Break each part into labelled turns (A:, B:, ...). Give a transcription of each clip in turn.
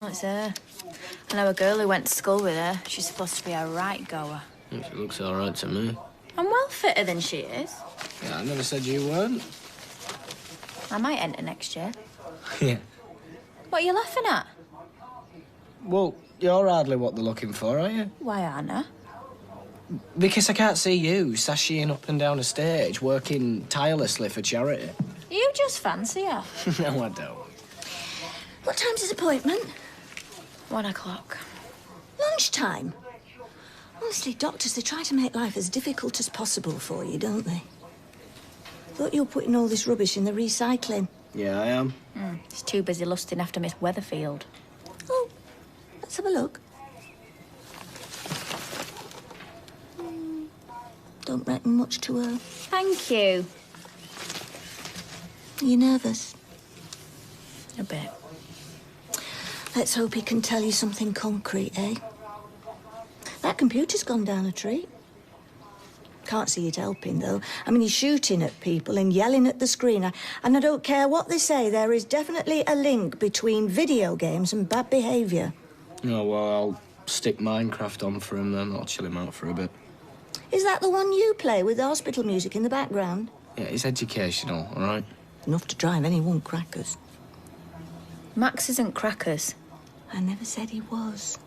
A: It's her. I know a girl who went to school with her. She's supposed to be a right goer.
B: She looks all right to me.
A: I'm well fitter than she is.
B: Yeah, I never said you weren't.
A: I might enter next year.
B: Yeah.
A: What are you laughing at?
B: Well, you're hardly what they're looking for, are you?
A: Why, Anna?
B: Because I can't see you sashaying up and down a stage, working tirelessly for charity.
A: You just fancy her.
B: No, I don't.
C: What time's his appointment?
A: 1 o'clock.
C: Lunchtime. Honestly, doctors, they try to make life as difficult as possible for you, don't they? Thought you were putting all this rubbish in the recycling.
B: Yeah, I am.
A: He's too busy lusting after Miss Weatherfield.
C: Oh, let's have a look. Don't reckon much to her.
A: Thank you.
C: Are you nervous?
A: A bit.
C: Let's hope he can tell you something concrete, eh? That computer's gone down a treat. Can't see it helping, though. I mean, he's shooting at people and yelling at the screen. And I don't care what they say, there is definitely a link between video games and bad behaviour.
B: Oh, well, I'll stick Minecraft on for him then. I'll chill him out for a bit.
C: Is that the one you play with the hospital music in the background?
B: Yeah, it's educational, all right?
C: Enough to drive anyone crackers.
A: Max isn't crackers.
C: I never said he was.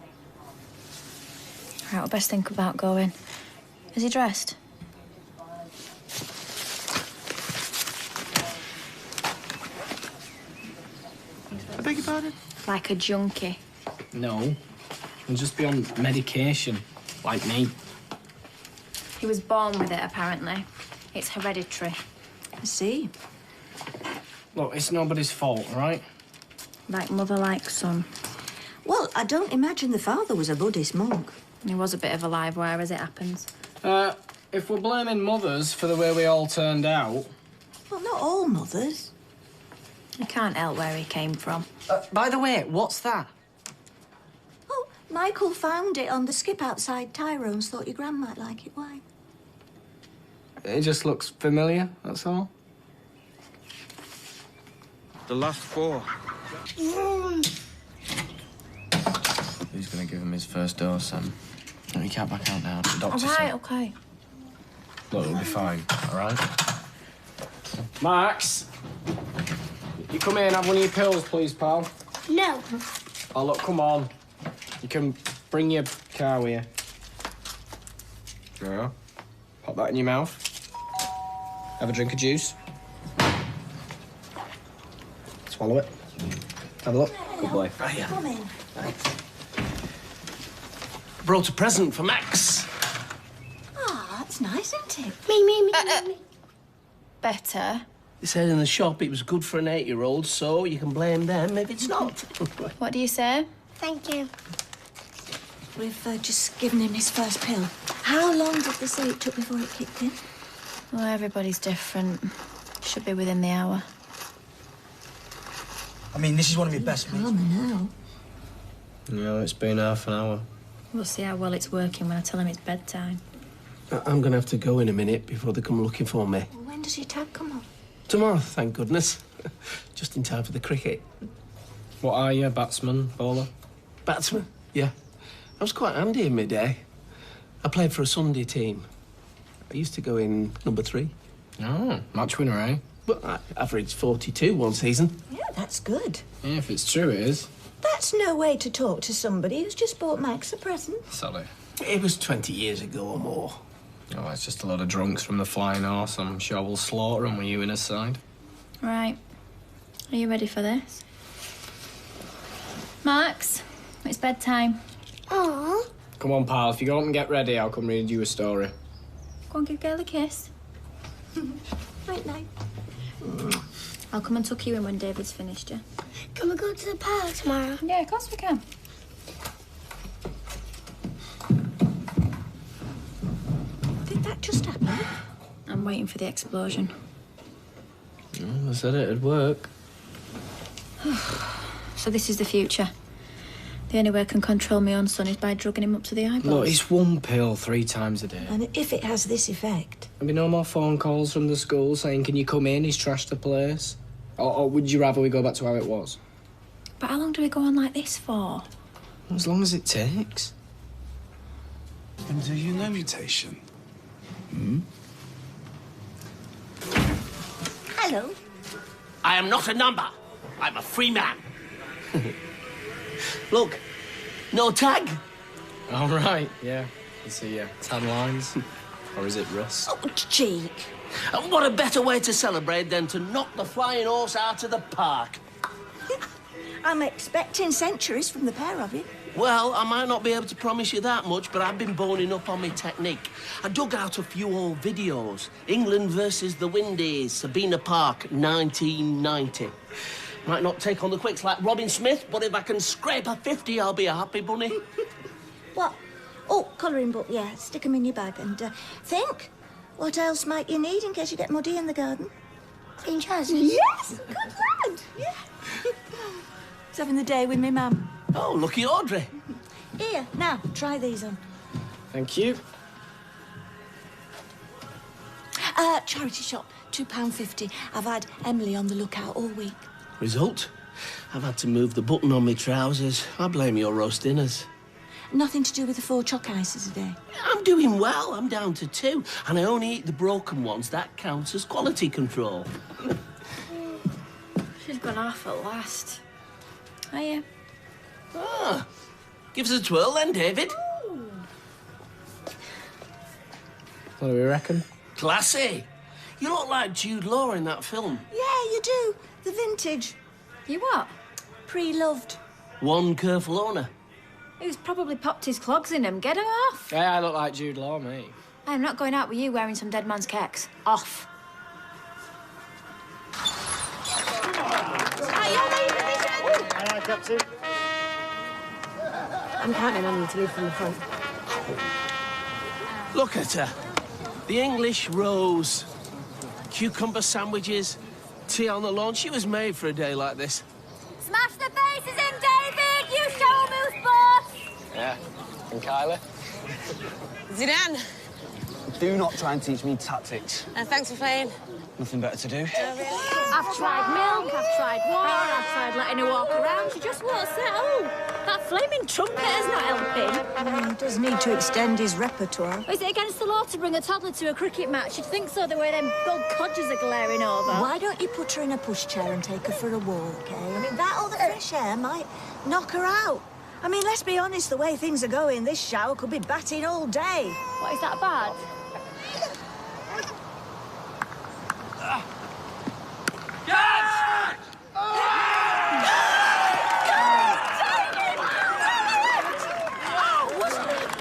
A: Right, we'll best think about going. Is he dressed?
B: I beg your pardon?
A: Like a junkie.
B: No. He'll just be on medication, like me.
A: He was born with it, apparently. It's hereditary.
C: I see.
B: Look, it's nobody's fault, all right?
A: Like mother, like son.
C: Well, I don't imagine the father was a Buddhist monk.
A: He was a bit of a live wire, as it happens.
B: If we're blaming mothers for the way we all turned out...
C: Well, not all mothers.
A: I can't help where he came from.
B: By the way, what's that?
C: Oh, Michael found it on the skip outside Tyrone's. Thought your gran might like it. Why?
B: It just looks familiar, that's all.
D: The last 4.
B: Who's gonna give him his first dose, Sam? No, he can't back out now. The doctor
A: All right,
B: said...
A: OK.
B: Look, it'll be fine, all right? Max! You come here and have one of your pills, please, pal.
E: No.
B: Oh, look, come on. You can bring your car with you. Yeah. Pop that in your mouth. Have a drink of juice. Swallow it. Have a look. Good boy.
D: Right here.
C: Come in.
D: Brought a present for Max.
C: Ah, that's nice, isn't it?
E: Me.
A: Better.
D: They said in the shop it was good for an 8-year-old, so you can blame them if it's not.
A: What do you say?
E: Thank you.
C: We've just given him his first pill. How long did they say it took before it kicked in?
A: Well, everybody's different. Should be within the hour.
F: I mean, this is one of your best mates.
C: Calmer now.
B: No, it's been half an hour.
A: We'll see how well it's working when I tell him it's bedtime.
D: I'm going to have to go in a minute before they come looking for me.
C: Well, when does your tag come on?
D: Tomorrow, thank goodness. Just in time for the cricket.
B: What are you, batsman, bowler?
D: Batsman, yeah. I was quite handy in my day. I played for a Sunday team. I used to go in number 3.
B: Oh, match winner, eh?
D: But I averaged 42 one season.
C: Yeah, that's good.
B: Yeah, if it's true, it is.
C: That's no way to talk to somebody who's just bought Max a present.
B: Sorry.
D: It was 20 years ago or more.
B: Oh, it's just a lot of drunks from the Flying Horse. I'm sure we'll slaughter them with you in his side.
A: Right. Are you ready for this? Max, it's bedtime.
E: Aww.
B: Come on, pal. If you go up and get ready, I'll come read you a story.
A: Go and give Gail a kiss.
C: Night.
A: I'll come and tuck you in when David's finished, yeah?
E: Can we go to the park tomorrow?
A: Yeah, of course we can.
C: Did that just happen?
A: I'm waiting for the explosion.
B: Well, I said it'd work.
A: So this is the future. The only way I can control my own son is by drugging him up to the eyeballs.
B: Look, it's one pill 3 times a day.
C: And if it has this effect?
B: There'll be no more phone calls from the school saying, can you come in, he's trashed the place? Or would you rather we go back to how it was?
A: But how long do we go on like this for?
B: As long as it takes.
G: And do you know mutation?
C: Hello.
D: I am not a number. I'm a free man. Look, no tag.
B: All right, yeah. You see tan lines? Or is it rust?
C: Oh, cheek.
D: And what a better way to celebrate than to knock the flying horse out of the park.
C: I'm expecting centuries from the pair of you.
D: Well, I might not be able to promise you that much, but I've been boning up on my technique. I dug out a few old videos. England versus the Windies, Sabina Park, 1990. Might not take on the quicks like Robin Smith, but if I can scrape a 50, I'll be a happy bunny.
C: What? Oh, colouring book, yeah. Stick 'em in your bag and think. What else might you need in case you get muddy in the garden?
E: Green trousers.
C: Yes, good lad. Yeah. He's having the day with me, ma'am.
D: Oh, lucky Audrey.
C: Here, now, try these on.
B: Thank you.
C: Charity shop, £2.50. I've had Emily on the lookout all week.
D: Result? I've had to move the button on my trousers. I blame your roast dinners.
C: Nothing to do with the 4 choc ices a day.
D: I'm doing well. I'm down to 2. And I only eat the broken ones. That counts as quality control.
A: She's gone off at last. Hiya.
D: Ah, give us a twirl then, David.
B: What do we reckon?
D: Classy. You look like Jude Law in that film.
C: Yeah, you do. The vintage.
A: You what?
C: Pre-loved.
D: One careful owner.
A: Who's probably popped his clogs in them? Get him off.
B: Yeah, I look like Jude Law, mate.
A: I'm not going out with you wearing some dead man's kecks. Off.
H: I'm counting on you to lead from the front.
D: Look at her. The English rose. Cucumber sandwiches. Tea on the lawn. She was made for a day like this.
H: Smash the faces in, David! You show moose boss!
B: Yeah. And Kylie?
I: Zidane,
F: Do not try and teach me tactics.
I: thanks for playing.
F: Nothing better to do.
H: I've tried milk, I've tried water, I've tried letting her walk around. She just won't settle. That flaming trumpeter's not helping.
C: He does need to extend his repertoire.
H: Is it against the law to bring a toddler to a cricket match? You'd think so, the way them gold codgers are glaring over.
C: Why don't you put her in a pushchair and take her for a walk, eh? I mean, that or the fresh air might knock her out. I mean, let's be honest, the way things are going, this shower could be batting all day.
H: What, is that bad?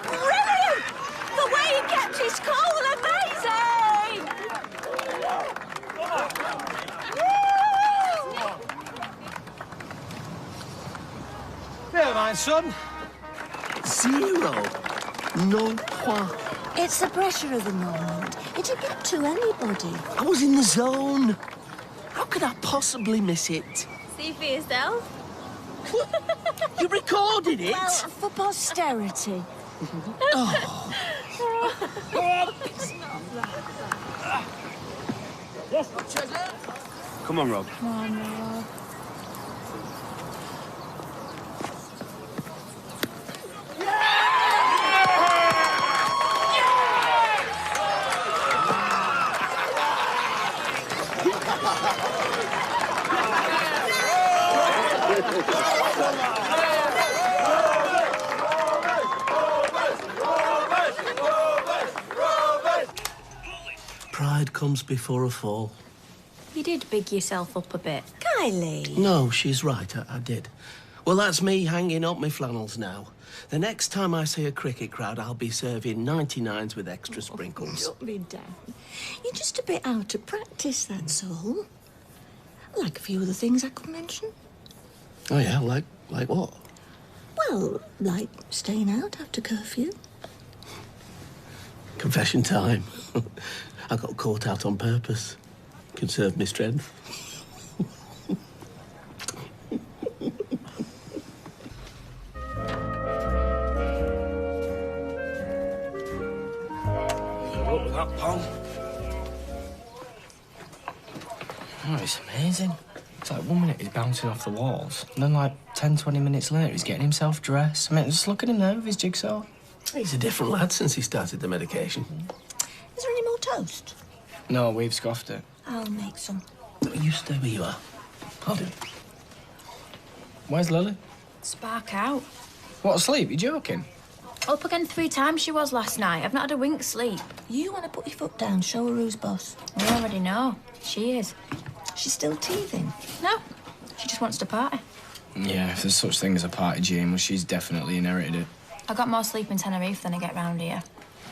C: Brilliant! The way he kept his cool, amazing!
F: Never mind, son.
D: 0. No point.
C: It's the pressure of the moment. It'd get to anybody.
D: I was in the zone. How could I possibly miss it?
H: See for yourself.
D: You recorded it?
C: Well, for posterity.
F: Come on, Rob.
D: Pride comes before a fall.
A: You did big yourself up a bit.
C: Kylie.
D: No, she's right, I did. Well, that's me hanging up my flannels now. The next time I see a cricket crowd, I'll be serving 99s with extra sprinkles.
C: Don't be down. You're just a bit out of practice, that's all. Like a few other things I could mention.
D: Oh, yeah? Like what?
C: Well, like staying out after curfew.
D: Confession time. I got caught out on purpose. Conserve my strength.
F: Look at that pong.
B: Oh, it's amazing. It's like 1 minute he's bouncing off the walls, and then like 10, 20 minutes later he's getting himself dressed. I mean, just look at him now with his jigsaw.
D: He's a different lad since he started the medication.
C: Is there any more toast?
B: No, we've scoffed it.
C: I'll make some.
D: You stay where you are. I'll do it.
B: Where's Lily?
A: Spark out.
B: What, asleep? You joking?
A: Up again 3 times she was last night. I've not had a wink's sleep.
C: You want to put your foot down, show her who's boss.
A: We already know. She is.
C: She's still teething.
A: No, she just wants to party.
B: Yeah, if there's such thing as a party gene, well, she's definitely inherited it.
A: I got more sleep in Tenerife than I get round here.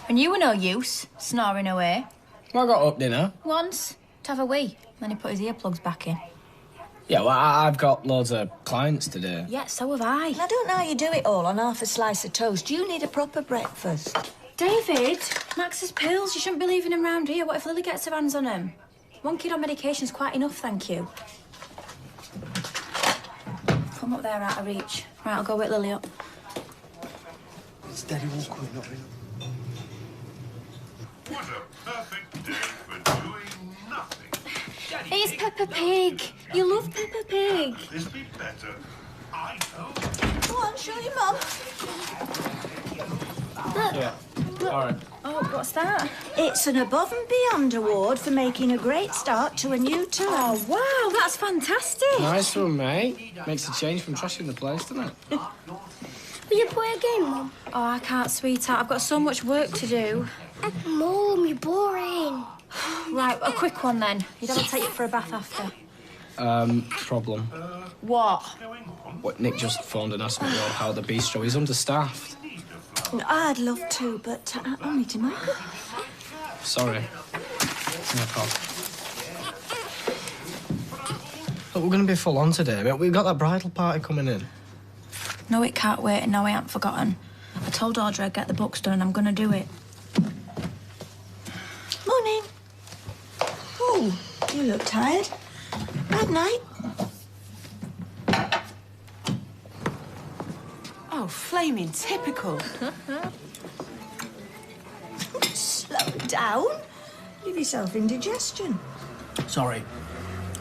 A: And you were no use, snoring away.
B: Well, I got up dinner.
A: Once, to have a wee. Then he put his earplugs back in.
B: Yeah, well, I've got loads of clients today.
A: Yeah, so have I.
C: I don't know how you do it all on half a slice of toast. You need a proper breakfast.
A: David, Max's pills. You shouldn't be leaving him round here. What if Lily gets her hands on him? 1 kid on medication's quite enough, thank you. Come up there out of reach. Right, I'll go wake Lily up.
G: Steady walk away, not really.
J: What a perfect day for doing nothing.
A: It's Peppa Pig. You love Peppa Pig.
J: This be better. I know.
C: Go on, show your mum.
B: Yeah. All right.
A: Oh, what's that?
C: It's an Above and Beyond award for making a great start to a new term.
A: Oh, wow, that's fantastic.
B: Nice one, mate. Makes a change from trashing the place, doesn't it?
E: Will you play a game, Mum?
A: Oh, I can't, sweetheart. I've got so much work to do.
E: Mum, you're boring.
A: Right, a quick one then. You'd have to take it for a bath after.
B: Problem.
A: What?
B: What, Nick just phoned and asked me to help out the bistro. He's understaffed.
C: I'd love to, but only tomorrow.
B: Sorry. No problem. Look, we're going to be full on today. We've got that bridal party coming in.
A: No, it can't wait, and no, I haven't forgotten. I told Audrey I'd get the books done, and I'm going to do it.
C: Morning. Oh, you look tired. Bad night.
I: Oh, flaming typical.
C: Slow down. Give yourself indigestion.
D: Sorry.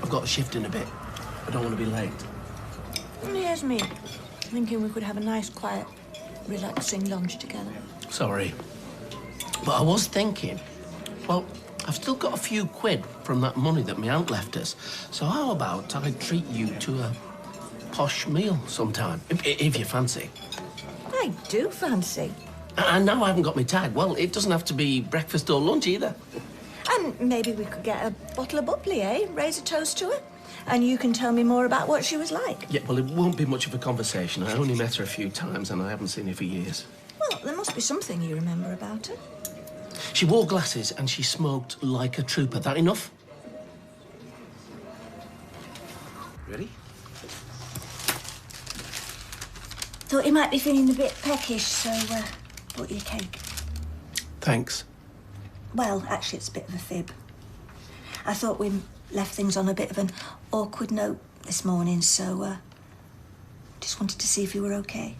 D: I've got a shift in a bit. I don't want to be late.
C: And here's me, thinking we could have a nice, quiet, relaxing lunch together.
D: Sorry. But I was thinking, well, I've still got a few quid from that money that my aunt left us. So how about I treat you to a posh meal sometime, if you fancy?
C: I do fancy.
D: And now I haven't got my tag. Well, it doesn't have to be breakfast or lunch either.
C: And maybe we could get a bottle of bubbly, eh? Raise a toast to her. And you can tell me more about what she was like.
D: Yeah, well, it won't be much of a conversation. I only met her a few times and I haven't seen her for years.
C: Well, there must be something you remember about her.
D: She wore glasses and she smoked like a trooper. That enough? Ready?
C: Thought you might be feeling a bit peckish, so bought you a cake.
D: Thanks.
C: Well, actually, it's a bit of a fib. I thought we left things on a bit of an awkward note this morning, so just wanted to see if you were okay.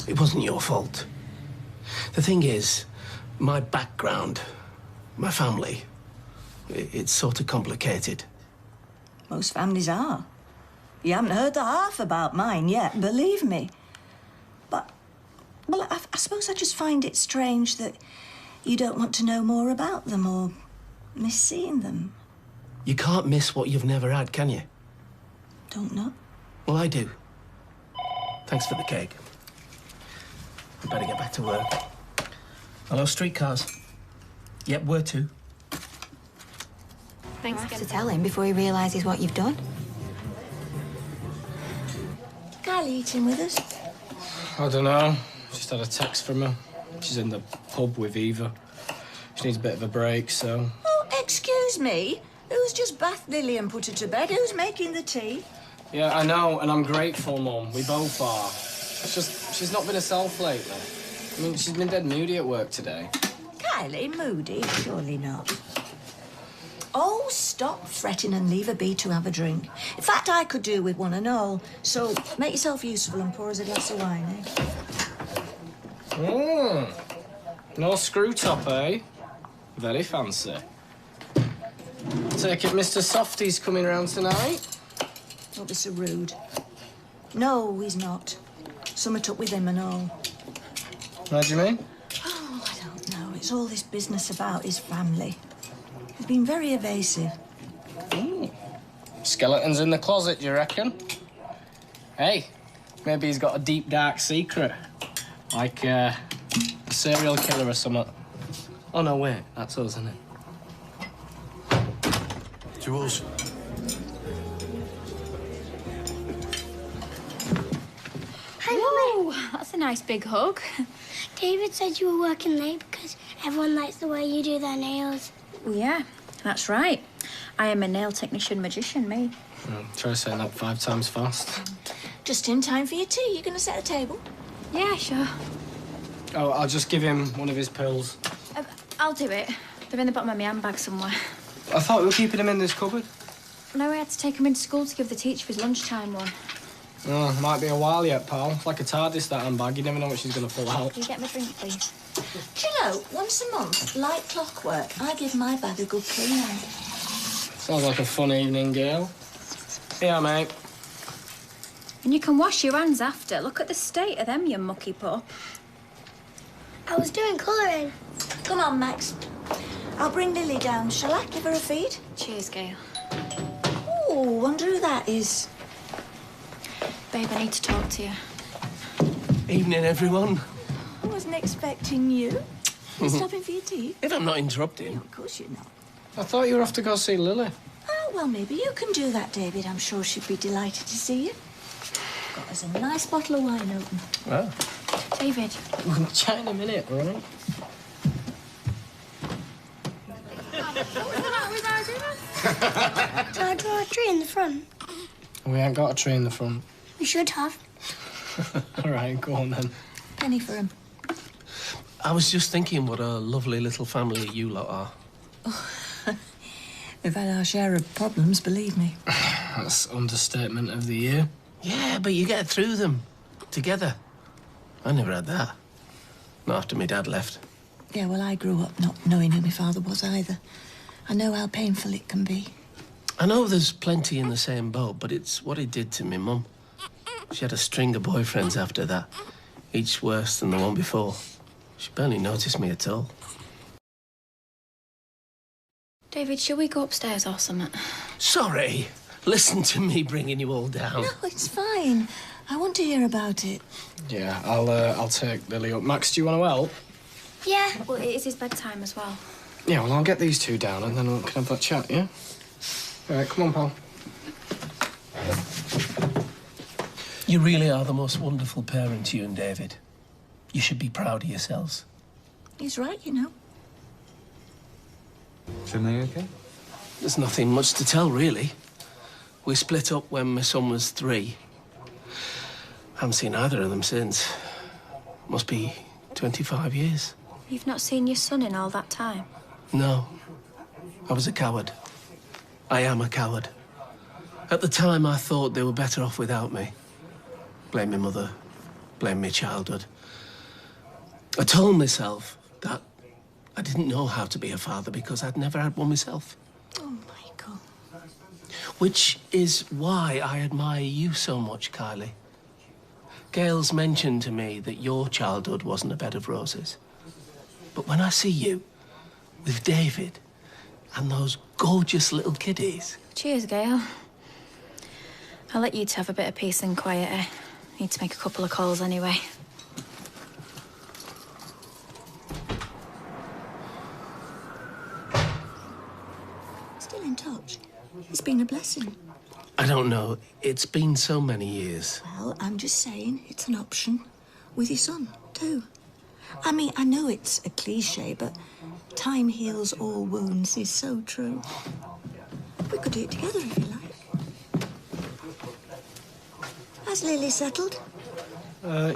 D: It wasn't your fault. The thing is, my background, my family, it's sort of complicated.
C: Most families are. You haven't heard the half about mine yet, believe me. But, well, I suppose I just find it strange that you don't want to know more about them or miss seeing them.
D: You can't miss what you've never had, can you?
C: Don't know.
D: Well, I do. Thanks for the cake. I better get back to work. Hello, streetcars. Yep, where to?
H: Thanks
C: Have
H: again.
C: to tell him before he realises what you've done. Gail eating with us?
B: I don't know. Just had a text from her. She's in the pub with Eva. She needs a bit of a break, so...
C: Oh, excuse me. Who's just bathed Lily and put her to bed? Who's making the tea?
B: Yeah, I know, and I'm grateful, Mum. We both are. It's just, she's not been herself lately. I mean, she's been dead moody at work today.
C: Kylie, moody? Surely not. Oh, stop fretting and leave her be to have a drink. In fact, I could do with one and all. So make yourself useful and pour us a glass of wine, eh?
B: No screw top, eh? Very fancy. take it Mr. Softy's coming round tonight.
C: Don't be so rude. No, he's not. Summat up with him and all.
B: What do you mean?
C: Oh, I don't know. It's all this business about his family. He's been very evasive.
B: Skeletons in the closet, do you reckon? Hey, maybe he's got a deep, dark secret. Like, a serial killer or something. Oh, no, wait. That's us, isn't it?
J: Jules.
E: Hi, Mummy.
A: Whoa, that's a nice big hug.
E: David said you were working late because everyone likes the way you do their nails.
A: Well, yeah, that's right. I am a nail technician magician, me.
B: Try saying that 5 times fast.
C: Just in time for your tea. You gonna set a table?
A: Yeah, sure.
B: Oh, I'll just give him one of his pills.
A: I'll do it. They're in the bottom of my handbag somewhere.
B: I thought we were keeping him in this cupboard.
A: No, I had to take him into school to give the teacher his lunchtime one.
B: Oh, might be a while yet, pal. It's like a TARDIS, that handbag. You never know what she's going to pull out.
A: Can you get me a drink, please?
C: Do you know, once a month, like clockwork, I give my bag a good clean out.
B: Sounds like a fun evening, Gail. Yeah, mate.
A: And you can wash your hands after. Look at the state of them, you mucky pup.
E: I was doing colouring.
C: Come on, Max. I'll bring Lily down. Shall I give her a feed?
A: Cheers, Gail.
C: Oh, wonder who that is.
A: Babe, I need to talk to you.
D: Evening, everyone.
C: I wasn't expecting you. You stopping for your tea?
D: If I'm not interrupting.
C: Of course you're not.
B: I thought you were off to go see Lily.
C: Oh, well, maybe you can do that, David. I'm sure she'd be delighted to see you. Got us a nice bottle of wine open.
D: Wow.
A: David.
B: We'll chat in a minute, all right?
E: Do I draw a tree in the front?
B: We ain't got a tree in the front.
E: We should have.
B: All right, go on then.
C: Penny for him.
D: I was just thinking what a lovely little family you lot are.
C: We've had our share of problems, believe me.
B: That's understatement of the year.
D: Yeah, but you get through them. Together. I never had that. Not after my dad left.
C: Yeah, well, I grew up not knowing who my father was either. I know how painful it can be.
D: I know there's plenty in the same boat, but it's what it did to me mum. She had a string of boyfriends after that, each worse than the one before. She barely noticed me at all.
A: David, shall we go upstairs or something?
D: Sorry. Listen to me bringing you all down.
C: No, it's fine. I want to hear about it.
B: Yeah, I'll take Lily up. Max, do you want to help?
E: Yeah.
A: Well, it is his bedtime as well.
B: Yeah, well, I'll get these two down and then we can have that chat, yeah? All right, come on, pal.
D: You really are the most wonderful parent, you and David. You should be proud of yourselves.
C: He's right, you know.
G: Isn't they okay?
D: There's nothing much to tell, really. We split up when my son was 3. Haven't seen either of them since. Must be 25 years.
A: You've not seen your son in all that time?
D: No. I was a coward. I am a coward. At the time, I thought they were better off without me. Blame my mother. Blame my childhood. I told myself that I didn't know how to be a father because I'd never had one myself.
C: Oh, Michael.
D: Which is why I admire you so much, Kylie. Gail's mentioned to me that your childhood wasn't a bed of roses. But when I see you with David and those gorgeous little kiddies...
A: Cheers, Gail. I'll let you two have a bit of peace and quiet, eh? Need to make a couple of calls anyway.
C: Still in touch. It's been a blessing.
D: I don't know. It's been so many years.
C: Well, I'm just saying it's an option. With your son, too. I mean, I know it's a cliche, but time heals all wounds is so true. We could do it together if you like. Has Lily settled?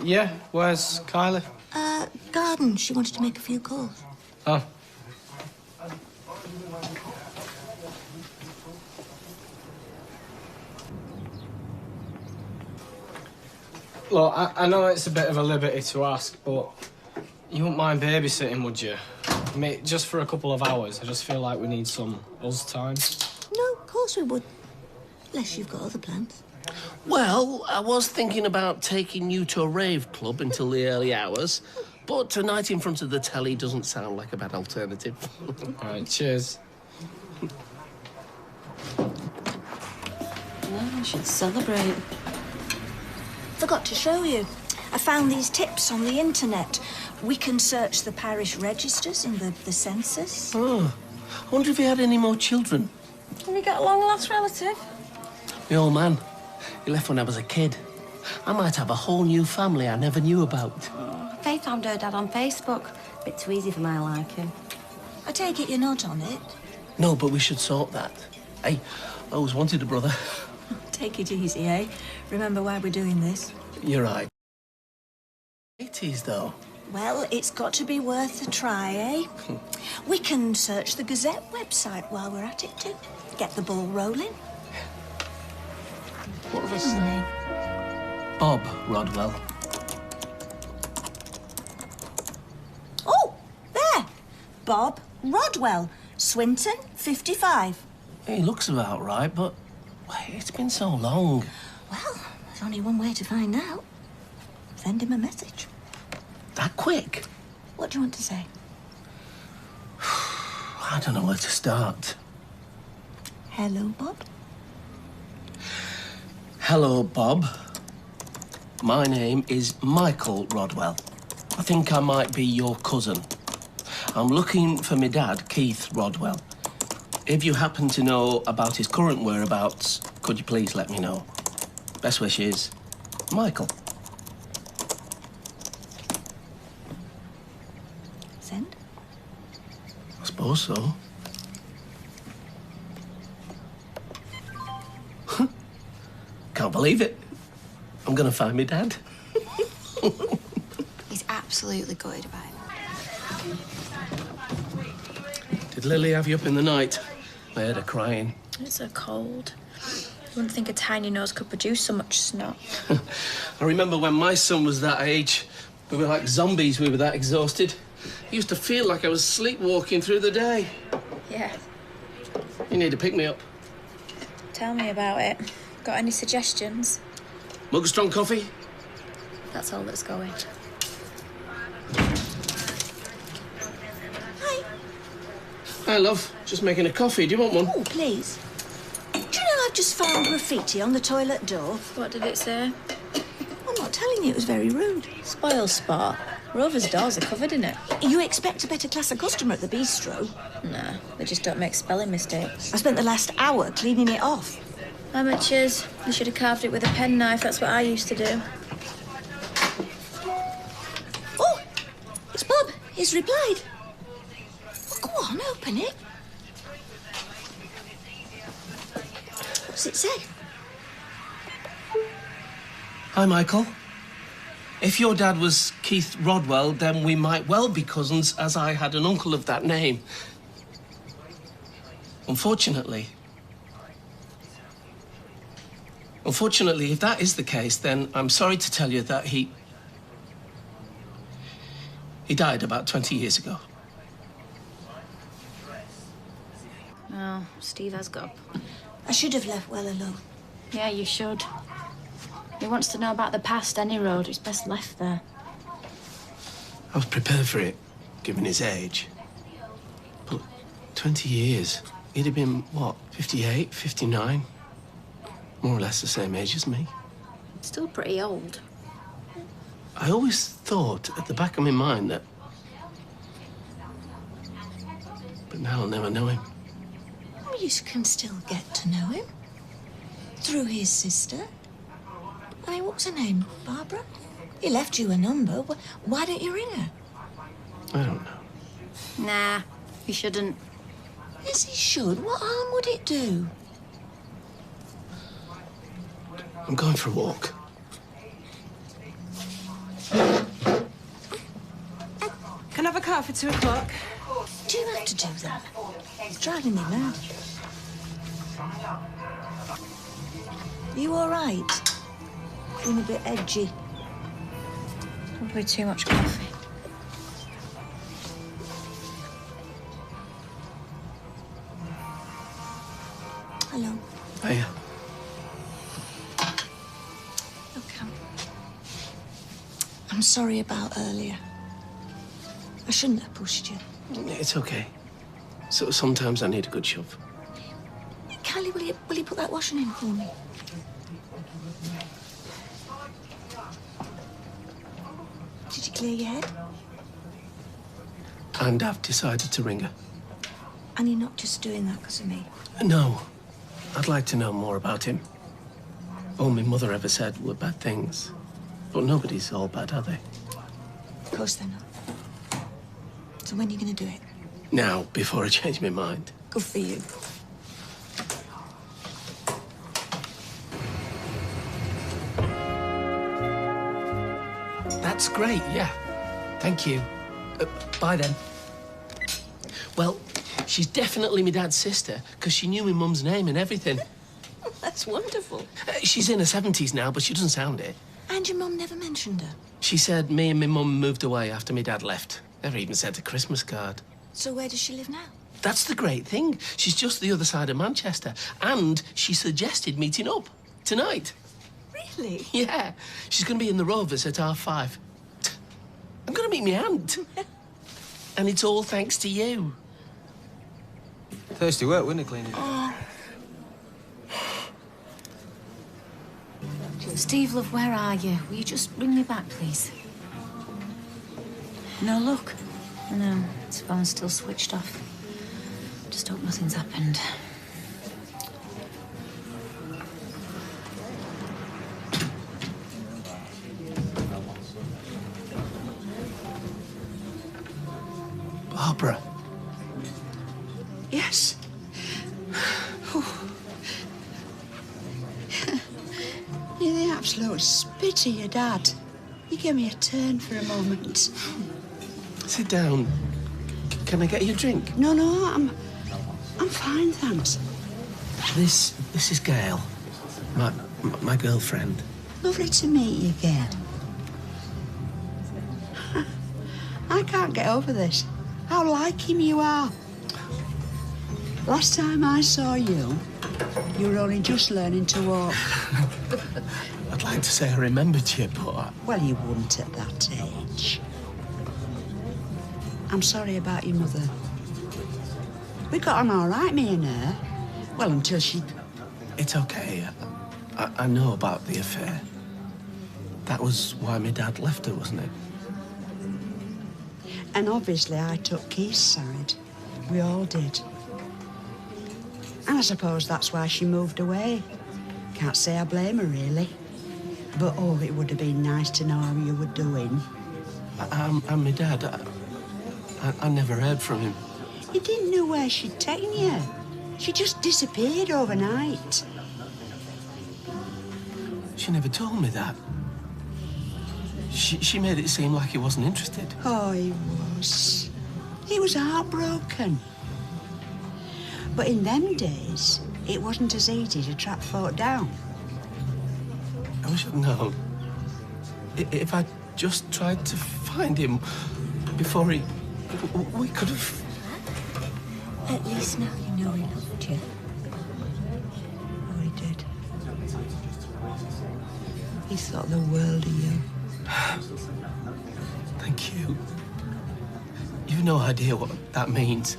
B: Yeah, where's Kylie?
C: Garden. She wanted to make a few calls.
B: Oh. Look, I know it's a bit of a liberty to ask, but you wouldn't mind babysitting, would you? Mate, just for a couple of hours. I just feel like we need some us time.
C: course we would. Unless you've got other plans.
D: Well, I was thinking about taking you to a rave club until the early hours, but tonight in front of the telly doesn't sound like a bad alternative.
B: All right, cheers.
I: No, we should celebrate.
C: Forgot to show you. I found these tips on the internet. We can search the parish registers and the census.
D: Oh, I wonder if he had any more children.
I: Have you got a long-lost relative?
D: The old man. He left when I was a kid. I might have a whole new family I never knew about.
H: Faith found her dad on Facebook. Bit too easy for my liking.
C: I take it you're not on it.
D: No, but we should sort that. Hey, I always wanted a brother.
C: Take it easy, eh? Remember why we're doing this.
D: You're right. 80s, though.
C: Well, it's got to be worth a try, eh? We can search the Gazette website while we're at it, too. Get the ball rolling.
D: What was
C: His name?
D: Bob Rodwell.
C: Oh, there. Bob Rodwell, Swinton, 55.
D: He looks about right, but it's been so long.
C: Well, there's only one way to find out. Send him a message.
D: That quick?
C: What do you want to say?
D: I don't know where to start.
C: Hello, Bob.
D: Hello, Bob. My name is Michael Rodwell. I think I might be your cousin. I'm looking for my dad, Keith Rodwell. If you happen to know about his current whereabouts, could you please let me know? Best wishes, Michael.
C: Send?
D: I suppose so. Can't believe it. I'm gonna find my dad.
H: He's absolutely gutted about it.
D: Did Lily have you up in the night? I heard her crying.
A: It's a cold. You wouldn't think a tiny nose could produce so much snot.
D: I remember when my son was that age, we were like zombies, we were that exhausted. I used to feel like I was sleepwalking through the day.
A: Yeah.
D: You need to pick me up.
A: Tell me about it. Got any suggestions?
D: Mug of strong coffee?
A: That's all that's going.
C: Hi.
D: Hi, love. Just making a coffee. Do you want one?
C: Oh, please. Do you know I've just found graffiti on the toilet door?
A: What did it say?
C: I'm not telling you, it was very rude.
A: Spoil spot. Rover's doors are covered in it.
C: You expect a better class of customer at the bistro?
A: Nah, they just don't make spelling mistakes.
C: I spent the last hour cleaning it off.
A: Amateurs. They should have carved it with a penknife. That's what I used to do.
C: Oh, it's Bob. He's replied. Go on, open it. What's it say?
D: Hi, Michael. If your dad was Keith Rodwell, then we might well be cousins, as I had an uncle of that name. Unfortunately, if that is the case, then I'm sorry to tell you that he died about 20 years ago.
A: Oh, Steve has got.
C: I should have left well alone.
A: Yeah, you should. He wants to know about the past any road. It's best left there.
D: I was prepared for it, given his age. But 20 years, he'd have been, what, 58, 59? More or less the same age as me.
A: Still pretty old.
D: I always thought at the back of my mind that... But now I'll never know him.
C: Well, you can still get to know him. Through his sister. I mean, what's her name? Barbara? He left you a number. Why don't you ring her?
D: I don't know.
A: Nah, you shouldn't.
C: Yes, he should. What harm would it do?
D: I'm going for a walk.
I: Can I have a car for 2 o'clock?
C: Do you have to do that? It's driving me mad. Are you all right? Feeling a bit edgy.
A: Probably too much coffee.
C: Hello.
D: Hiya.
C: Look, I'm sorry about earlier. I shouldn't have pushed you.
D: It's okay. So sometimes I need a good shove.
C: Callie, will you put that washing in for me? Did you clear your head?
D: And I've decided to ring her.
C: And you're not just doing that because of me?
D: No. I'd like to know more about him. All my mother ever said were bad things. But nobody's all bad, are they?
C: Of course they're not. So when are you going to do it?
D: Now, before I change my mind.
C: Good for you.
D: That's great, yeah. Thank you. Bye then. Well, she's definitely my dad's sister, because she knew my mum's name and everything.
C: That's wonderful.
D: She's in her 70s now, but she doesn't sound it.
C: And your mum never mentioned her?
D: She said me and my mum moved away after my dad left. Never even sent a Christmas card.
C: So where does she live now?
D: That's the great thing. She's just the other side of Manchester. And she suggested meeting up tonight.
C: Really?
D: Yeah. She's going to be in the Rovers at 5:30. I'm going to meet my aunt. And it's all thanks to you.
F: Thirsty work, wouldn't it, cleaning?
A: Steve, love, where are you? Will you just ring me back, please? No luck. I know. His phone's still switched off. Just hope nothing's happened.
D: Barbara.
K: Yes. You're the absolute spit of your dad. You gave me a turn for a moment.
D: Sit down. Can I get you a drink?
K: No, I'm fine, thanks.
D: This is Gail. My girlfriend.
K: Lovely to meet you, Gail. I can't get over this. How like him you are. Last time I saw you, you were only just learning to walk.
D: I'd like to say I remembered you, but...
K: Well, you wouldn't at that age. I'm sorry about your mother. We got on all right, me and her. Well, until she...
D: It's okay. I know about the affair. That was why my dad left her, wasn't it?
K: And obviously I took Keith's side. We all did. And I suppose that's why she moved away. Can't say I blame her, really. But, oh, it would have been nice to know how you were doing.
D: And my dad, I never heard from him.
K: You didn't know where she'd taken you. She just disappeared overnight.
D: She never told me that. She made it seem like he wasn't interested.
K: Oh, he was. He was heartbroken. But in them days, it wasn't as easy to track folk down.
D: I wish I'd known. If I'd just tried to find him before he... We could have...
C: At least now you know he loved you.
K: Oh, he did. He thought the world of you.
D: Thank you. You've no idea what that means.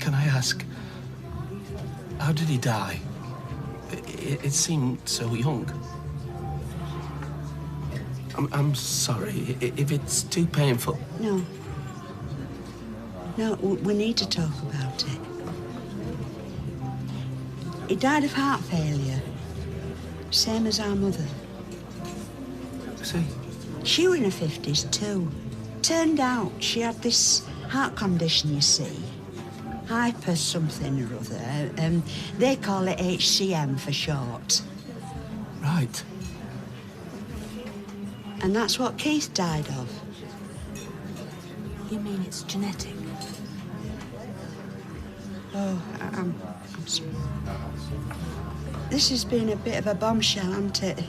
D: Can I ask, how did he die? It seemed so young. I'm sorry if it's too painful.
K: No. No, we need to talk about it. He died of heart failure, same as our mother.
D: See?
K: She was in her 50s too. Turned out she had this heart condition, you see. Hyper something or other. They call it HCM for short.
D: Right.
K: And that's what Keith died of.
C: You mean it's genetic?
K: Oh, I'm sorry. This has been a bit of a bombshell, hasn't it?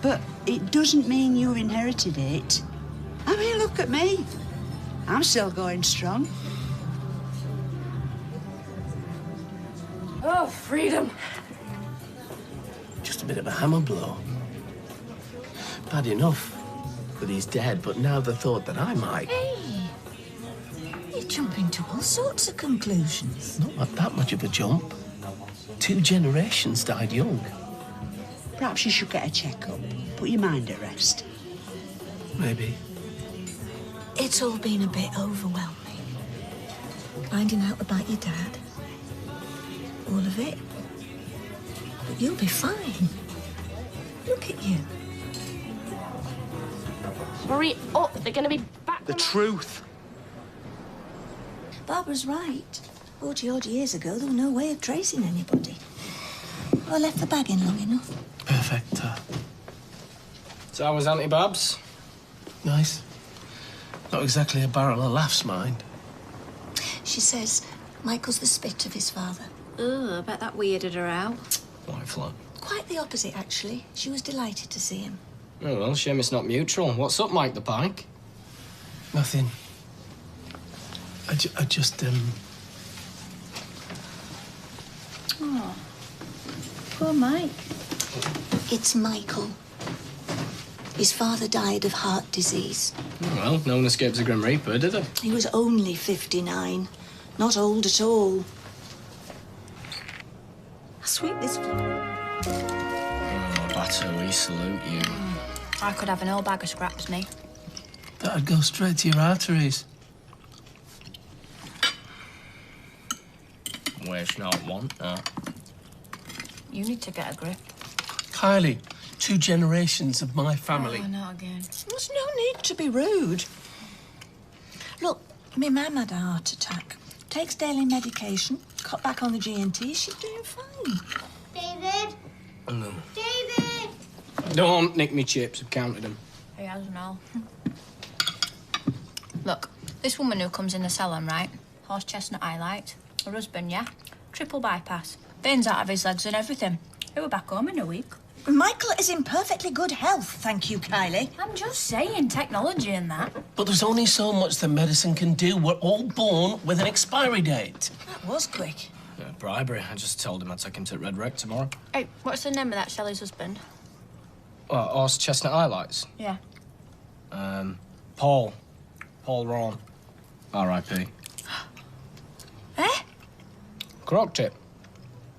K: But it doesn't mean you inherited it. I mean, look at me. I'm still going strong.
I: Oh, freedom.
D: Just a bit of a hammer blow. Bad enough that he's dead, but now the thought that I might...
C: Hey, you're jumping to all sorts of conclusions.
D: Not that much of a jump. 2 generations died young.
K: Perhaps you should get a checkup. Put your mind at rest.
D: Maybe.
C: It's all been a bit overwhelming. Finding out about your dad. All of it. But you'll be fine. Look at you.
H: Hurry up, they're going to be back.
F: The truth.
C: Barbara's right. 40-odd years ago, there was no way of tracing anybody. I left the bag in long enough.
D: Perfect.
B: So how was Auntie Babs?
D: Nice. Not exactly a barrel of laughs, mind.
C: She says Michael's the spit of his father.
A: Ugh, I bet that weirded her out.
B: White flat.
C: Quite the opposite, actually. She was delighted to see him.
B: Oh, well, shame it's not mutual. What's up, Mike the Pike?
D: Nothing. I just,
A: Oh, poor Mike.
C: It's Michael. His father died of heart disease.
B: Oh, well, no one escapes the Grim Reaper, did they?
C: He was only 59. Not old at all. How sweet this flower.
B: Oh, Batter, we salute you.
A: I could have an old bag of scraps, me.
D: that'd go straight to your arteries.
B: Wish not want that.
A: You need to get a grip.
D: Kylie, 2 generations of my family.
A: Oh, not again.
C: There's no need to be rude. Look, my mum had a heart attack. Takes daily medication, cut back on the G&T. She's doing fine.
E: David?
B: No.
E: David!
B: Don't nick me chips. I've counted them.
A: He hasn't all. Look, this woman who comes in the salon, right? Horse chestnut highlight. Her husband, yeah? Triple bypass. Veins out of his legs and everything. He were back home in a week.
C: Michael is in perfectly good health, thank you, Kylie.
A: I'm just saying, technology and that.
D: But there's only so much that medicine can do. We're all born with an expiry date.
C: That was quick.
B: Yeah, bribery. I just told him I'd take him to Red Wreck tomorrow.
A: Hey, what's the name of that Shelley's husband?
B: Horse chestnut highlights.
A: Yeah.
B: Paul. Paul Rawn. R.I.P.
A: Eh?
B: Croaked it.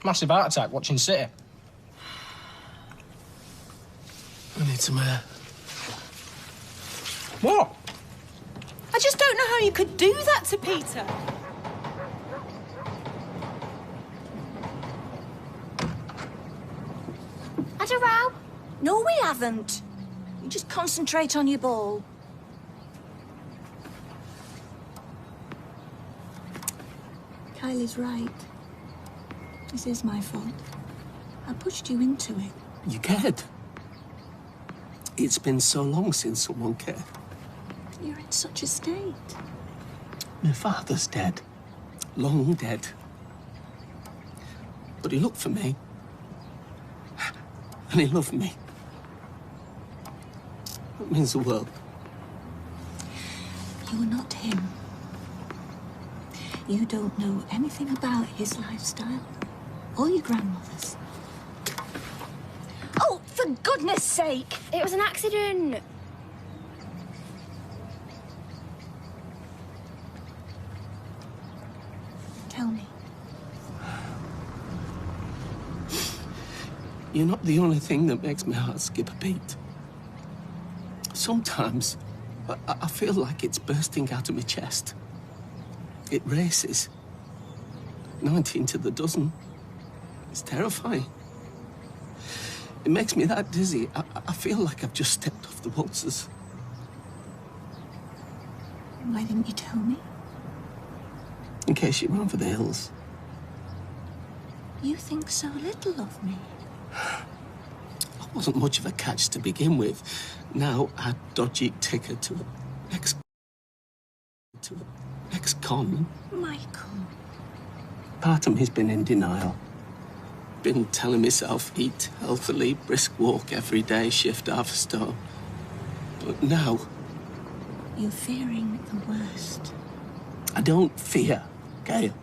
B: Massive heart attack watching City.
D: I need some air.
B: What?
I: I just don't know how you could do that to Peter.
A: Had a row?
C: No, we haven't. You just concentrate on your ball. Kylie's right. This is my fault. I pushed you into it.
D: You cared. It's been so long since someone cared.
C: You're in such a state.
D: My father's dead. Long dead. But he looked for me. And he loved me. That means the world.
C: You're not him. You don't know anything about his lifestyle or your grandmother's. Oh, for goodness sake!
H: It was an accident.
C: Tell me.
D: You're not the only thing that makes my heart skip a beat. Sometimes I feel like it's bursting out of my chest. It races. 19 to the dozen. It's terrifying. It makes me that dizzy. I feel like I've just stepped off the waltzers.
C: Why didn't you tell me?
D: In case you run for the hills.
C: You think so little of me.
D: I wasn't much of a catch to begin with. Now a dodgy ticker to an ex-con.
C: Michael.
D: Part of me's been in denial. Been telling myself eat healthily, brisk walk every day, shift half a stone. But now...
C: You're fearing the worst.
D: I don't fear, Gail.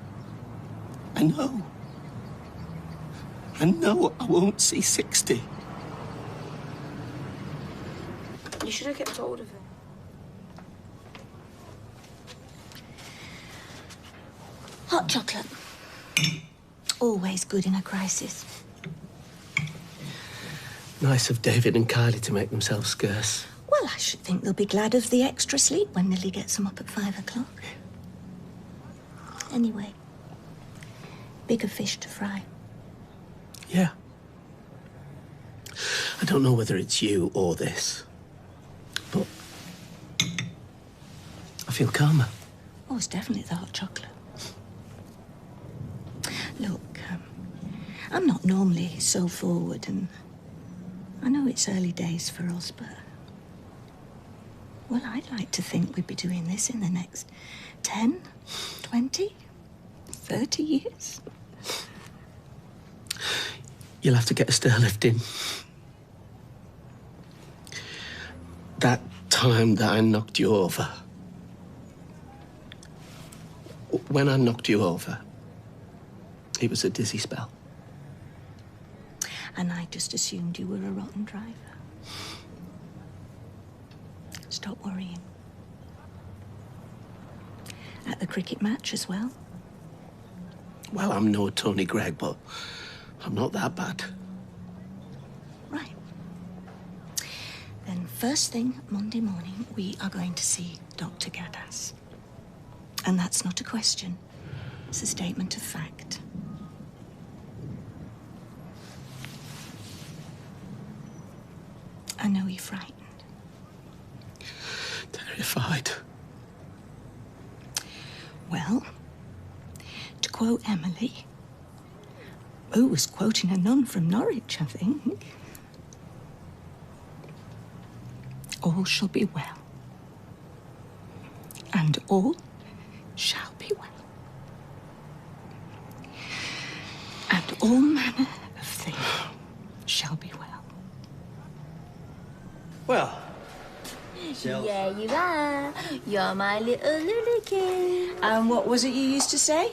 D: I know. And no, I won't see 60.
H: You should have kept hold of him.
C: Hot chocolate. Always good in a crisis.
D: Nice of David and Kylie to make themselves scarce.
C: Well, I should think they'll be glad of the extra sleep when Lily gets them up at 5 o'clock. Anyway, bigger fish to fry.
D: Yeah. I don't know whether it's you or this, but I feel calmer.
C: Oh, it's definitely the hot chocolate. Look, I'm not normally so forward, and I know it's early days for us, but... Well, I'd like to think we'd be doing this in the next 10, 20, 30 years.
D: You'll have to get a stair lift in. That time that I knocked you over. When I knocked you over, it was a dizzy spell.
C: And I just assumed you were a rotten driver. Stop worrying. At the cricket match as well?
D: Well, I'm no Tony Gregg, but I'm not that bad.
C: Right. Then first thing Monday morning, we are going to see Dr. Gaddis. And that's not a question. It's a statement of fact. I know you're frightened.
D: Terrified.
C: Well, to quote Emily, who was quoting a nun from Norwich, I think, all shall be well. And all shall be well. And all manner of things shall be well.
D: Well,
H: Yeah, you are. You're my little kid.
C: And what was it you used to say?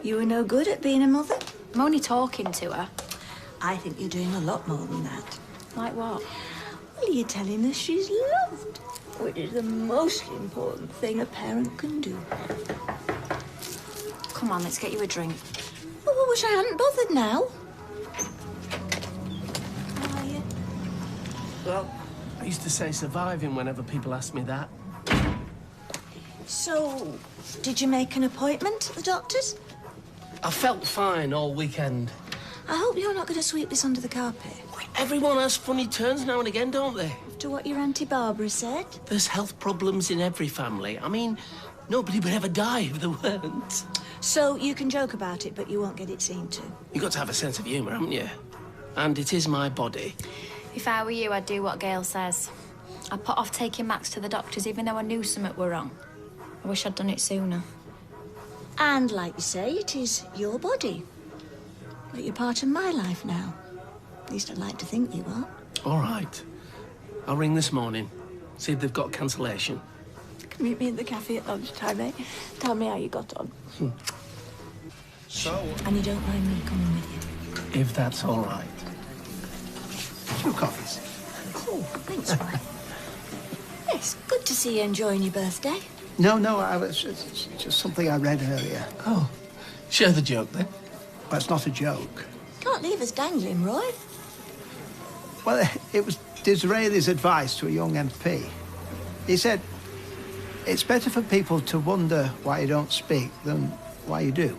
C: You were no good at being a mother?
A: I'm only talking to her.
C: I think you're doing a lot more than that.
A: Like what?
C: Well, you're telling her she's loved, which is the most important thing a parent can do.
A: Come on, let's get you a drink.
C: Oh, I wish I hadn't bothered now. How are you?
D: well, I used to say surviving whenever people asked me that.
C: So, did you make an appointment at the doctor's?
D: I felt fine all weekend.
C: I hope you're not going to sweep this under the carpet.
D: Everyone has funny turns now and again, don't they?
C: After what your Auntie Barbara said.
D: There's health problems in every family. I mean, nobody would ever die if there weren't.
C: So you can joke about it, but you won't get it seen to.
D: You've got to have a sense of humour, haven't you? And it is my body.
A: If I were you, I'd do what Gail says. I'd put off taking Max to the doctors even though I knew something were wrong. I wish I'd done it sooner.
C: And like you say, it is your body. But you're part of my life now. At least I'd like to think you are.
D: All right. I'll ring this morning, see if they've got cancellation.
C: Can meet me in the cafe at lunchtime, eh? Tell me how you got on.
F: So,
C: And you don't mind me coming with you?
D: If that's all right.
G: 2 coffees.
C: Oh, thanks, wife. Yes, good to see you enjoying your birthday.
G: No, it's just something I read earlier.
D: Oh, share the joke then.
G: Well, it's not a joke.
C: Can't leave us dangling, Roy.
G: Well, it was Disraeli's advice to a young MP. He said, it's better for people to wonder why you don't speak than why you do.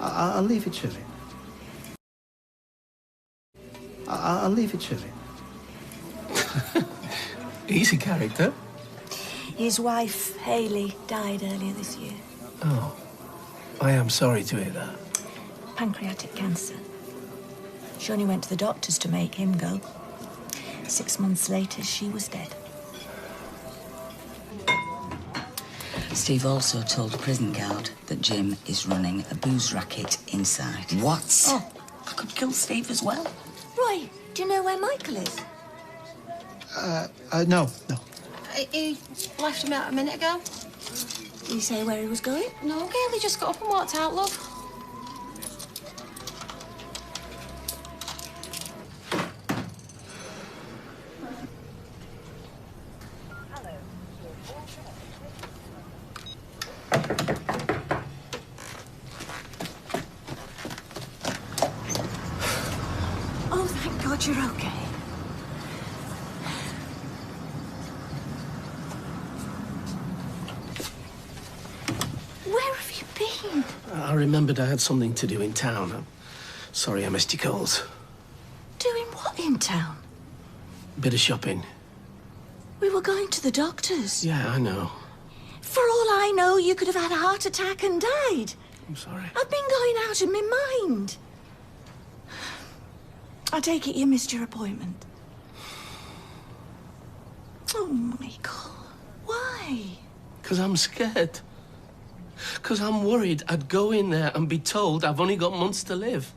G: I'll leave it to him. I'll leave it to him.
D: He's a character.
C: His wife, Hayley, died earlier this year.
D: Oh, I am sorry to hear that.
C: Pancreatic cancer. She only went to the doctors to make him go. 6 months later, she was dead.
L: Steve also told a prison guard that Jim is running a booze racket inside. What?
C: Oh.
L: I could kill Steve as well.
C: Roy, do you know where Michael is?
G: No.
H: He left him out a minute ago.
C: Did he say where he was going?
H: No, Gail, he just got up and walked out, love.
C: God you're okay. Where have you been?
D: I remembered I had something to do in town. I'm sorry I missed your calls.
C: Doing what in town?
D: Bit of shopping.
C: We were going to the doctor's.
D: Yeah, I know.
C: For all I know, you could have had a heart attack and died.
D: I'm sorry.
C: I've been going out of my mind. I take it you missed your appointment. Oh, Michael. Why?
D: 'Cause I'm scared. 'Cause I'm worried I'd go in there and be told I've only got months to live.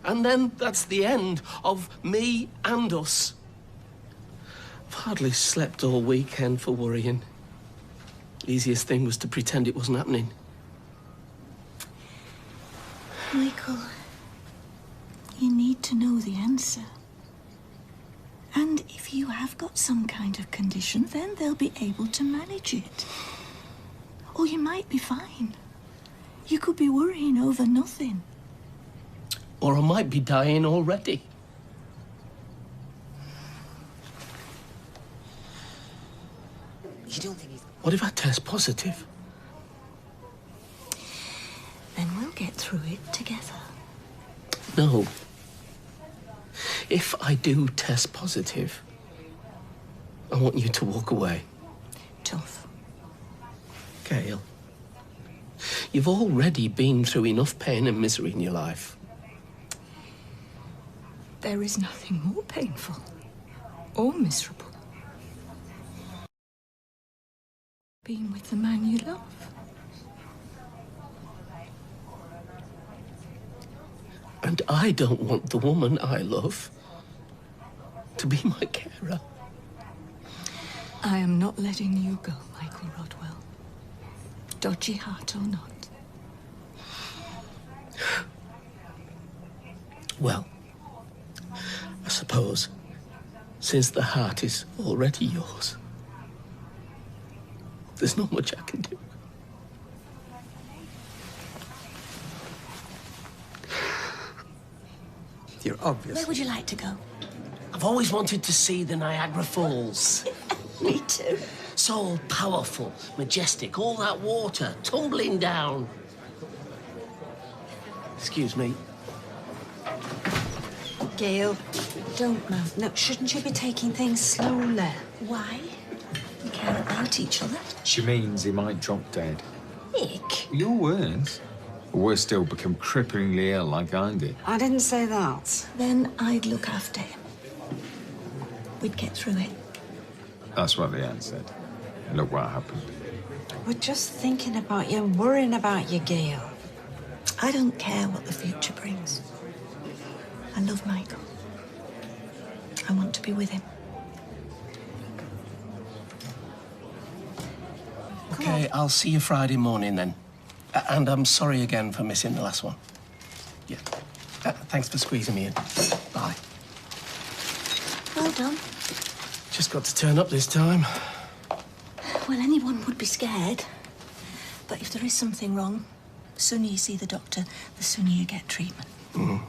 D: And then that's the end of me and us. I've hardly slept all weekend for worrying. Easiest thing was to pretend it wasn't happening.
C: Michael, you need to know the answer. And if you have got some kind of condition, then they'll be able to manage it. Or you might be fine. You could be worrying over nothing.
D: Or I might be dying already.
L: You don't think he's...
D: What if I test positive?
C: Then we'll get through it together.
D: No. If I do test positive, I want you to walk away.
C: Tough.
D: Gail, you've already been through enough pain and misery in your life.
C: There is nothing more painful or miserable. Being with the man you love.
D: And I don't want the woman I love to be my carer.
C: I am not letting you go, Michael Rodwell. Dodgy heart or not.
D: Well, I suppose, since the heart is already yours, there's not much I can do.
F: You're obvious.
C: Where would you like to go?
D: I've always wanted to see the Niagara Falls.
C: Me too.
D: So powerful, majestic, all that water tumbling down. Excuse me.
K: Gail, don't mount. No, shouldn't you be taking things slowly?
C: Why? We care about each other.
M: She means he might drop dead.
C: Nick.
M: Your words? Or worse still, become cripplingly ill like I did.
K: I didn't say that.
C: Then I'd look after him. We'd get through it.
M: That's what the aunt said. Look what happened.
K: We're just thinking about you and worrying about you, Gail.
C: I don't care what the future brings. I love Michael. I want to be with him.
D: Okay, I'll see you Friday morning then. And I'm sorry again for missing the last one. Yeah. Thanks for squeezing me in. Bye.
C: Well done.
D: Just got to turn up this time.
C: Well, anyone would be scared. But if there is something wrong, the sooner you see the doctor, the sooner you get treatment.
D: Mm.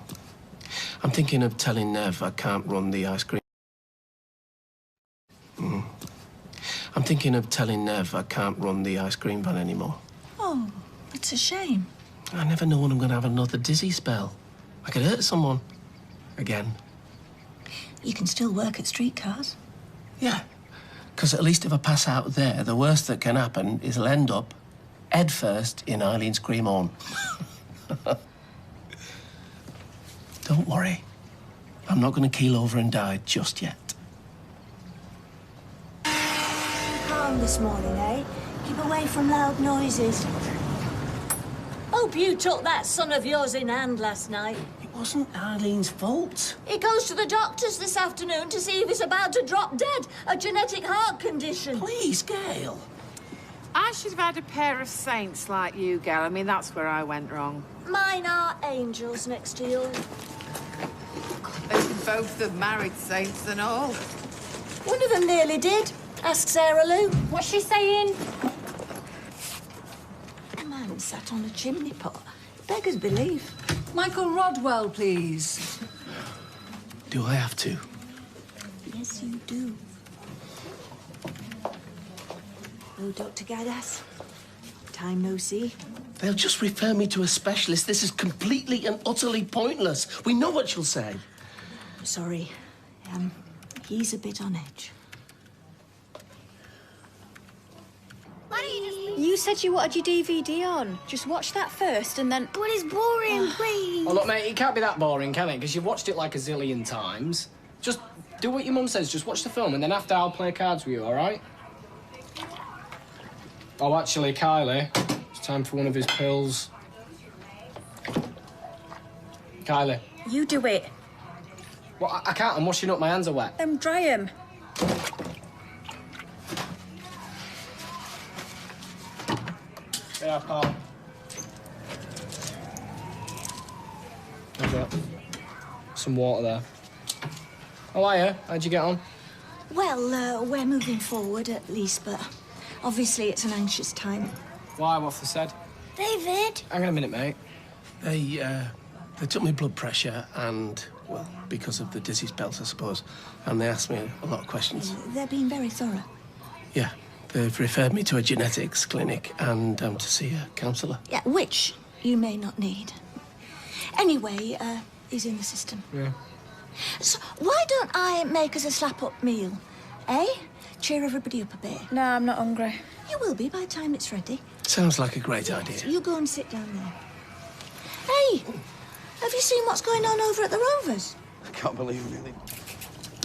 D: I'm thinking of telling Nev I can't run the ice cream. Mm. I'm thinking of telling Nev I can't run the ice cream van anymore.
C: Oh, it's a shame.
D: I never know when I'm going to have another dizzy spell. I could hurt someone. Again.
C: You can still work at streetcars.
D: Yeah. Because at least if I pass out there, the worst that can happen is I'll end up head first in Eileen's cream on. Don't worry. I'm not going to keel over and die just yet.
C: Calm this morning, eh? Keep away from loud noises. Hope you took that son of yours in hand last night.
D: It wasn't Eileen's fault.
C: He goes to the doctor's this afternoon to see if he's about to drop dead. A genetic heart condition.
D: Please, Gail.
I: I should have had a pair of saints like you, Gail. I mean, that's where I went wrong.
C: Mine are angels next to yours.
I: They were both the married saints and all.
C: One of them nearly did. Ask Sarah Lou.
H: What's she saying?
C: A man sat on a chimney pot. Beggars belief.
N: Michael Rodwell, please.
D: Do I have to?
C: Yes, you do. Oh, Dr. Gadas. Time no see.
D: They'll just refer me to a specialist. This is completely and utterly pointless. We know what she'll say.
C: Sorry. He's a bit on edge.
H: You said you wanted your DVD on. Just watch that first and then...
E: But it's boring, please.
B: Oh, look, mate, it can't be that boring, can it? Because you've watched it like a zillion times. Just do what your mum says. Just watch the film, and then after I'll play cards with you, all right? Oh, actually, Kylie, it's time for one of his pills. Kylie.
H: You do it.
B: Well, I can't. I'm washing up. My hands are wet.
H: Then dry 'em.
B: Yeah, pal. Okay. Some water there. How are you? How'd you get on?
C: Well, we're moving forward at least, but obviously it's an anxious time.
B: Why? What's they said?
E: David.
B: Hang on a minute, mate.
D: They took my blood pressure and, well, because of the dizzy spells, I suppose, and they asked me a lot of questions.
C: They're being very thorough.
D: Yeah, they've referred me to a genetics clinic and to see a counsellor.
C: Yeah, which you may not need. Anyway, he's in the system.
B: Yeah.
C: So why don't I make us a slap-up meal, eh? Cheer everybody up a bit.
H: No, I'm not hungry.
C: You will be by the time it's ready.
D: Sounds like a great idea.
C: You go and sit down there. Hey, have you seen what's going on over at the Rovers?
F: I can't believe it, really.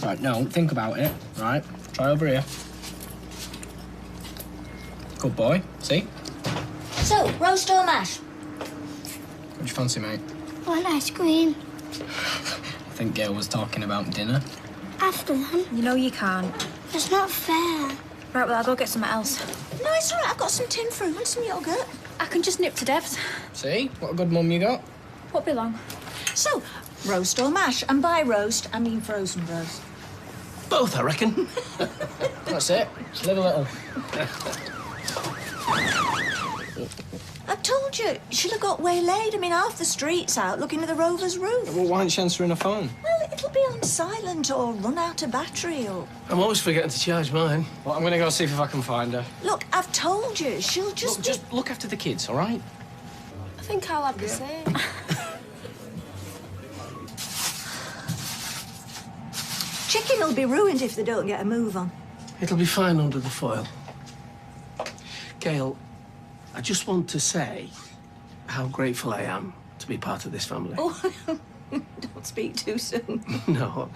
B: Right, no, think about it. Right, try over here. Good boy. See?
C: So, roast or mash?
B: What do you fancy, mate?
E: Want ice cream?
B: I think Gail was talking about dinner.
E: After them?
H: You know you can't.
E: It's not fair.
H: Right, well, I'll go get something else.
C: No, it's all right. I've got some tin fruit and some yoghurt.
H: I can just nip to Dev's.
B: See? What a good mum you got.
H: Won't be long.
C: So, roast or mash? And by roast, I mean frozen roast.
D: Both, I reckon.
B: That's it. Just live a little.
C: I told you, she'll have got waylaid. I mean, half the street's out looking at the Rover's roof.
B: Well, why aren't you answering the phone?
C: Well, it'll be on silent or run out of battery or...
D: I'm always forgetting to charge mine.
B: Well, I'm going to go see if I can find her.
C: Look, I've told you, she'll just...
B: Look, just look after the kids, all right?
A: I think I'll have the same.
C: Chicken will be ruined if they don't get a move on.
D: It'll be fine under the foil. Gail, I just want to say how grateful I am to be part of this family.
C: Oh, don't speak too soon.
D: No,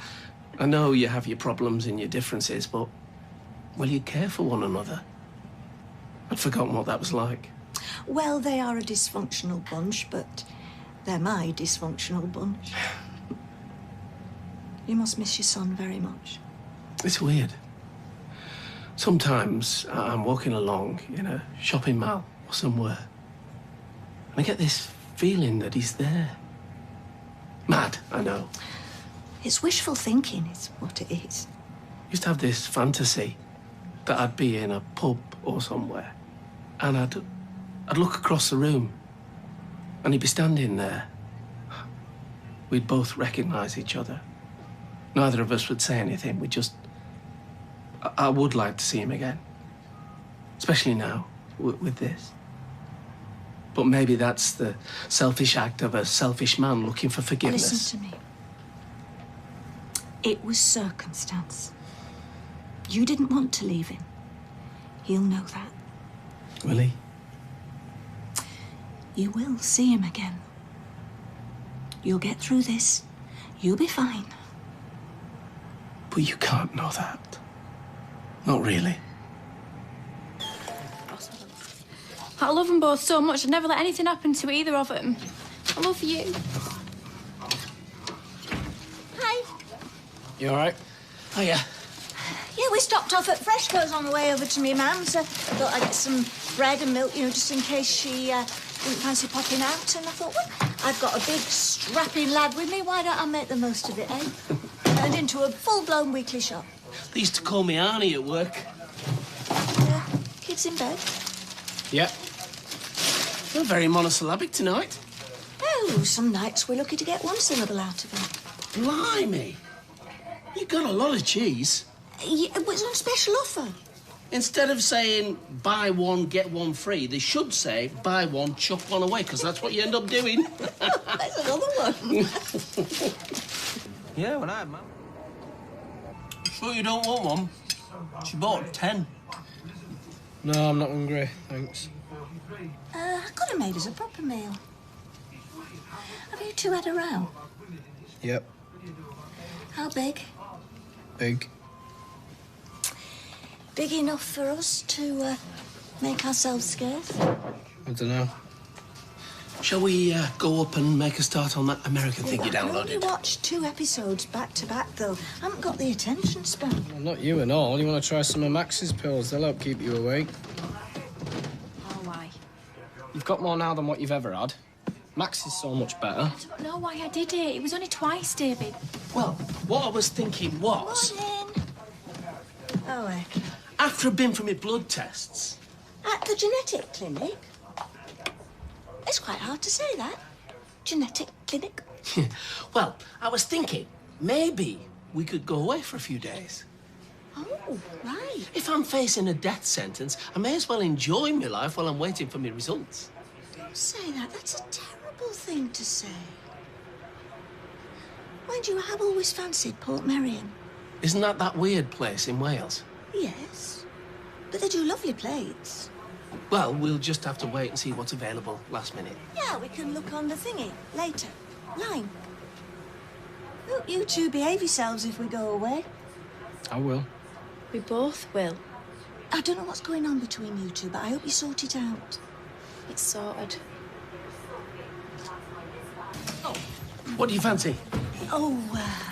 D: I know you have your problems and your differences, but, well, you care for one another. I'd forgotten what that was like.
C: Well, they are a dysfunctional bunch, but they're my dysfunctional bunch. You must miss your son very much.
D: It's weird. Sometimes I'm walking along in a shopping mall or somewhere, and I get this feeling that he's there. Mad, I know.
C: It's wishful thinking, is what it is.
D: I used to have this fantasy that I'd be in a pub or somewhere, and I'd look across the room, and he'd be standing there. We'd both recognise each other. Neither of us would say anything. We just... I would like to see him again. Especially now, with this. But maybe that's the selfish act of a selfish man looking for forgiveness.
C: Listen to me. It was circumstance. You didn't want to leave him. He'll know that.
D: Will he?
C: You will see him again. You'll get through this. You'll be fine.
D: But you can't know that. Not really.
H: I love them both so much. I'd never let anything happen to either of them. I love you.
C: Hi.
B: You all right?
D: Oh, yeah.
C: Yeah, we stopped off at Freshco's on the way over to me mum's. Thought I'd get some bread and milk, just in case she didn't fancy popping out. And I thought, well, I've got a big, strapping lad with me. Why don't I make the most of it, eh? Turned into a full-blown weekly shop.
D: They used to call me Arnie at work.
C: Kids in bed?
B: Yeah.
D: You're very monosyllabic tonight.
C: Oh, some nights we're lucky to get one syllable out of him.
D: Blimey. You got a lot of cheese.
C: Yeah, it was on special offer.
D: Instead of saying buy one, get one free, they should say buy one, chuck one away, because that's what you end up doing.
C: That's another one.
D: Yeah, when I had mine. Sure you don't want one? She bought 10.
B: No, I'm not hungry, thanks.
C: I could have made us a proper meal. Have you two had a row?
B: Yep,
C: How big?
B: big.
C: Big enough for us to make ourselves scarce?
B: I don't know.
D: Shall we go up and make a start on that American thing you
C: I only
D: downloaded?
C: watched 2 episodes back to back, though. I haven't got the attention span.
B: Well, not you and all. You want to try some of Max's pills? They'll help keep you awake.
A: Oh, why?
B: You've got more now than what you've ever had. Max is so much better.
A: I don't know why I did it. It was only twice, David.
D: Well, what I was thinking was,
C: Morning. Oh, heck.
D: after I'd been for my blood tests,
C: At the genetic clinic? It's quite hard to say that. Genetic clinic.
D: well, I was thinking maybe we could go away for a few days.
C: Oh, right.
D: If I'm facing a death sentence, I may as well enjoy my life while I'm waiting for my results.
C: Don't say that. That's a terrible thing to say. Mind you, I have always fancied Port Merion.
D: Isn't that weird place in Wales?
C: Yes. But they do lovely plates.
D: Well, we'll just have to wait and see what's available last minute.
C: Yeah, we can look on the thingy later. Line. Hope you two behave yourselves if we go away.
B: I will.
A: We both will.
C: I don't know what's going on between you two, but I hope you sort it out.
A: It's sorted.
D: What do you fancy?
C: Oh,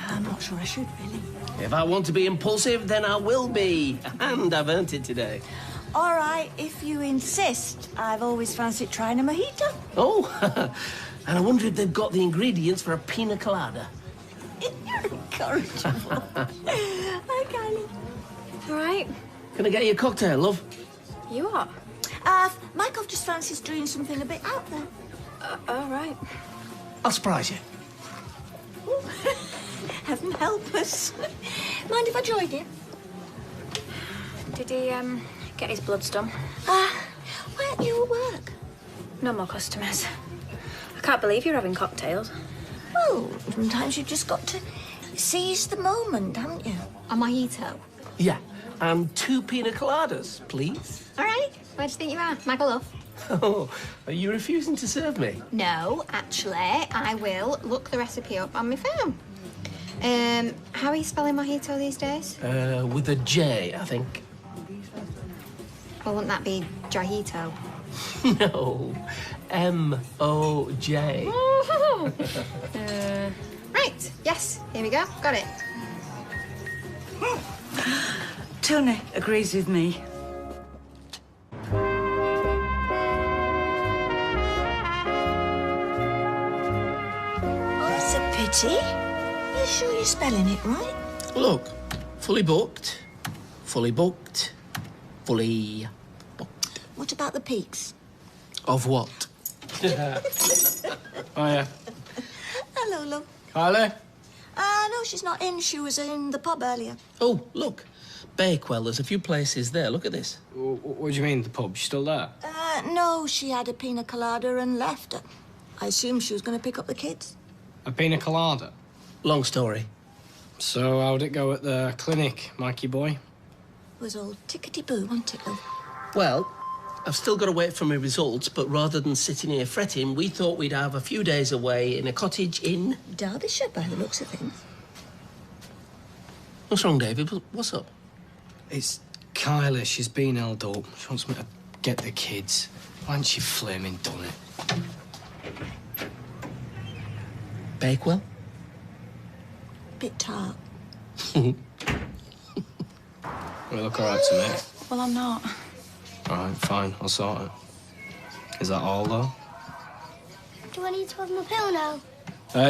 C: I'm not sure I should, really.
D: If I want to be impulsive, then I will be. And I've earned it today.
C: All right, if you insist. I've always fancied trying a mojito.
D: Oh, and I wonder if they've got the ingredients for a pina colada.
C: You're incorrigible. Hi, Kylie.
A: All right.
D: Can I get you a cocktail, love?
A: You are?
C: Michael just fancies doing something a bit out there.
A: All right.
D: I'll surprise you.
C: Heaven help us. Mind if I join you?
A: Did he, get his bloods done?
C: Weren't you at work?
A: No more customers. I can't believe you're having cocktails.
C: Well, sometimes you've just got to seize the moment, haven't you?
H: A mojito.
D: Yeah, and 2 pina coladas, please.
H: All right. Where do you think you are? Michael Love?
D: Oh, are you refusing to serve me?
H: No, actually, I will look the recipe up on my phone. How are you spelling mojito these days?
D: With a J, I think.
H: Well, wouldn't that be Jahito?
D: No, M-O-J.
H: Right, yes, here we go. Got it.
K: Tony agrees with me.
C: That's a pity. You sure you're spelling it right?
D: Look, fully booked, fully booked, fully booked.
C: What about the peaks?
D: Of what?
B: Oh, yeah.
C: Hello, love.
B: Kylie?
C: No, she's not in. She was in the pub earlier.
D: Oh, look. Bakewell, there's a few places there. Look at this.
B: What do you mean, the pub? She's still there?
C: No, she had a pina colada and left. I assumed she was going to pick up the kids.
B: A pina colada?
D: Long story.
B: So, how'd it go at the clinic, Mikey boy?
C: It was all tickety-boo, wasn't it, love?
D: Well, I've still got to wait for my results, but rather than sitting here fretting, we thought we'd have a few days away in a cottage in...
C: Derbyshire, by the looks of things.
D: What's wrong, David? What's up?
B: It's Kylie. She's been held up. She wants me to get the kids. Why hasn't she flaming done it?
D: Bakewell?
C: Bit tart.
B: Well, look all right to me.
A: Well, I'm not.
B: All right, fine. I'll sort it. Is that all, though?
E: Do I need to have my pill now?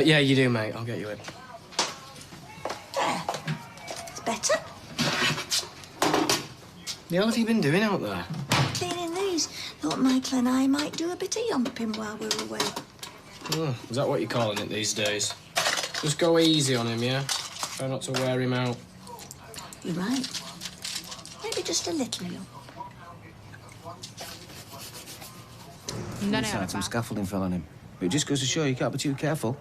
B: Yeah, you do, mate. I'll get you in.
C: There. It's better.
B: The hell have you been doing out there?
C: Cleaning these. Thought Michael and I might do a bit of yomping while we were away.
B: Oh, is that what you're calling it these days? Just go easy on him, yeah? Try not to wear him out.
C: You're right. Maybe just a little.
N: Inside, some scaffolding fell on him. But it just goes to show you can't be too careful.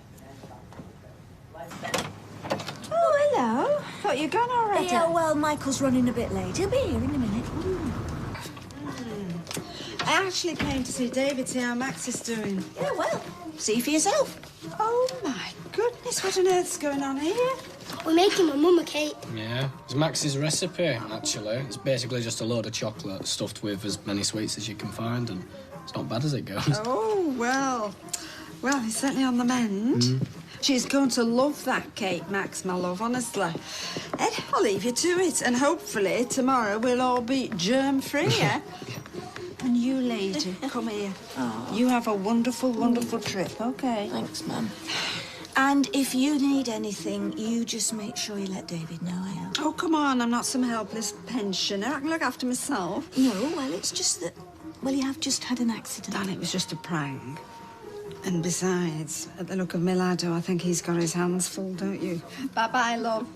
K: Oh, hello. Thought you'd gone already.
C: Yeah, well, Michael's running a bit late. He'll be here in a minute.
K: I actually came to see David, see how Max is doing.
C: Yeah, well, see for yourself.
K: Oh, my goodness, what on earth's going on here?
E: We're making my mum a cake.
B: Yeah, it's Max's recipe, actually. It's basically just a load of chocolate stuffed with as many sweets as you can find, and it's not bad as it goes.
K: Oh, well. Well, he's certainly on the mend. She's going to love that cake, Max, my love, honestly. Ed, I'll leave you to it, and hopefully tomorrow we'll all be germ-free, eh? And you, lady, come here.
C: Oh.
K: You have a wonderful, wonderful trip, OK?
C: Thanks, Mum. And if you need anything, you just make sure you let David know, I
K: Oh, come on, I'm not some helpless pensioner. I can look after myself.
C: No, well, it's just that... Well, you have just had an accident.
K: And it was just a prank. And besides, at the look of Milado, I think he's got his hands full, don't you? Bye-bye, love.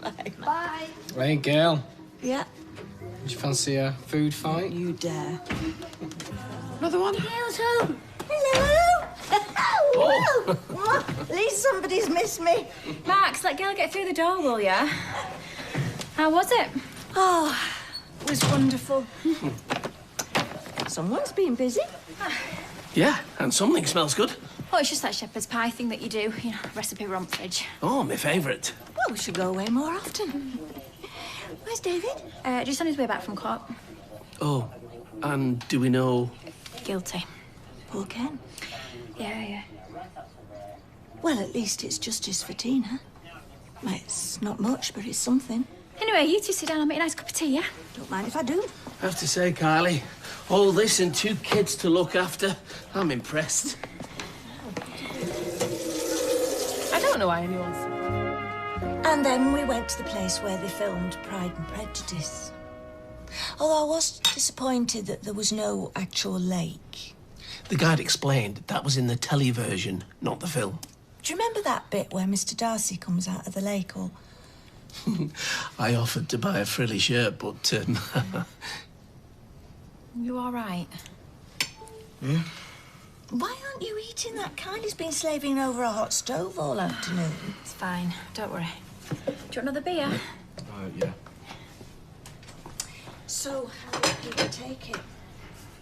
K: Bye.
B: Hey, Gail.
C: Yeah?
B: Do you fancy a food fight?
C: You dare.
K: Another one?
C: Gail's home. Hello. Oh. At least somebody's missed me.
A: Max, let Gail get through the door, will ya? How was it?
C: Oh, it was wonderful. Someone's been busy.
D: Yeah, and something smells good.
A: Oh, it's just that shepherd's pie thing that you do. You know, recipe rump fridge.
D: Oh, my favourite.
C: Well, we should go away more often. Where's David?
A: Just on his way back from court.
D: Oh, and do we know...
A: Guilty.
C: Poor Ken.
A: Yeah.
C: Well, at least it's justice for Tina. Well, it's not much, but it's something.
A: Anyway, you two sit down and make a nice cup of tea, yeah?
C: Don't mind if I do.
D: I have to say, Kylie, all this and 2 kids to look after, I'm impressed.
I: I don't know why anyone's...
C: And then we went to the place where they filmed Pride and Prejudice. Although I was disappointed that there was no actual lake.
D: The guide explained that was in the telly version, not the film.
C: Do you remember that bit where Mr. Darcy comes out of the lake all...
D: I offered to buy a frilly shirt, but...
A: You all right?
D: Yeah?
C: Why aren't you eating that? Kylie's been slaving over a hot stove all afternoon.
A: It's fine. Don't worry. Do you want another beer?
B: Yeah.
C: So, how did people take it?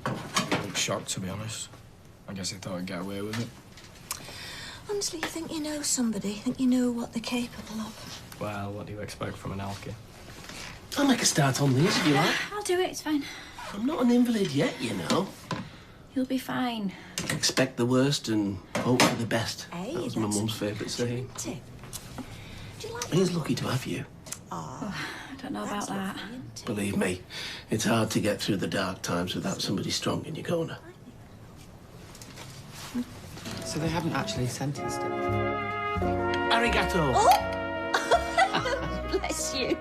B: I'm shocked, to be honest. I guess they thought I'd get away with it.
C: Honestly, you think you know somebody? Think you know what they're capable of?
B: Well, what do you expect from an alky?
D: I'll make a start on these if you like.
A: I'll do it. It's fine.
D: I'm not an invalid yet, you know.
A: You'll be fine.
D: Expect the worst and hope for the best.
C: Hey,
D: that was my mum's favourite saying.
C: Isn't it? Do you like
D: He's lucky to have you.
C: Oh,
A: I don't know about that.
D: Believe me, it's hard to get through the dark times without somebody strong in your corner.
N: So they haven't actually sentenced him?
D: Arigato.
C: Oh! Bless you.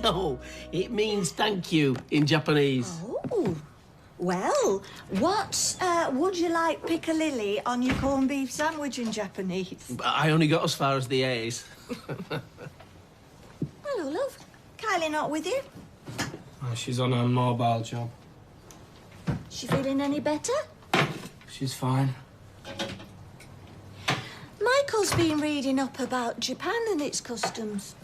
D: No, it means thank you in Japanese.
C: Oh. Well, what would you like piccalilli on your corned beef sandwich in Japanese?
D: I only got as far as the A's.
C: Hello, love. Kylie not with you?
B: Oh, she's on a mobile job.
C: She feeling any better?
B: She's fine.
C: Michael's been reading up about Japan and its customs.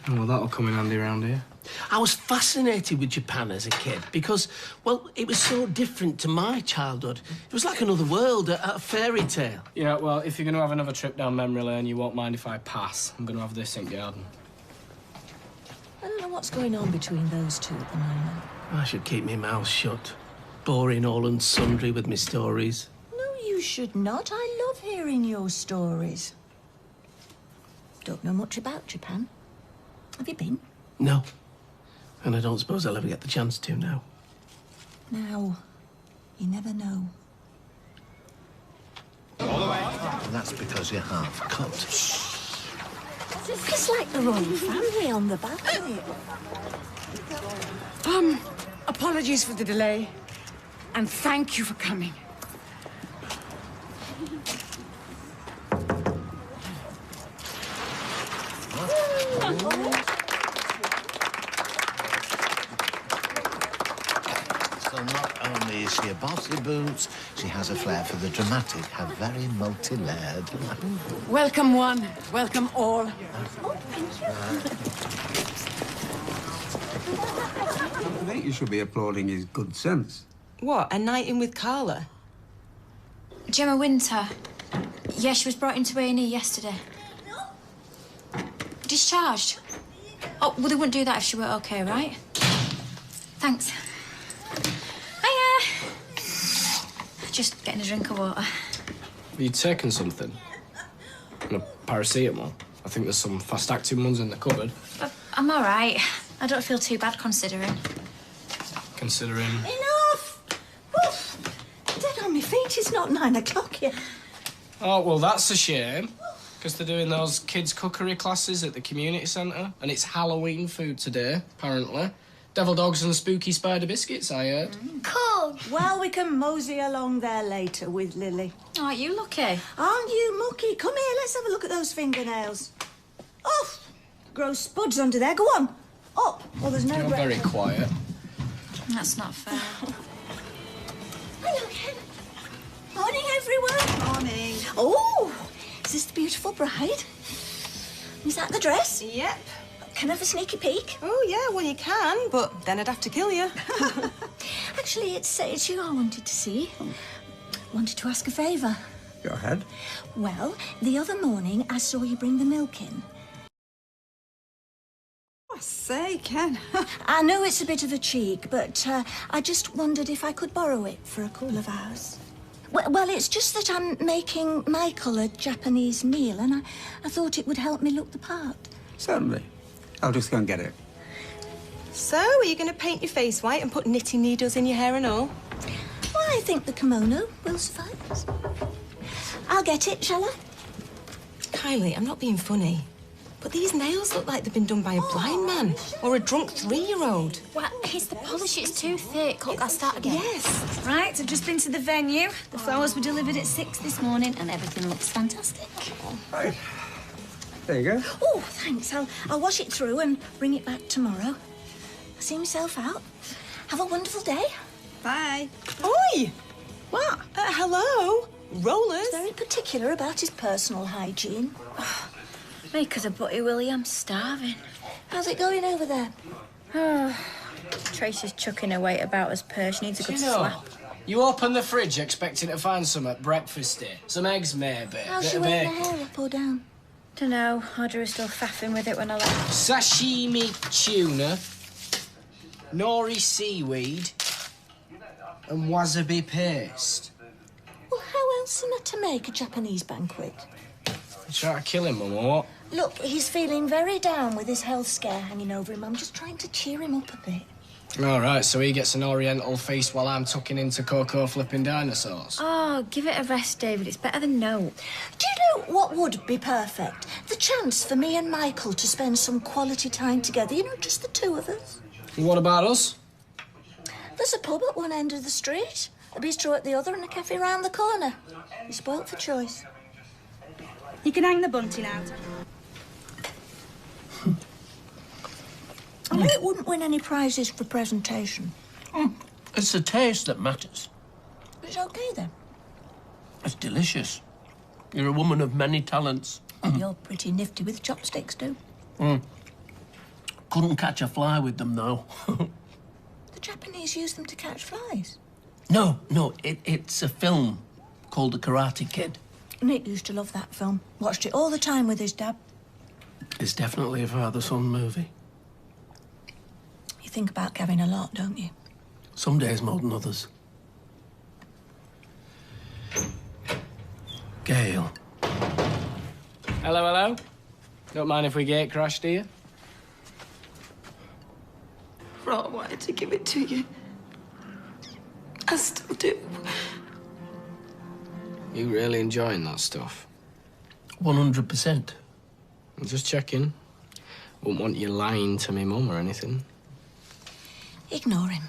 B: Well, that'll come in handy around here.
D: I was fascinated with Japan as a kid because, well, it was so different to my childhood. It was like another world, a fairy tale.
B: Yeah, well, if you're going to have another trip down memory lane, you won't mind if I pass. I'm going to have this in garden.
C: I don't know what's going on between those two at the moment.
D: I should keep my mouth shut. Boring all and sundry with my stories.
C: No, you should not. I love hearing your stories. Don't know much about Japan. Have you been?
D: No. And I don't suppose I'll ever get the chance to now.
C: Now, you never know.
F: And that's because you're half cut.
C: It's like the royal family on the balcony.
I: Apologies for the delay. And thank you for coming.
F: So not only is she a bossy boots, she has a flair for the dramatic, how very multi-layered.
O: Welcome one, welcome all.
P: I think you should be applauding his good sense.
Q: What, a night in with Carla?
A: Gemma Winter. Yeah, she was brought into A&E yesterday. Discharged. Oh, well, they wouldn't do that if she were okay, right? Thanks. Hiya. Just getting a drink of water.
B: Have you taken something? And a paracetamol? I think there's some fast-acting ones in the cupboard.
A: I'm all right. I don't feel too bad considering.
B: Considering...
C: Enough! Oof. Dead on my feet. It's not 9 o'clock yet.
B: Oh, well, that's a shame. Because they're doing those kids' cookery classes at the community centre. And it's Halloween food today, apparently. Devil dogs and spooky spider biscuits, I heard.
C: Cool. Well, we can mosey along there later with Lily.
A: Aren't you lucky?
C: Aren't you mucky? Come here, let's have a look at those fingernails. Oh, grow spuds under there. Go on. Up. Oh, there's no
B: You're
C: break.
B: very quiet.
A: That's not fair.
C: Hello, Ken. Morning, everyone. Morning. Oh, is this the beautiful bride? Is that the dress?
Q: Yep.
C: Can I have a sneaky peek?
Q: Oh, yeah, well, you can, but then I'd have to kill you.
C: Actually, it's you I wanted to see. Wanted to ask a favour.
P: Go ahead.
C: Well, the other morning, I saw you bring the milk in.
K: I say, Ken.
C: I know it's a bit of a cheek, but I just wondered if I could borrow it for a couple of hours. Well, it's just that I'm making Michael a Japanese meal, and I thought it would help me look the part.
P: Certainly. I'll just go and get it.
Q: So, are you going to paint your face white and put knitting needles in your hair and all?
C: Well, I think the kimono will suffice. I'll get it, shall I?
Q: Kylie, I'm not being funny, but these nails look like they've been done by a blind man or a drunk 3-year-old.
A: Well, it's the polish, it's too thick. Look, I'll start again.
Q: Yes.
A: Right, I've just been to the venue. The flowers were delivered at 6 this morning and everything looks fantastic.
P: Right. There you go.
C: Oh, thanks. I'll wash it through and bring it back tomorrow. I'll see myself out. Have a wonderful day.
K: Bye.
Q: Oi! What? Hello? Rollers?
C: He's very particular about his personal hygiene.
A: Make us a butty, Willie. I'm starving.
C: How's it going over there?
A: Tracy's chucking her weight about as per. She needs a good
B: Do you know,
A: slap.
B: you open the fridge expecting to find some at breakfasty. Some eggs, maybe.
C: How's
B: Bit
C: she
B: of
C: wearing the
B: bacon.
C: hair up or down?
A: Dunno. Audrey was still faffing with it when I left.
B: Sashimi tuna, nori seaweed, and wasabi paste.
C: Well, how else am I to make a Japanese banquet?
B: You try to kill him, or what?
C: Look, he's feeling very down with his health scare hanging over him. I'm just trying to cheer him up a bit.
B: All right, so he gets an oriental feast while I'm tucking into cocoa flipping dinosaurs.
A: Oh, give it a rest, David. It's better than no.
C: Do you know what would be perfect? The chance for me and Michael to spend some quality time together. You know, just the two of us.
B: And what about us?
C: There's a pub at one end of the street, a bistro at the other, and a cafe round the corner. You're spoilt for choice.
K: You can hang the bunting out.
C: I know it wouldn't win any prizes for presentation.
D: It's the taste that matters.
C: It's okay, then.
D: It's delicious. You're a woman of many talents.
C: You're pretty nifty with chopsticks, too.
D: Couldn't catch a fly with them, though.
C: The Japanese use them to catch flies.
D: No, it's a film called The Karate Kid.
C: Nick used to love that film. Watched it all the time with his dad.
D: It's definitely a father-son movie.
C: You think about Gavin a lot, don't you?
D: Some days more than others. Gail.
B: Hello, hello. Don't mind if we gate crash, do you?
C: Right, I wanted to give it to you. I still do.
B: You really enjoying that stuff?
D: 100%.
B: I'm just checking. Wouldn't want you lying to me mum or anything.
C: Ignore him.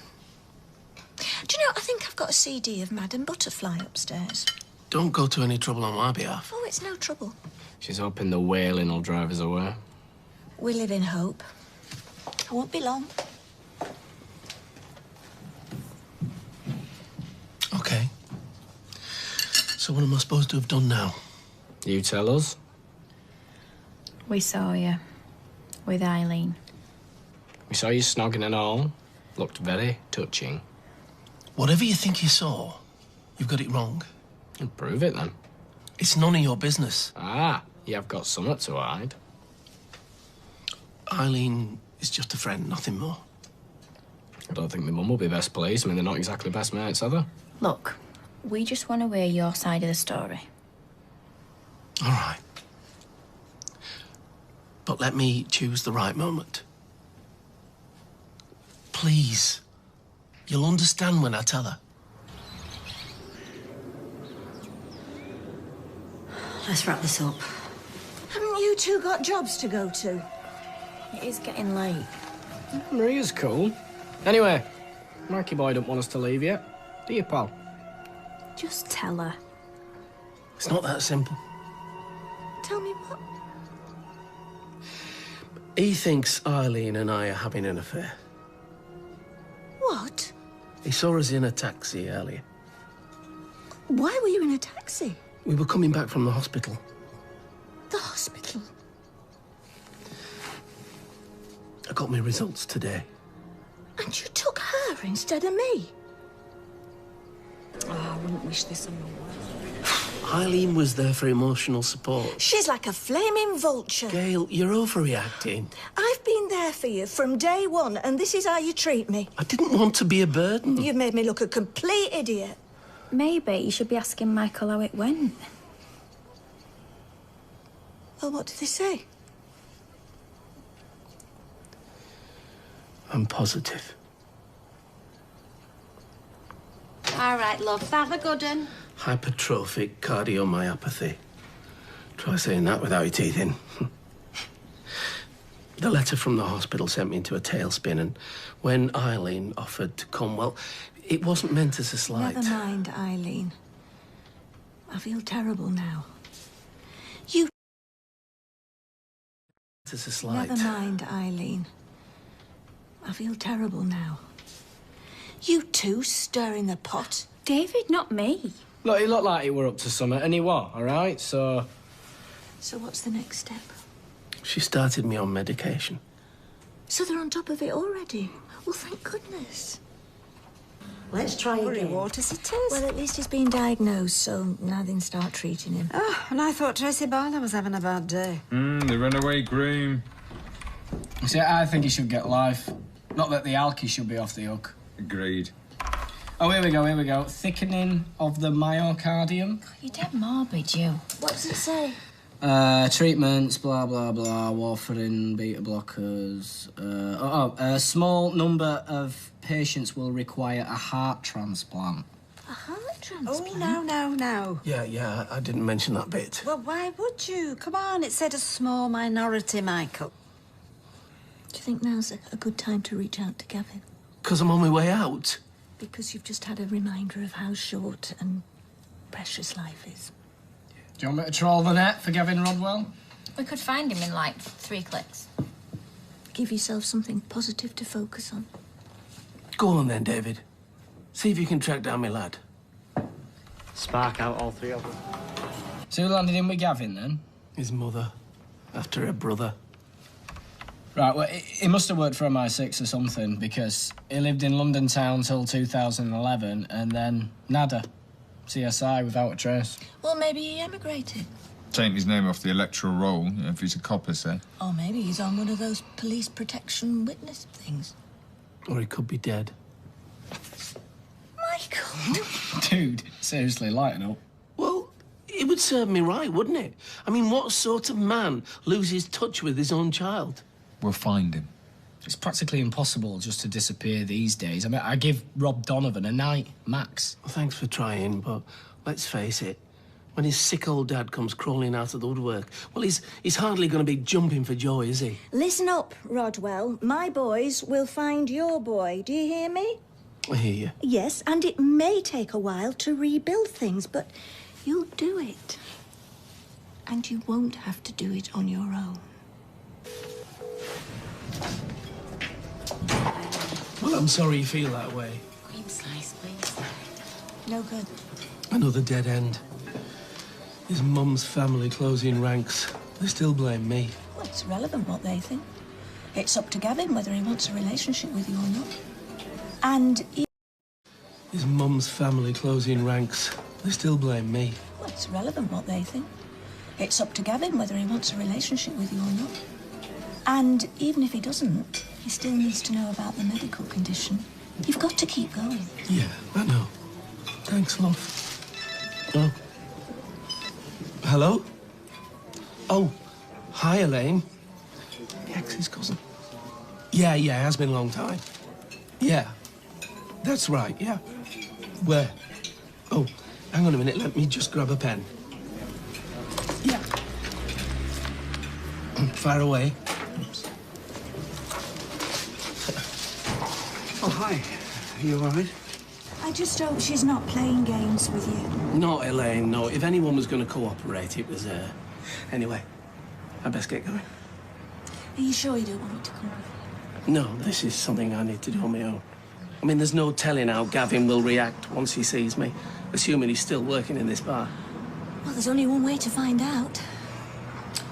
C: Do you know, I think I've got a CD of Madame Butterfly upstairs.
D: Don't go to any trouble on my behalf.
C: Oh, it's no trouble.
B: She's hoping the whaling will drive us away.
C: We live in hope. I won't be long.
D: OK. So what am I supposed to have done now?
B: You tell us.
A: We saw you with Eileen.
B: We saw you snogging and all. Looked very touching.
D: Whatever you think you saw, you've got it wrong.
B: And prove it, then.
D: It's none of your business.
B: Ah, you've got something to hide.
D: Eileen is just a friend, nothing more.
B: I don't think my mum will be best pleased. I mean, they're not exactly best mates, are they?
A: Look, we just want to hear your side of the story.
D: All right. But let me choose the right moment. Please. You'll understand when I tell her.
C: Let's wrap this up. Haven't you two got jobs to go to?
A: It is getting late.
B: Maria's cool. Anyway, Mikey boy don't want us to leave yet. Do you, pal?
A: Just tell her.
D: It's not that simple.
C: Tell me what?
D: He thinks Eileen and I are having an affair.
C: What?
D: He saw us in a taxi earlier.
C: Why were you in a taxi?
D: We were coming back from the hospital.
C: The hospital?
D: I got my results today.
C: And you took her instead of me?
K: Oh, I wouldn't wish this on my wife.
D: Eileen was there for emotional support.
C: She's like a flaming vulture.
D: Gail, you're overreacting.
C: I've been there for you from day one, and this is how you treat me.
D: I didn't want to be a burden.
C: You've made me look a complete idiot.
A: Maybe you should be asking Michael how it went.
C: Well, what did they say?
D: I'm positive.
H: All right, love. Have a good one.
D: Hypertrophic cardiomyopathy. Try saying that without your teeth in. The letter from the hospital sent me into a tailspin, and when Eileen offered to come, well, it wasn't meant as a slight.
C: Never mind, Eileen. I feel terrible now. You...
D: As a slight.
C: Never mind, Eileen. I feel terrible now. You two stirring the pot.
A: David, not me.
B: Look, he looked like he were up to something, and he was, all right? So
C: what's the next step?
D: She started me on medication.
C: So they're on top of it already? Well, thank goodness. Let's try again.
K: Waters it is.
C: Well, at least he's been diagnosed, so now they can start treating him.
K: Oh, and I thought Tracy Barlow was having a bad day.
M: The runaway groom.
B: You see, I think he should get life. Not that the alky should be off the hook.
M: Agreed.
B: Oh, here we go. Thickening of the myocardium.
A: You're dead morbid, you.
C: What does it say?
B: Treatments, blah, blah, blah, warfarin, beta blockers. A small number of patients will require a heart transplant.
C: A heart transplant?
K: Oh, no.
D: Yeah, I didn't mention that bit.
K: Well, why would you? Come on, it said a small minority, Michael.
C: Do you think now's a good time to reach out to Gavin?
D: Because I'm on my way out.
C: Because you've just had a reminder of how short and precious life is.
B: Do you want me to troll the net for Gavin Rodwell?
A: We could find him in, like, 3 clicks.
C: Give yourself something positive to focus on.
D: Go on then, David. See if you can track down my lad.
R: Spark out all 3 of them.
B: So who landed in with Gavin, then?
D: His mother. After her brother.
B: Right, well, he must have worked for MI6 or something, because he lived in London town till 2011, and then nada. CSI without a trace.
C: Well, maybe he emigrated.
M: Taking his name off the electoral roll, if he's a copper, say.
C: Or maybe he's on one of those police protection witness things.
D: Or he could be dead.
C: Michael!
B: Dude, seriously, lighten up.
D: Well, it would serve me right, wouldn't it? I mean, what sort of man loses touch with his own child?
M: We'll find him.
B: It's practically impossible just to disappear these days. I mean, I give Rob Donovan a night, max.
D: Well, thanks for trying, but let's face it. When his sick old dad comes crawling out of the woodwork, well, he's hardly going to be jumping for joy, is he?
C: Listen up, Rodwell. My boys will find your boy. Do you hear me?
D: I hear you.
C: Yes, and it may take a while to rebuild things, but you'll do it. And you won't have to do it on your own.
D: Well, I'm sorry you feel that way.
Q: Cream slice, please.
C: No good.
D: Another dead end. His mum's family closing ranks. They still blame me.
C: Well, it's relevant what they think. It's up to Gavin whether he wants a relationship with you or not. And
D: His mum's family closing ranks. They still blame me.
C: well, it's relevant what they think. It's up to Gavin whether he wants a relationship with you or not. And even if he doesn't, he still needs to know about the medical condition. You've got to keep going.
D: Yeah, I know. Thanks, love. Oh. Hello? Oh, hi, Elaine. The ex's cousin. Yeah, it has been a long time. Yeah, that's right, yeah. Where? Oh, hang on a minute, let me just grab a pen. Yeah. Far away. Oops.
P: Oh, hi. Are you all right?
C: I just hope she's not playing games with you.
D: No, Elaine, no. If anyone was going to cooperate, it was her. Anyway, I best get going.
C: Are you sure you don't want me to come with you?
D: No, this is something I need to do on my own. I mean, there's no telling how Gavin will react once he sees me, assuming he's still working in this bar.
C: Well, there's only one way to find out.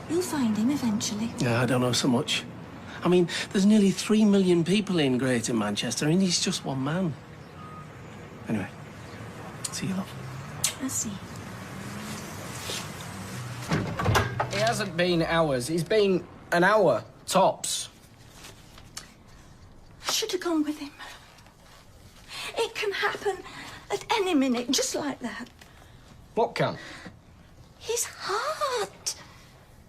C: You'll find him eventually.
D: Yeah, I don't know so much. I mean, there's nearly 3 million people in Greater Manchester, and he's just one man. Anyway, see you, love.
C: I see.
B: It hasn't been hours. It's been an hour, tops.
C: I should have gone with him. It can happen at any minute, just like that.
B: What can?
C: His heart.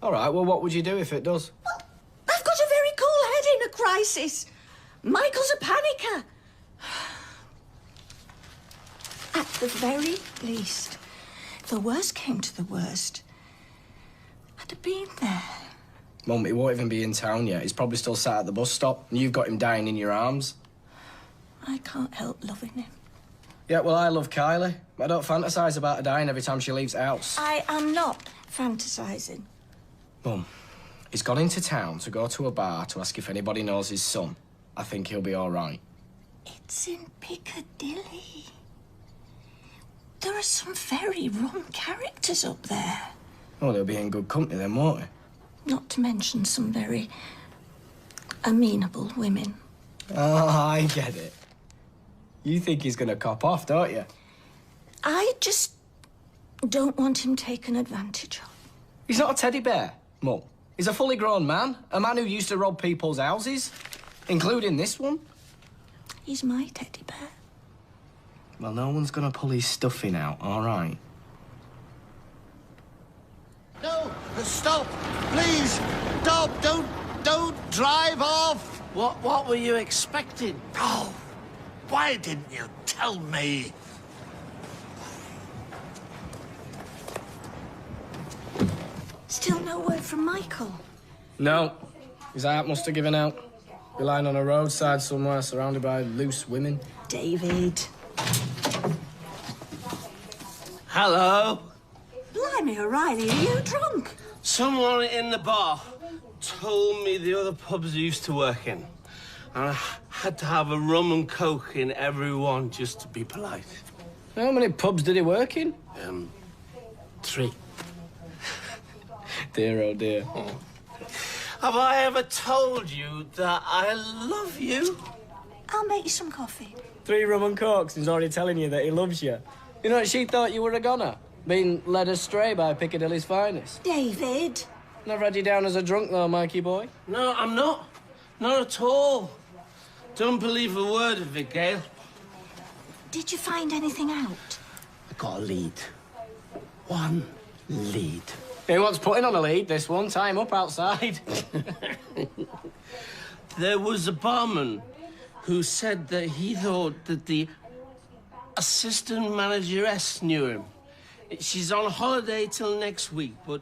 B: All right, well, what would you do if it does?
C: Well, I've got a very cool head in a crisis. Michael's a panicker. At the very least, if the worst came to the worst, I'd have been there.
B: Mum, he won't even be in town yet. He's probably still sat at the bus stop, and you've got him dying in your arms.
C: I can't help loving him.
B: Yeah, well, I love Kylie. I don't fantasise about her dying every time she leaves the house.
C: I am not fantasising.
B: Mum, he's gone into town to go to a bar to ask if anybody knows his son. I think he'll be all right.
C: It's in Piccadilly. There are some very wrong characters up there.
B: Oh, they'll be in good company then, won't they?
C: Not to mention some very amenable women.
B: Oh, I get it. You think he's gonna cop off, don't you?
C: I just don't want him taken advantage of.
B: He's not a teddy bear, Mum. He's a fully grown man. A man who used to rob people's houses, including this one.
C: He's my teddy bear.
B: Well, no one's gonna pull his stuffing out, all right?
F: No, stop, please, stop, don't drive off.
D: What were you expecting?
F: Oh, why didn't you tell me?
C: Still no word from Michael.
B: No. His heart must have given out. Be lying on a roadside somewhere, surrounded by loose women.
C: David.
D: Hello?
C: Blimey, O'Reilly, are you drunk?
D: Someone in the bar told me the other pubs he used to work in. And I had to have a rum and coke in every one just to be polite.
B: How many pubs did he work in?
D: 3.
B: Dear, oh dear.
D: Have I ever told you that I love you?
C: I'll make you some coffee.
B: 3 rum and cokes, he's already telling you that he loves you. You know, she thought you were a goner, being led astray by Piccadilly's finest.
C: David.
B: Never had you down as a drunk, though, Mikey boy.
D: No, I'm not. Not at all. Don't believe a word of it, Gail.
C: Did you find anything out?
D: I got a lead. One lead.
B: He wants putting on a lead, this one. Tie him up outside.
D: There was a barman who said that he thought that the assistant manageress knew him. She's on holiday till next week, but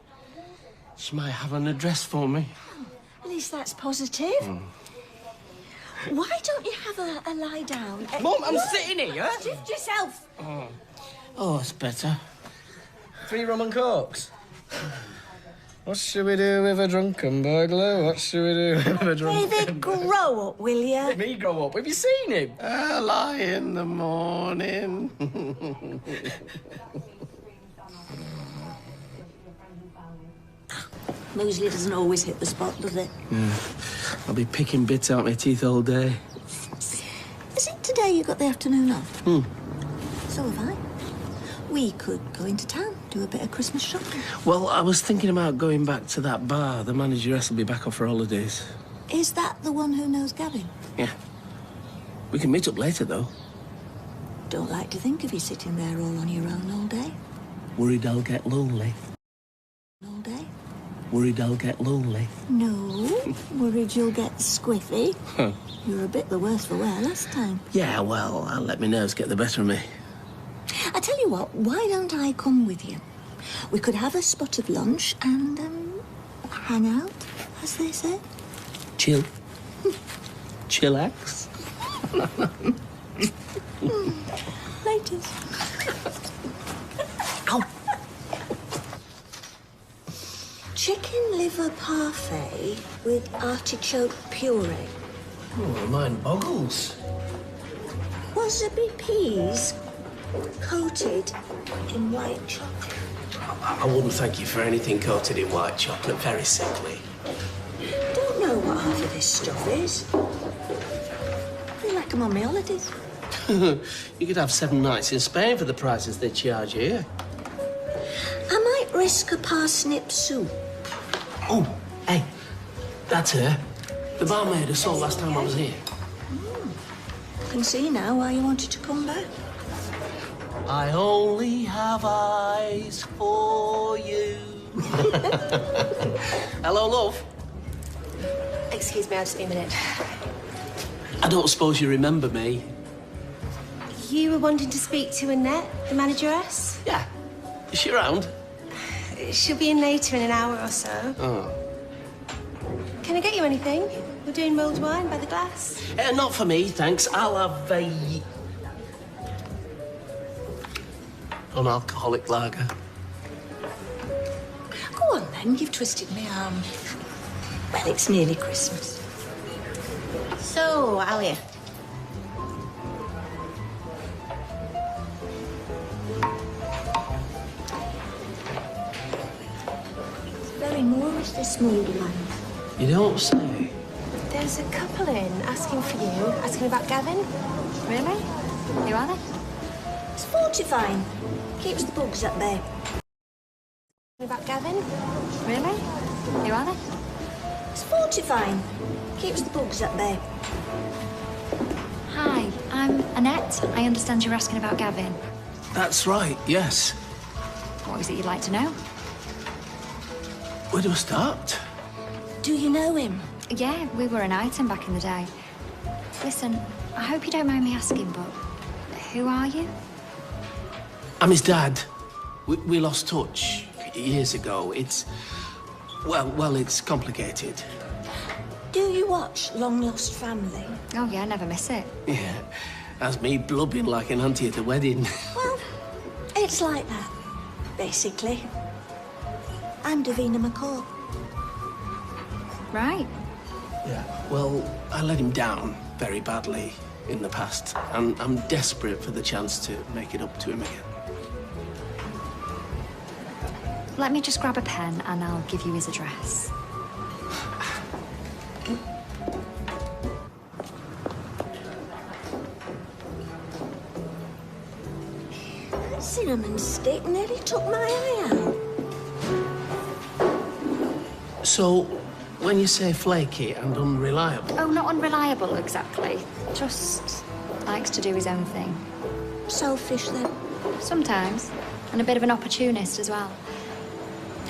D: she might have an address for me.
C: At least that's positive. Why don't you have a lie down?
B: Mum, I'm sitting here.
C: Shift yourself.
D: Oh, it's better.
B: 3 rum and cokes. What should we do with a drunken burglar? What should we do with a drunken
C: David, grow up, will you?
B: Me grow up? Have you seen him?
D: Early in the morning.
C: Muesli doesn't always hit the spot, does it?
D: Yeah. I'll be picking bits out my teeth all day.
C: Is it today you got the afternoon off?
D: Hmm.
C: So have I. We could go into town, do a bit of Christmas shopping.
D: Well, I was thinking about going back to that bar. The manageress will be back off for holidays.
C: Is that the one who knows Gavin?
D: Yeah. We can meet up later, though.
C: Don't like to think of you sitting there all on your own all day.
D: Worried I'll get lonely.
C: All day?
D: Worried I'll get lonely.
C: No. Worried you'll get squiffy.
D: Huh.
C: You were a bit the worse for wear last time.
D: Yeah, well, I'll let my nerves get the better of me.
C: I tell you what, why don't I come with you? We could have a spot of lunch and, hang out, as they say.
D: Chill. Chillax.
C: Later. Ow. Chicken liver parfait with artichoke puree.
D: Oh, mine boggles.
C: Wasabi peas coated in white chocolate.
D: I wouldn't thank you for anything coated in white chocolate. Very sickly.
C: Don't know what half of this stuff is. I feel like I'm on my holidays.
D: You could have 7 nights in Spain for the prices they charge here.
C: I might risk a parsnip soup.
D: Oh, hey, that's her. The barmaid I saw last time I was here.
C: I can see now why you wanted to come back.
D: I only have eyes for you. Hello, love.
Q: Excuse me, I'll just be a minute.
D: I don't suppose you remember me.
Q: You were wanting to speak to Annette, the manageress?
D: Yeah. Is she around?
Q: She'll be in later in an hour or so.
D: Oh.
Q: Can I get you anything? We're doing mulled wine by the glass.
D: Not for me, thanks. I'll have a non-alcoholic lager.
C: Go on then, you've twisted my arm. Well, it's nearly Christmas.
Q: So, how are you?
C: Very Moorish, this mulled wine.
D: You don't say.
Q: There's a couple in asking for you, asking about Gavin.
A: Really? Who are they?
C: It's fortifying. Keeps the bugs at bay.
Q: About Gavin?
A: Really? Who are they?
C: It's fortifying. Keeps the bugs at bay.
A: Hi, I'm Annette. I understand you're asking about Gavin.
D: That's right, yes.
A: What is it you'd like to know?
D: Where do I start?
C: Do you know him?
A: Yeah, we were an item back in the day. Listen, I hope you don't mind me asking, but who are you?
D: I'm his dad. We lost touch years ago. It's... Well, it's complicated.
C: Do you watch Long Lost Family?
A: Oh, yeah, never miss it.
D: Yeah, that's me blubbing like an auntie at a wedding.
C: Well, it's like that, basically. I'm Davina McCall.
A: Right.
D: Yeah. Well, I let him down very badly in the past, and I'm desperate for the chance to make it up to him again.
A: Let me just grab a pen and I'll give you his address.
C: That cinnamon stick nearly took my eye out.
D: So, when you say flaky and unreliable...
A: Oh, not unreliable, exactly. Just likes to do his own thing.
C: Selfish, then?
A: Sometimes. And a bit of an opportunist as well.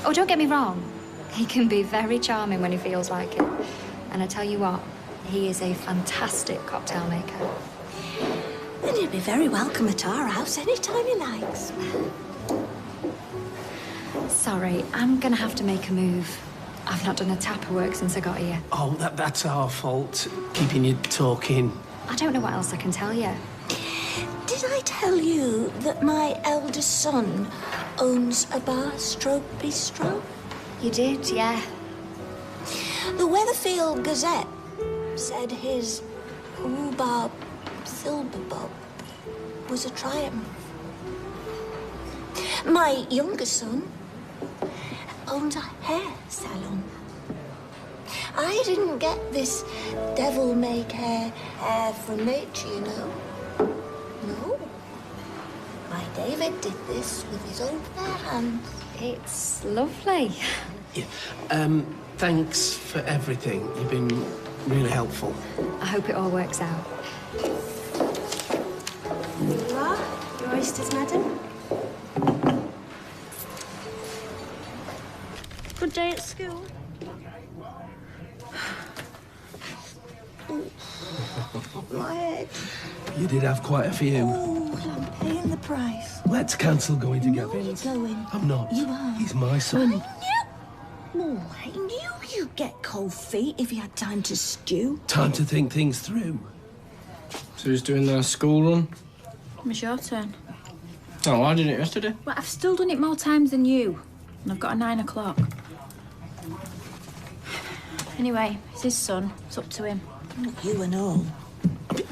A: Oh, don't get me wrong. He can be very charming when he feels like it. And I tell you what, he is a fantastic cocktail maker.
C: Then he'll be very welcome at our house anytime he likes.
A: Sorry, I'm gonna have to make a move. I've not done a tap of work since I got here.
D: Oh, that's our fault, keeping you talking.
A: I don't know what else I can tell you.
C: Did I tell you that my eldest son owns a bar-stroke bistro?
A: You did, yeah.
C: The Weatherfield Gazette said his rhubarb silverbob was a triumph. My younger son owns a hair salon. I didn't get this devil-may-care hair from nature, you know. No. My David did this with his own bare hands.
A: It's lovely.
D: Yeah. Thanks for everything. You've been really helpful.
A: I hope it all works out.
C: Here you are, your oysters, madam.
H: Good day at school.
C: My head.
D: You did have quite a few.
C: Oh, I'm paying the price.
D: Let's cancel going to Gavin's.
C: You're going.
D: I'm not.
C: You are.
D: He's my son.
C: Oh, I knew you'd get cold feet if you had time to stew.
D: Time to think things through.
B: So who's doing their school run?
H: It's your turn.
B: Oh, I did it yesterday.
H: Well, I've still done it more times than you. And I've got a 9 o'clock. Anyway, it's his son. It's up to him.
C: You and all.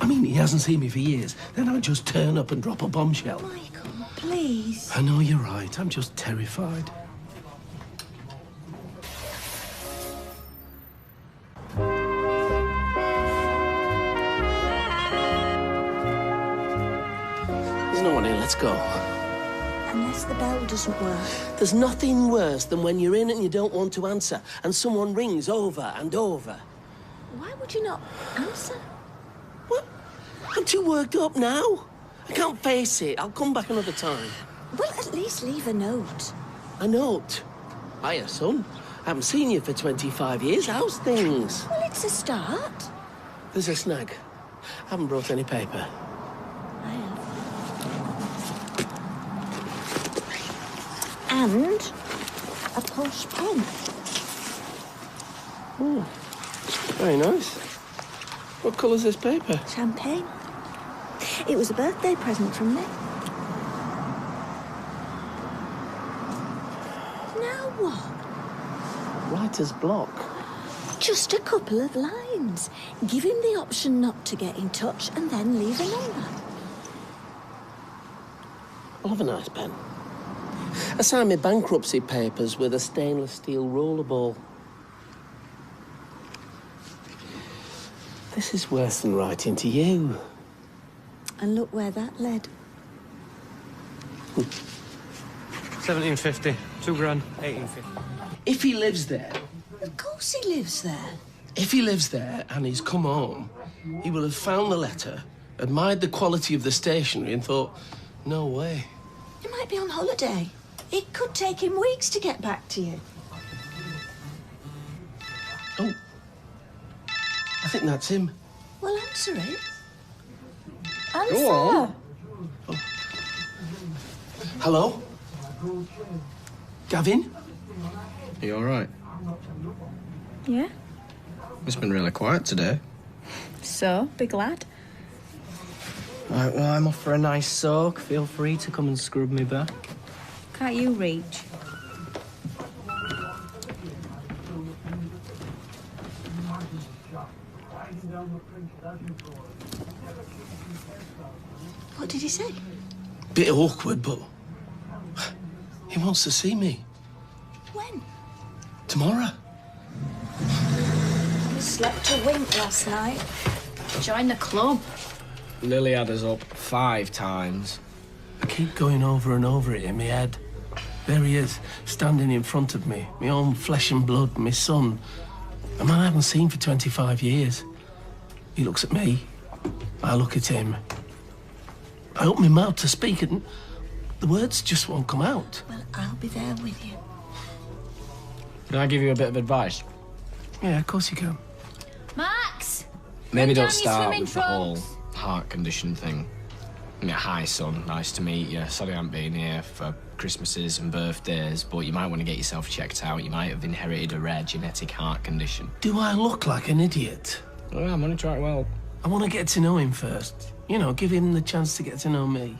D: I mean, he hasn't seen me for years. Then I'll just turn up and drop a bombshell.
C: Michael, please.
D: I know you're right. I'm just terrified. There's no one in. Let's go.
C: Unless the bell doesn't work.
D: There's nothing worse than when you're in and you don't want to answer, and someone rings over and over.
C: Why would you not answer?
D: What? I'm too worked up now. I can't face it. I'll come back another time.
C: Well, at least leave a note.
D: A note? Hiya, son. I haven't seen you for 25 years. How's things?
C: Well, it's a start.
D: There's a snag. Haven't brought any paper.
C: I have. And a posh pen.
D: Oh, very nice. What colour's this paper?
C: Champagne. It was a birthday present from me. Now what?
D: Writer's block.
C: Just a couple of lines. Give him the option not to get in touch and then leave a number.
D: I'll have a nice pen. I signed my bankruptcy papers with a stainless steel rollerball. This is worse than writing to you.
C: And look where that led.
R: 1750. 2 grand. 1850.
D: If he lives there...
C: Of course he lives there.
D: If he lives there and he's come home, he will have found the letter, admired the quality of the stationery and thought, no way.
C: He might be on holiday. It could take him weeks to get back to you.
D: Oh. I think that's him.
C: Well, answer it.
H: Answer.
D: Go on. Oh. Hello? Gavin?
B: Are you all right?
H: Yeah?
B: It's been really quiet today.
H: So, be glad.
B: Right, well, I'm off for a nice soak. Feel free to come and scrub me back.
H: Can't you reach?
C: What did he say?
D: Bit awkward, but... he wants to see me.
C: When?
D: Tomorrow.
C: I slept a wink last night.
H: Join the club.
B: Lily had us up 5 times.
D: I keep going over and over it in my head. There he is, standing in front of me, my own flesh and blood, my son. A man I haven't seen for 25 years. He looks at me, I look at him. I open my mouth to speak and the words just won't come out.
C: Well, I'll be there with you.
B: Can I give you a bit of advice?
D: Yeah, of course you can.
H: Max!
B: Maybe
H: Bring
B: don't
H: down your
B: start
H: swimming
B: with the whole
H: trunks.
B: heart condition thing. Yeah, hi, son. Nice to meet you. Sorry I haven't been here for Christmases and birthdays, but you might want to get yourself checked out. You might have inherited a rare genetic heart condition.
D: Do I look like an idiot?
B: Well, I'm only trying well.
D: I want to get to know him first. You know, give him the chance to get to know me.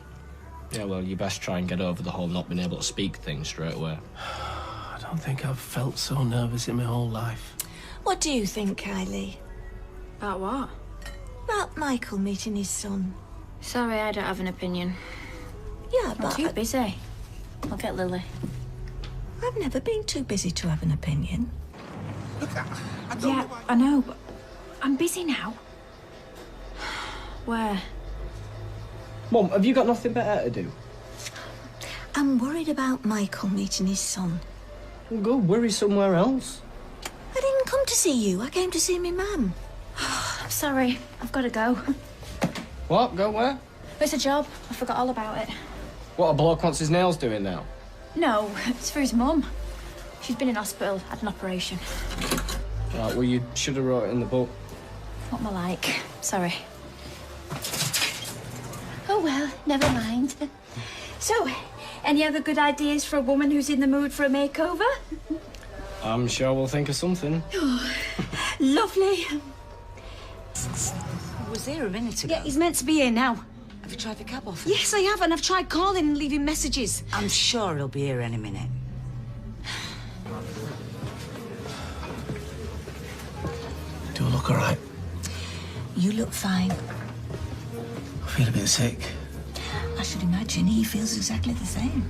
B: Yeah, well, you best try and get over the whole not being able to speak thing straight away.
D: I don't don't think I've felt so nervous in my whole life.
C: What do you think, Kylie?
H: About what?
C: About Michael meeting his son.
H: Sorry, I don't have an opinion.
C: Yeah,
H: I'm
C: but...
H: too busy. I'll get Lily.
C: I've never been too busy to have an opinion.
H: Yeah, I know, but I'm busy now. Where?
B: Mum, have you got nothing better to do?
C: I'm worried about Michael meeting his son.
B: Well, go worry somewhere else.
C: I didn't come to see you. I came to see my mum.
H: I'm sorry. I've got to go.
B: What? Go where?
H: It's a job. I forgot all about it.
B: What, a bloke wants his nails doing now?
H: No, it's for his mum. She's been in hospital, had an operation.
B: Right, well, you should have wrote it in the book.
H: What am I like? Sorry. Oh, well, never mind. So, any other good ideas for a woman who's in the mood for a makeover?
B: I'm sure we'll think of something.
H: Lovely.
L: Was there a minute ago?
Q: Yeah, he's meant to be here now.
L: Have you tried the cab office?
Q: Yes, I have, and I've tried calling and leaving messages.
L: I'm sure he'll be here any minute.
D: Do I look all right?
C: You look fine.
D: I feel a bit sick.
C: I should imagine he feels exactly the same.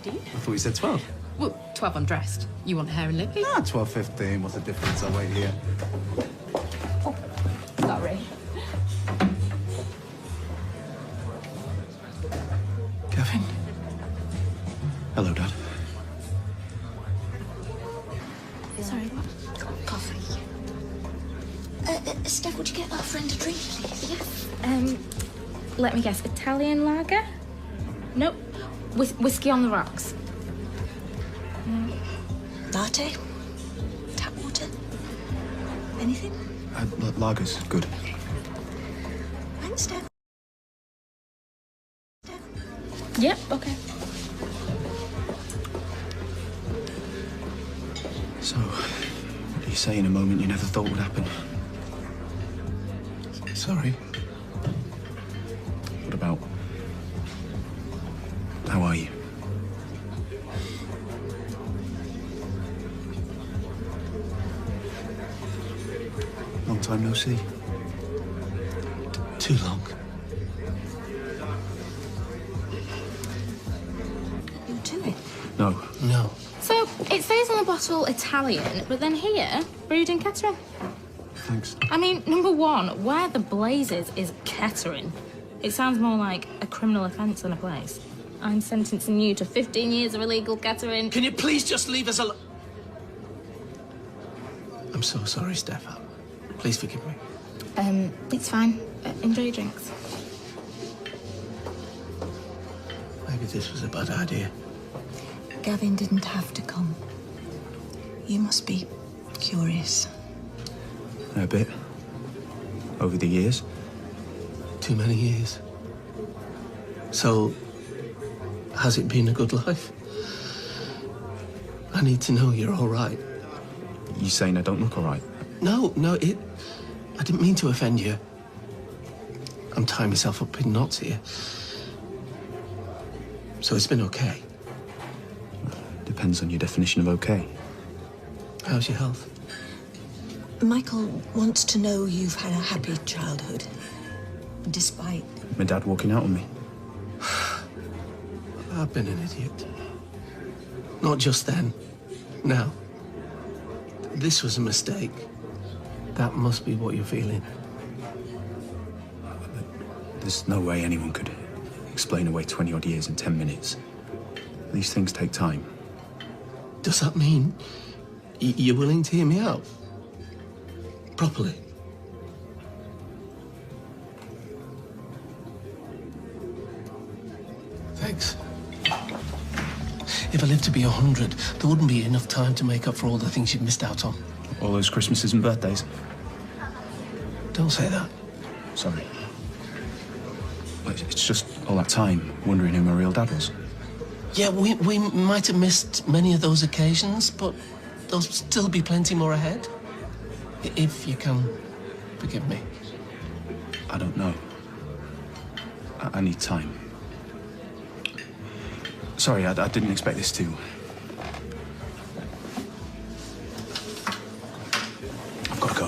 N: I thought you said 12.
O: Well, 12 undressed. You want hair and lippy?
N: 12:15. What's the difference? I'll wait here.
O: Sorry.
N: Kevin? Hello, Dad.
C: Sorry, what? Coffee. Steph, would you get our friend a drink, please?
H: Yes. Let me guess. Italian lager? Nope. Whiskey on the rocks.
C: Latte? Tap water? Anything?
N: Lager's good.
C: Thanks, Steph.
H: Yep, okay.
N: So, what do you say in a moment you never thought would happen?
D: Sorry.
N: What about... How are you? Long time no see.
D: Too long.
C: You do it?
N: No.
D: No.
H: So, it says on the bottle Italian, but then here, brewed in Kettering.
N: Thanks.
H: I mean, number one, where the blazes is Kettering? It sounds more like a criminal offence than a place. I'm sentencing you to 15 years of illegal Kettering.
D: Can you please just leave us alone? I'm so sorry, Steph. Please forgive me.
H: It's fine. Enjoy your drinks.
D: Maybe this was a bad idea.
C: Gavin didn't have to come. You must be curious.
N: A bit. Over the years.
D: Too many years. So, has it been a good life? I need to know you're all right.
N: You saying I don't look all right?
D: No, I didn't mean to offend you. I'm tying myself up in knots here. So it's been okay.
N: Depends on your definition of okay.
D: How's your health?
C: Michael wants to know you've had a happy childhood, despite...
N: My dad walking out on me.
D: I've been an idiot. Not just then. Now. This was a mistake. That must be what you're feeling.
N: There's no way anyone could explain away 20-odd years in 10 minutes. These things take time.
D: Does that mean you're willing to hear me out? Properly? Thanks. If I lived to be 100, there wouldn't be enough time to make up for all the things you've missed out on.
N: All those Christmases and birthdays.
D: Don't say that.
N: Sorry. It's just all that time wondering who my real dad was.
D: Yeah, we might have missed many of those occasions, but there'll still be plenty more ahead. If you can forgive me.
N: I don't know. I need time. Sorry, I didn't expect this to. I've got to go.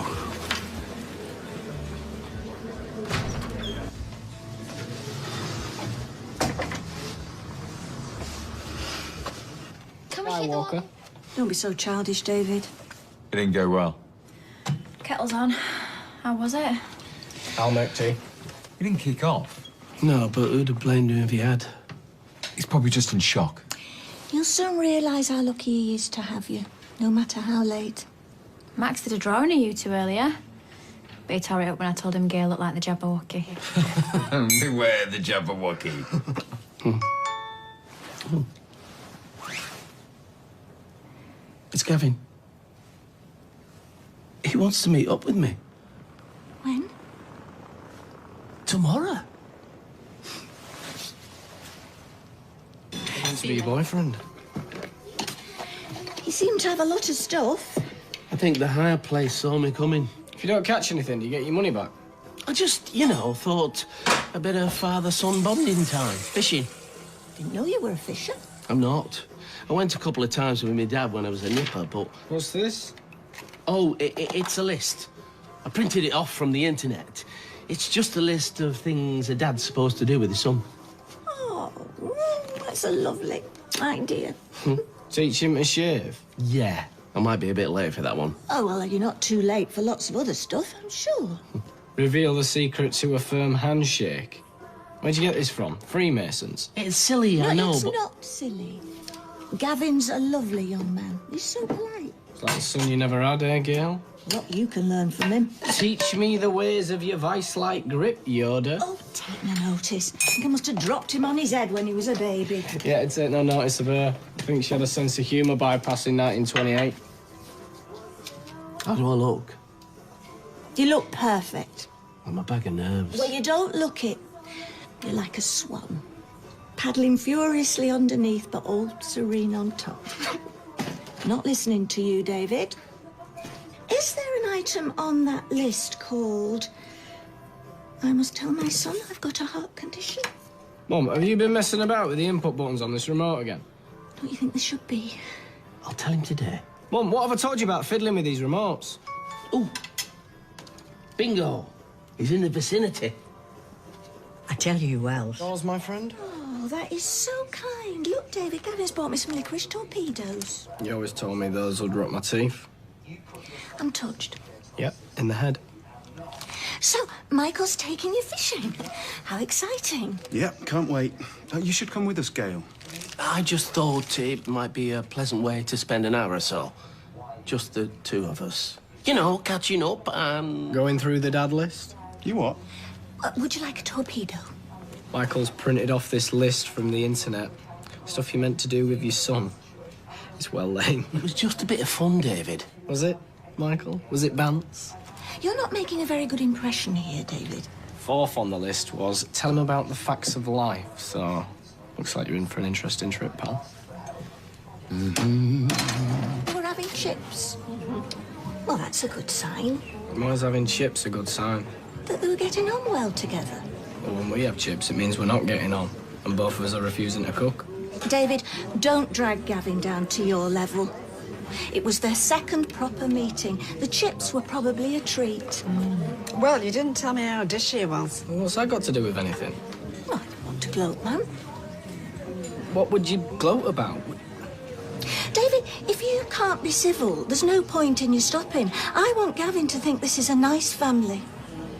A: Hi, Walker.
C: Don't be so childish, David.
M: It didn't go well.
A: Kettle's on. How was it?
B: I'll make tea.
M: He didn't kick off.
D: No, but who'd have blamed him if he had?
M: He's probably just in shock.
C: You'll soon realise how lucky he is to have you, no matter how late.
A: Max did a drawing of you two earlier. But he tore it up when I told him Gail looked like the Jabberwocky.
M: Beware the Jabberwocky.
D: It's Gavin. He wants to meet up with me.
C: When?
D: Tomorrow.
B: He wants to be your boyfriend.
C: He seemed to have a lot of stuff.
D: I think the higher place saw me coming.
B: If you don't catch anything, do you get your money back?
D: I just, thought a bit of father-son bonding time. Fishing.
C: Didn't know you were a fisher.
D: I'm not. I went a couple of times with my dad when I was a nipper, but...
B: What's this?
D: Oh, it's a list. I printed it off from the internet. It's just a list of things a dad's supposed to do with his son.
C: Oh, that's a lovely idea.
B: Teach him to shave?
D: Yeah. I might be a bit late for that one.
C: Oh, well, you're not too late for lots of other stuff, I'm sure.
B: Reveal the secret to a firm handshake. Where'd you get this from? Freemasons?
D: It's silly, I know,
C: it's
D: but...
C: not silly. Gavin's a lovely young man. He's so polite.
B: It's like the son you never had, eh, Gail?
C: What you can learn from him.
B: Teach me the ways of your vice-like grip, Yoda.
C: Oh, take no notice. I think I must have dropped him on his head when he was a baby.
B: Yeah, I'd take no notice of her. I think she had a sense of humour bypassing 1928.
D: How do I look?
C: You look perfect.
D: I'm a bag of nerves.
C: Well, you don't look it. You're like a swan, paddling furiously underneath, but all serene on top. Not listening to you, David. Is there an item on that list called I must tell my son I've got a heart condition?
B: Mum, have you been messing about with the input buttons on this remote again?
C: Don't you think there should be?
D: I'll tell him today.
B: Mum, what have I told you about fiddling with these remotes?
D: Oh, bingo. He's in the vicinity.
K: I tell you well.
B: Yours, my friend?
C: Oh, that is so kind. Look, David, Gavin's bought me some licorice torpedoes.
B: You always told me those would rot my teeth.
C: I'm touched.
B: Yep, in the head.
C: So, Michael's taking you fishing. How exciting.
N: Yeah, can't wait. You should come with us, Gail.
D: I just thought it might be a pleasant way to spend an hour or so. Just the two of us. You know, catching up and...
B: Going through the dad list?
N: You what?
C: Would you like a torpedo?
B: Michael's printed off this list from the internet. Stuff you meant to do with your son. It's well lame.
D: It was just a bit of fun, David.
B: Was it, Michael? Was it Bants?
C: You're not making a very good impression here, David.
B: Fourth on the list was tell him about the facts of life, so looks like you're in for an interesting trip, pal.
C: We're having chips. Well, that's a good sign.
B: Why's having chips a good sign?
C: That they were getting on well together.
B: Well, when we have chips, it means we're not getting on, and both of us are refusing to cook.
C: David, don't drag Gavin down to your level. It was their second proper meeting. The chips were probably a treat.
K: Well, you didn't tell me how dishy it was.
B: Well, what's that got to do with anything?
C: Well, I don't want to gloat, man.
B: What would you gloat about?
C: David, if you can't be civil, there's no point in you stopping. I want Gavin to think this is a nice family.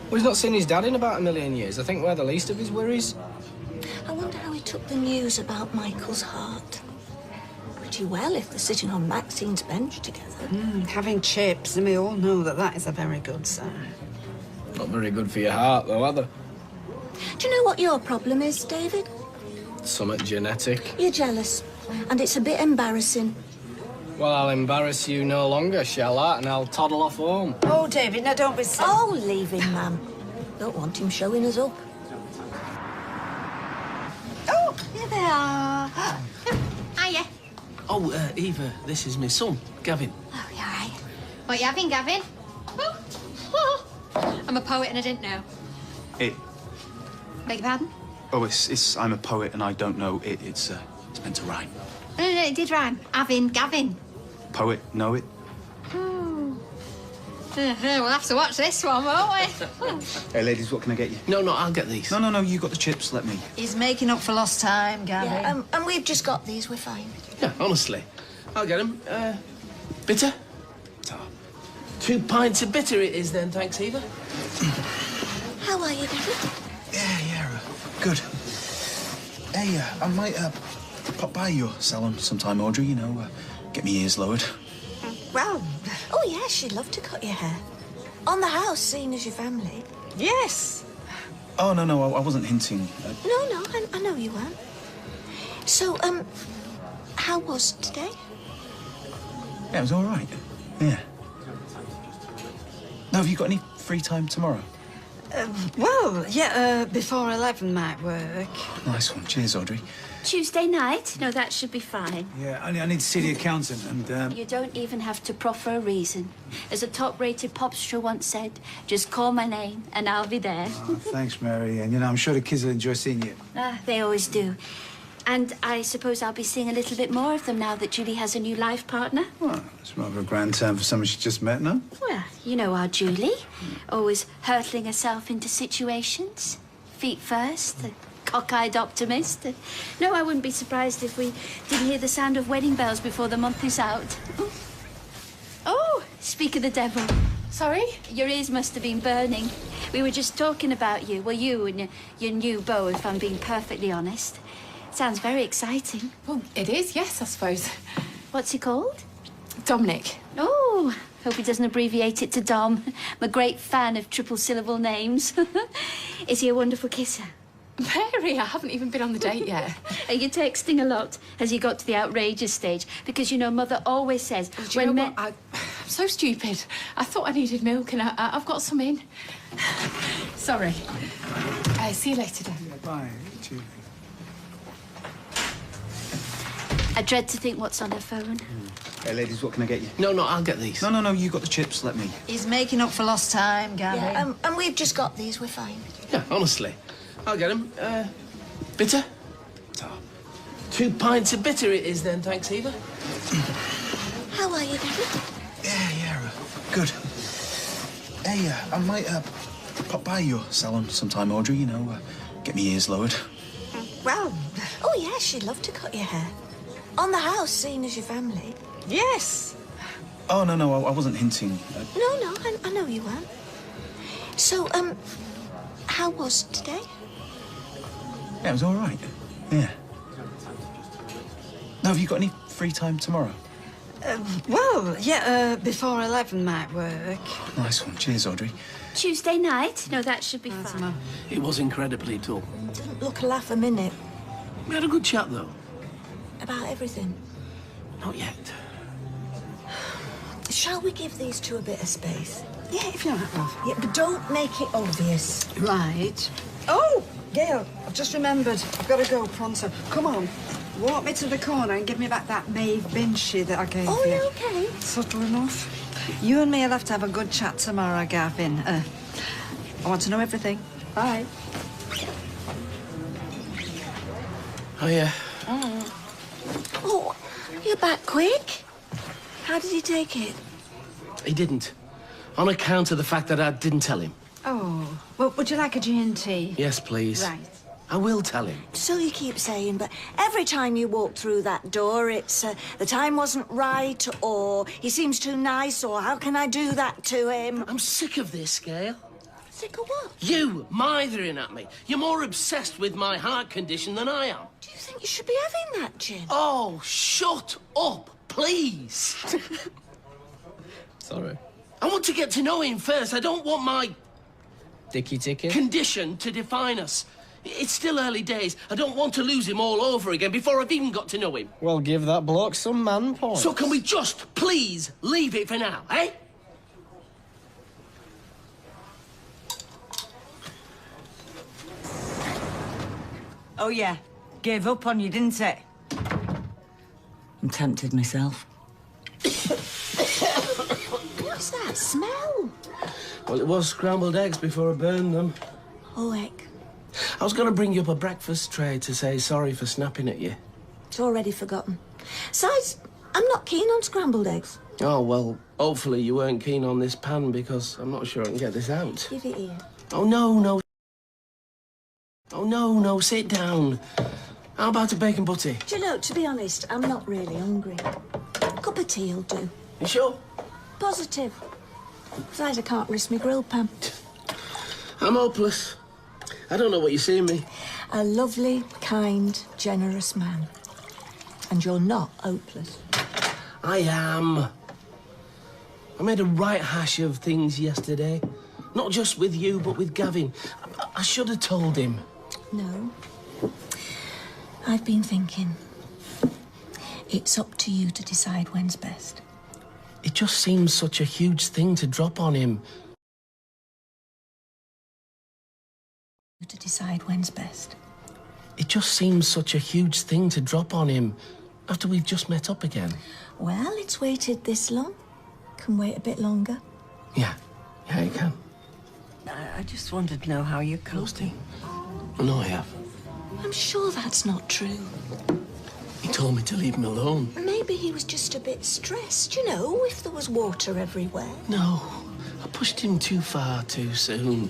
B: Well, he's not seen his dad in about 1,000,000 years. I think we're the least of his worries.
C: I wonder how he took the news about Michael's heart. Pretty well if they're sitting on Maxine's bench together.
K: Having chips, and we all know that that is a very good sign.
B: Not very good for your heart, though, are they?
C: Do you know what your problem is, David?
B: Somewhat genetic.
C: You're jealous. And it's a bit embarrassing.
B: Well, I'll embarrass you no longer, shall I? And I'll toddle off home.
K: Oh, David, now don't be silly.
C: Oh, leave him, ma'am. Don't want him showing us up.
K: Oh, here they are.
D: Hiya. Oh, Eva, this is my son, Gavin.
A: Oh, you all right? What you having, Gavin? I'm a poet and I didn't know.
N: It.
A: Beg your pardon?
N: Oh, it's. I'm a poet and I don't know it. It's meant to rhyme.
A: No, it did rhyme. Avin, Gavin.
N: Poet, know it.
A: Oh. We'll have to watch this one, won't we?
N: Hey, ladies, what can I get you?
D: No, I'll get these.
N: No, you got the chips. Let me.
K: He's making up for lost time, Gavin.
C: Yeah, and we've just got these. We're fine.
D: Yeah, honestly. I'll get them. Bitter? 2 pints of bitter it is then, thanks, Eva.
C: How are you, Gavin?
N: Yeah, good. Hey, I might pop by your salon sometime, Audrey. You know, get me ears lowered.
C: Well, oh, yeah, she'd love to cut your hair. On the house, seeing as your family.
K: Yes.
N: Oh, no, I wasn't hinting.
C: No, I know you weren't. So, how was today?
N: Yeah, it was all right. Yeah. Now, have you got any free time tomorrow?
K: Well, yeah, before 11 might work.
N: Nice one. Cheers, Audrey.
S: Tuesday night? No, that should be fine.
T: Yeah, I need to see the accountant and,
S: You don't even have to proffer a reason. As a top-rated popster once said, just call my name and I'll be there.
T: Oh, thanks, Mary. And, I'm sure the kids will enjoy seeing you.
S: They always do. And I suppose I'll be seeing a little bit more of them now that Julie has a new life partner.
T: Well, it's rather a grand term for someone she just met, no?
S: Well, you know our Julie. Always hurtling herself into situations. Feet first, a cockeyed optimist. No, I wouldn't be surprised if we didn't hear the sound of wedding bells before the month is out. Oh, speak of the devil. Sorry? Your ears must have been burning. We were just talking about you. Well, you and your new beau, if I'm being perfectly honest. Sounds very exciting.
O: Well, it is, yes, I suppose.
S: What's he called?
O: Dominic.
S: Oh, hope he doesn't abbreviate it to Dom. I'm a great fan of triple-syllable names. Is he a wonderful kisser?
O: Very, I haven't even been on the date yet.
S: Are you texting a lot? Has he got to the outrageous stage? Because, Mother always says...
O: Do you know what? I'm so stupid. I thought I needed milk and I've got some in. Sorry. See you later, then.
T: Bye, Julie.
S: I dread to think what's on her phone.
N: Hey, ladies, what can I get you?
D: No, I'll get these.
N: No, you got the chips. Let me.
K: He's making up for lost time, Gavin.
C: Yeah, and we've just got these. We're fine.
D: Yeah, honestly. I'll get them. Bitter? 2 pints of bitter it is then, thanks, Eva.
C: How are you, Gavin?
N: Yeah, good. Hey, I might pop by your salon sometime, Audrey. You know, get me ears lowered.
C: Well, oh, yeah, she'd love to cut your hair. On the house, seeing as your family.
K: Yes.
N: Oh, no, I wasn't hinting.
C: No, I know you weren't. So, how was today?
N: Yeah, it was all right. Yeah. Now, have you got any free time tomorrow?
K: Well, yeah, before 11 might work.
N: Nice one. Cheers, Audrey.
S: Tuesday night? No, that should be fine.
D: It was incredibly dull.
C: Didn't look a laugh a minute.
D: We had a good chat, though.
C: About everything.
D: Not yet.
C: Shall we give these two a bit of space?
K: Yeah, if you like, love.
C: Yeah, but don't make it obvious.
K: Right. Oh, Gail, I've just remembered. I've got to go pronto. Come on. Walk me to the corner and give me back that Maeve Binchy that I gave you.
C: Oh, yeah, okay.
K: Subtle enough. You and me will have to have a good chat tomorrow, Gavin. I want to know everything. Bye.
D: Oh, yeah.
C: Oh, you're back quick. How did he take it?
D: He didn't. On account of the fact that I didn't tell him.
K: Oh, well, would you like a G&T?
D: Yes, please.
K: Right.
D: I will tell him.
C: So you keep saying, but every time you walk through that door, it's the time wasn't right, or he seems too nice, or how can I do that to him?
D: I'm sick of this, Gail.
C: Sick of what?
D: You mithering at me. You're more obsessed with my heart condition than I am.
C: Do you think you should be having that, Jim?
D: Oh, shut up, please.
B: Sorry.
D: I want to get to know him first. I don't want my
B: Dicky ticket?
D: condition to define us. It's still early days. I don't want to lose him all over again before I've even got to know him.
B: Well, give that bloke some man points.
D: So can we just, please, leave it for now, eh?
L: Oh, yeah. Gave up on you, didn't it? I'm tempted myself.
C: What's that smell?
D: Well, it was scrambled eggs before I burned them.
C: Oh, heck.
D: I was going to bring you up a breakfast tray to say sorry for snapping at you.
C: It's already forgotten. Besides, I'm not keen on scrambled eggs.
D: Oh, well, hopefully you weren't keen on this pan because I'm not sure I can get this out.
C: Give it here.
D: Oh, no. Oh, no, sit down. How about a bacon butty?
C: Do you know, to be honest, I'm not really hungry. A cup of tea will do.
D: You sure?
C: Positive. Besides, I can't risk my grill pan.
D: I'm hopeless. I don't know what you see in me.
C: A lovely, kind, generous man. And you're not hopeless.
D: I am. I made a right hash of things yesterday. Not just with you, but with Gavin. I should have told him.
C: No. I've been thinking. It's up to you to decide when's best.
D: It just seems such a huge thing to drop on him.
C: To decide when's best.
D: It just seems such a huge thing to drop on him after we've just met up again.
C: Well, it's waited this long. Can wait a bit longer.
D: Yeah, it can.
L: I just wanted to know how you're coping.
D: I know I have.
C: I'm sure that's not true.
D: He told me to leave him alone.
C: Maybe he was just a bit stressed, you know, if there was water everywhere.
D: No, I pushed him too far too soon.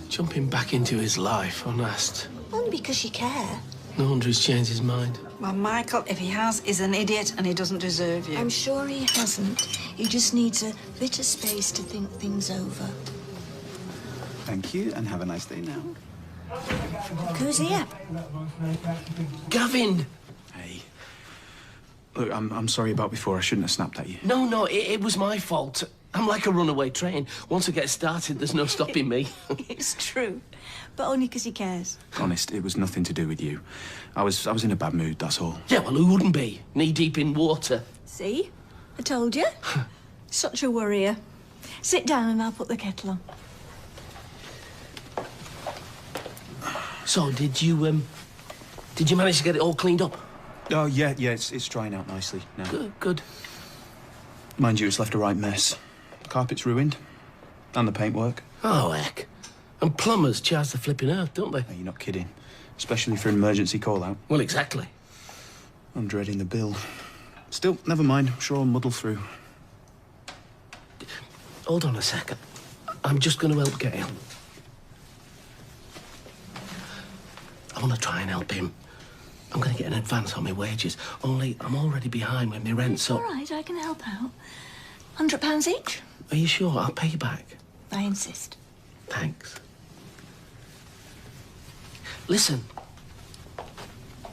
D: Jumping back into his life unasked.
C: Only because you care.
D: No wonder he's changed his mind.
L: Well, Michael, if he has, is an idiot and he doesn't deserve you.
C: I'm sure he hasn't. He just needs a bit of space to think things over.
T: Thank you, and have a nice day now.
C: Who's here?
D: Gavin!
N: Hey. Look, I'm sorry about before. I shouldn't have snapped at you.
D: No, it was my fault. I'm like a runaway train. Once I get started, there's no stopping me.
C: It's true, but only because he cares.
N: Honest, it was nothing to do with you. I was in a bad mood, that's all.
D: Yeah, well, who wouldn't be? Knee-deep in water.
C: See? I told you. Such a worrier. Sit down and I'll put the kettle on.
D: So, did you manage to get it all cleaned up?
N: Oh, yeah, it's drying out nicely now.
D: Good.
N: Mind you, it's left a right mess. The carpet's ruined. And the paintwork.
D: Oh, heck. And plumbers charge the flipping earth, don't they?
N: No, you're not kidding. Especially for an emergency call-out.
D: Well, exactly.
N: I'm dreading the bill. Still, never mind. I'm sure I'll muddle through.
D: Hold on a second. I'm just going to help Gail. I want to try and help him. I'm going to get an advance on my wages. Only I'm already behind with my rent, so...
C: All right, I can help out. £100 each?
D: Are you sure? I'll pay you back.
C: I insist.
D: Thanks. Listen.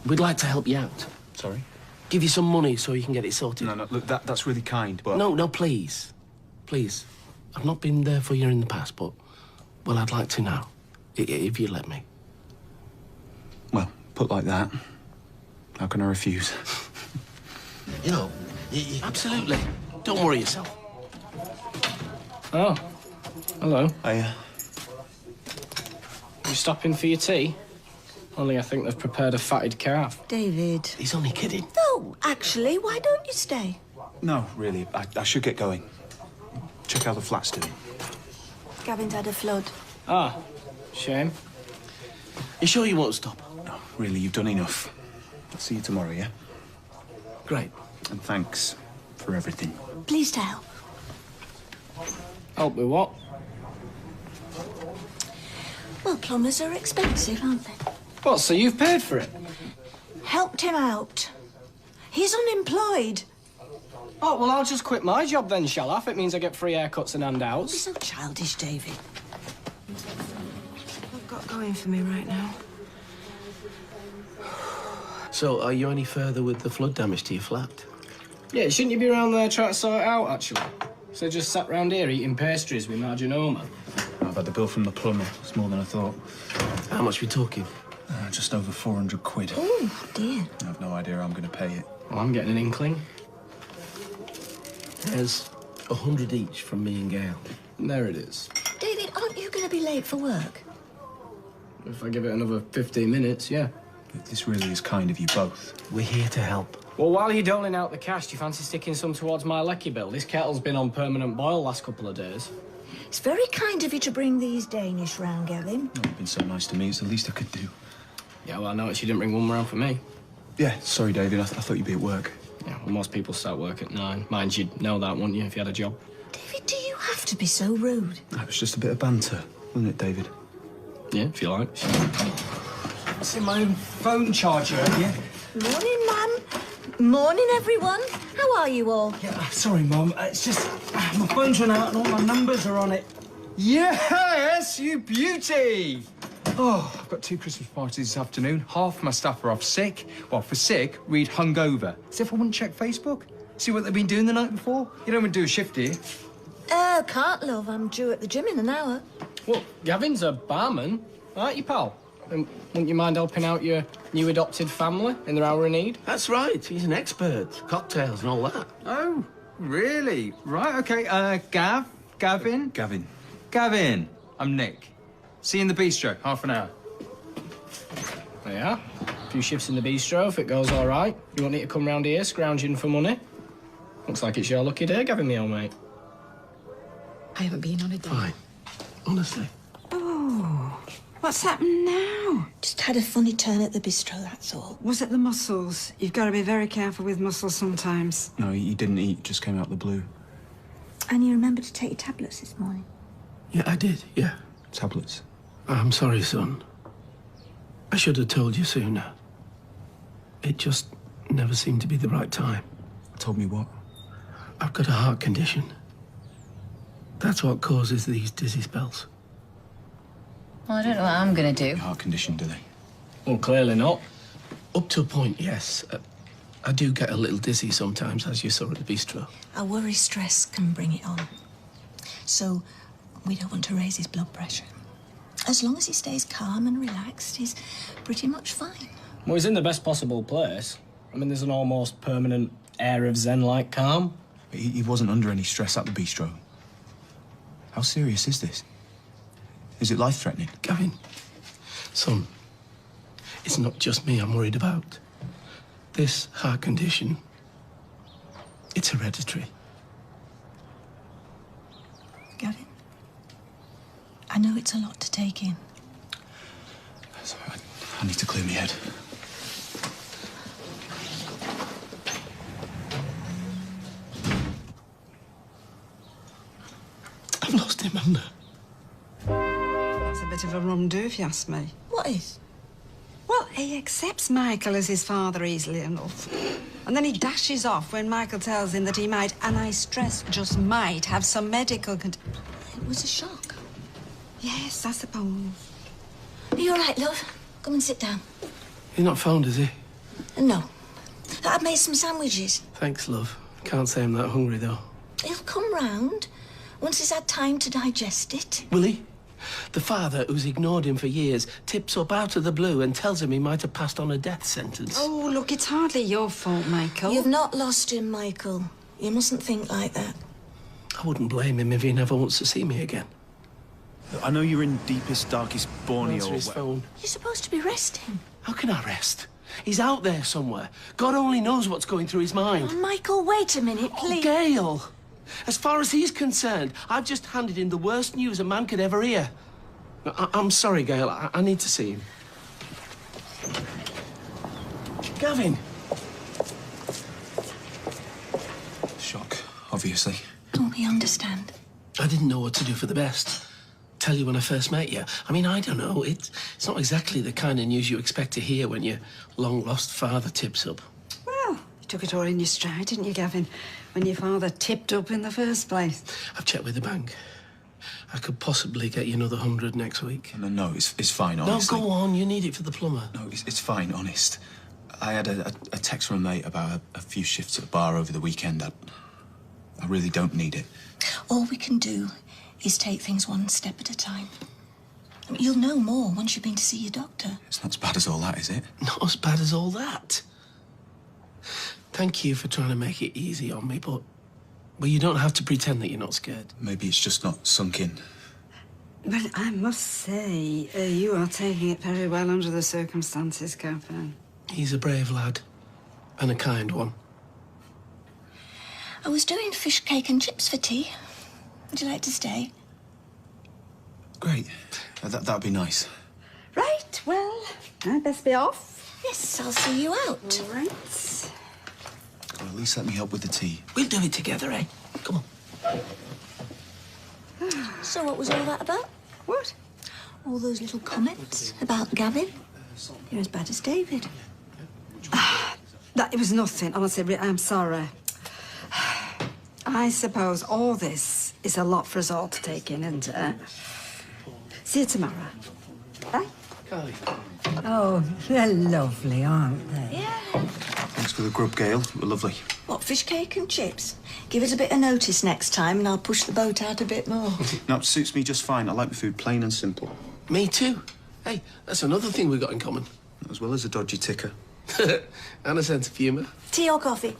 D: We'd like to help you out.
N: Sorry?
D: Give you some money so you can get it sorted.
N: No, look, that's really kind, but...
D: No, please. Please. I've not been there for you in the past, but... Well, I'd like to now. If you let me.
N: Well, put like that. How can I refuse?
D: You know, absolutely. Don't worry yourself.
B: Oh, hello.
N: Hiya.
B: You stopping for your tea? Only I think they've prepared a fatted calf.
C: David.
D: He's only kidding.
C: No, actually, why don't you stay?
N: No, really, I should get going. Check how the flat's doing.
C: Gavin's had a flood.
B: Ah, shame.
D: You sure you won't stop?
N: No, really, you've done enough. I'll see you tomorrow, yeah?
D: Great.
N: And thanks for everything.
C: Pleased to help.
B: Help with what?
C: Well, plumbers are expensive, aren't they?
B: What, so you've paid for it?
C: Helped him out. He's unemployed.
B: Oh, well, I'll just quit my job then, shall I? If it means I get free haircuts and
C: Don't be
B: handouts.
C: so childish, David.
Q: I've got going for me right now.
D: So, are you any further with the flood damage to your flat?
B: Yeah, shouldn't you be around there trying to sort it out, actually? So just sat round here eating pastries with Marginoma?
N: I've had the bill from the plumber. It's more than I thought.
D: How much we talking?
N: Just over 400 quid.
C: Oh, dear.
N: I have no idea how I'm going to pay it.
B: Well, I'm getting an inkling.
D: There's 100 each from me and Gail.
B: And there it is.
C: David, aren't you going to be late for work?
B: If I give it another 15 minutes, yeah.
N: This really is kind of you both.
D: We're here to help.
B: Well, while you're doling out the cash, do you fancy sticking some towards my lecky bill? This kettle's been on permanent boil last couple of days.
C: It's very kind of you to bring these Danish round, Gavin.
N: Oh, you've been so nice to me. It's the least I could do.
B: Yeah, well, I noticed you didn't bring one round for me.
N: Yeah, sorry, David. I thought you'd be at work.
B: Yeah, well, most people start work at 9. Mind you'd know that, wouldn't you, if you had a job?
C: David, do you have to be so rude?
N: That was just a bit of banter, wasn't it, David?
B: Yeah, if you like.
R: It's in my own phone charger, yeah?
C: Morning, Mum. Morning, everyone. How are you all?
R: Yeah, sorry, Mum. It's just my phone's run out and all my numbers are on it. Yes, you beauty!
M: Oh, I've got 2 Christmas parties this afternoon. Half my staff are off sick. Well, for sick, read hungover. As if I wouldn't check Facebook. See what they've been doing the night before? You don't even do a shift, do you?
C: Can't, love. I'm due at the gym in an hour.
B: Well, Gavin's a barman, aren't you, pal? And wouldn't you mind helping out your new adopted family in their hour of need?
D: That's right. He's an expert. Cocktails and all that.
M: Oh, really? Right, OK. Gavin? Gavin, I'm Nick. See you in the bistro, half an hour.
B: There you are. A few shifts in the bistro, if it goes all right. You won't need to come round here scrounging for money. Looks like it's your lucky day, Gavin, me old mate.
O: I haven't been on a date.
D: Fine. Honestly.
K: Oh, what's happened now?
C: Just had a funny turn at the bistro, that's all.
K: Was it the mussels? You've got to be very careful with mussels sometimes.
N: No, you didn't eat. Just came out the blue.
C: And you remembered to take your tablets this morning?
D: Yeah, I did, yeah.
N: Tablets?
D: I'm sorry, son. I should have told you sooner. It just never seemed to be the right time.
N: Told me what?
D: I've got a heart condition. That's what causes these dizzy spells.
U: Well, I don't know what I'm going to do.
N: Heart condition, do they?
B: Well, clearly not.
D: Up to a point, yes. I do get a little dizzy sometimes, as you saw at the bistro.
C: Our worry stress can bring it on. So we don't want to raise his blood pressure. As long as he stays calm and relaxed, he's pretty much fine.
B: Well, he's in the best possible place. I mean, there's an almost permanent air of zen-like calm.
N: He wasn't under any stress at the bistro. How serious is this? Is it life-threatening?
D: Gavin, son, it's not just me I'm worried about. This heart condition, it's hereditary.
C: Gavin, I know it's a lot to take in.
N: Sorry, I need to clear my head.
D: I've lost him, haven't I?
K: That's a bit of a rum do, if you ask me.
C: What is?
K: Well, he accepts Michael as his father easily enough. And then he dashes off when Michael tells him that he might, and I stress just might, have some medical
C: It was a shock.
K: Yes, I suppose.
C: Are you all right, love? Come and sit down.
D: He's not phoned, is he?
C: No. I've made some sandwiches.
D: Thanks, love. Can't say I'm that hungry, though.
C: He'll come round once he's had time to digest it.
D: Will he? The father, who's ignored him for years, tips up out of the blue and tells him he might have passed on a death sentence.
K: Oh, look, it's hardly your fault, Michael.
C: You've not lost him, Michael. You mustn't think like that.
D: I wouldn't blame him if he never wants to see me again.
N: I know you're in deepest, darkest Borneo.
D: Answer his phone.
C: You're supposed to be resting.
D: How can I rest? He's out there somewhere. God only knows what's going through his mind.
C: Oh, Michael, wait a minute, please.
D: Gail! As far as he's concerned, I've just handed him the worst news a man could ever hear. I'm sorry, Gail. I need to see him. Gavin!
N: Shock, obviously.
C: Oh, we understand.
D: I didn't know what to do for the best. Tell you when I first met you. I mean, I don't know. It's not exactly the kind of news you expect to hear when your long-lost father tips up.
K: Well, you took it all in your stride, didn't you, Gavin? When your father tipped up in the first place.
D: I've checked with the bank. I could possibly get you another 100 next week.
N: No, it's fine, honestly.
D: No, go on. You need it for the plumber.
N: No, it's fine, honest. I had a text from a mate about a few shifts at the bar over the weekend. I really don't need it.
C: All we can do is take things one step at a time. I mean, you'll know more once you've been to see your doctor.
N: It's not as bad as all that, is it?
D: Not as bad as all that. Thank you for trying to make it easy on me, but you don't have to pretend that you're not scared.
N: Maybe it's just not sunk in.
K: But I must say, you are taking it very well under the circumstances, Captain.
D: He's a brave lad, and a kind one.
C: I was doing fish cake and chips for tea. Would you like to stay?
N: Great. That'd be nice.
K: Right, well, I'd best be off.
C: Yes, I'll see you out.
K: All right.
N: Well, at least let me help with the tea.
D: We'll do it together, eh? Come on.
C: So what was all that about?
K: What?
C: All those little comments about Gavin? You're as bad as David.
K: It was nothing, honestly. I'm sorry. I suppose all this is a lot for us all to take in, and see you tomorrow. Bye.
D: Carly.
K: Oh, they're lovely, aren't they?
C: Yeah.
N: Thanks for the grub, Gail. You were lovely.
C: What, fish cake and chips? Give us a bit of notice next time and I'll push the boat out a bit more.
N: No, it suits me just fine. I like my food plain and simple.
D: Me too. Hey, that's another thing we've got in common.
N: As well as a dodgy ticker.
D: And a sense of humour.
C: Tea or coffee?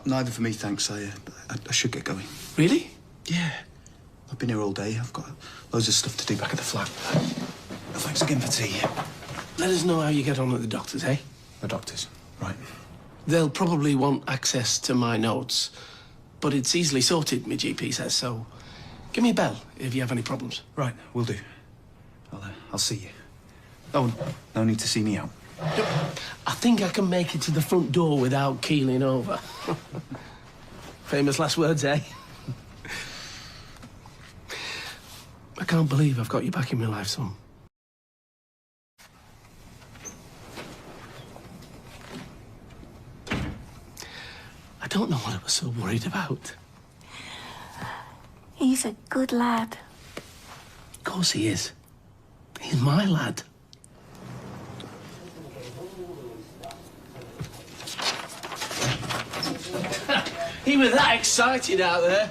N: Neither for me, thanks. I should get going.
D: Really?
N: Yeah. I've been here all day. I've got loads of stuff to do back at the flat. Thanks again for tea.
D: Let us know how you get on at the doctor's, eh?
N: The doctor's? Right.
D: They'll probably want access to my notes, but it's easily sorted, my GP says, so give me a bell if you have any problems.
N: Right, will do. I'll see you. Oh, no need to see me out.
D: I think I can make it to the front door without keeling over. Famous last words, eh? I can't believe I've got you back in my life, son. I don't know what I was so worried about.
C: He's a good lad.
D: Of course he is. He's my lad. He was that excited out there.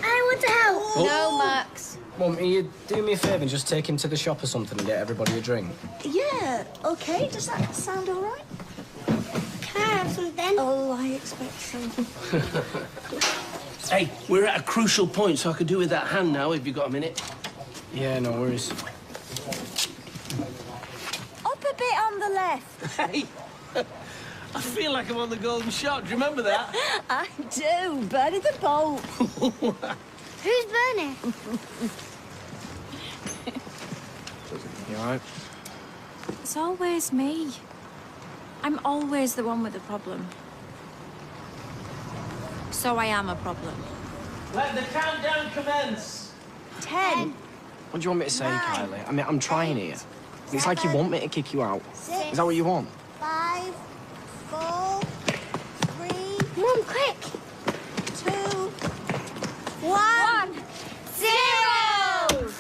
E: I want to help.
B: Oh.
A: No, Max.
B: Mum, you do me a favour and just take him to the shop or something and get everybody a drink?
C: Yeah, okay. Does that sound all right?
E: Can I have something?
C: Oh, I expect so.
D: Hey, we're at a crucial point, so I could do with that hand now, if you've got a minute.
B: Yeah, no worries.
C: Up a bit on the left.
D: Hey, I feel like I'm on the golden shot. Do you remember that?
C: I do. Bernie the boat.
E: Who's Bernie?
B: You all right?
A: It's always me. I'm always the one with the problem. So I am a problem.
D: Let the countdown commence.
C: 10.
B: What do you want me to say,
C: 9,
B: Kylie? I mean, I'm trying here. It's like you want me to kick you out.
C: 6,
B: Is that what you want?
C: 5, 4, 3.
E: Mum, quick.
C: 2, 1.
E: 0.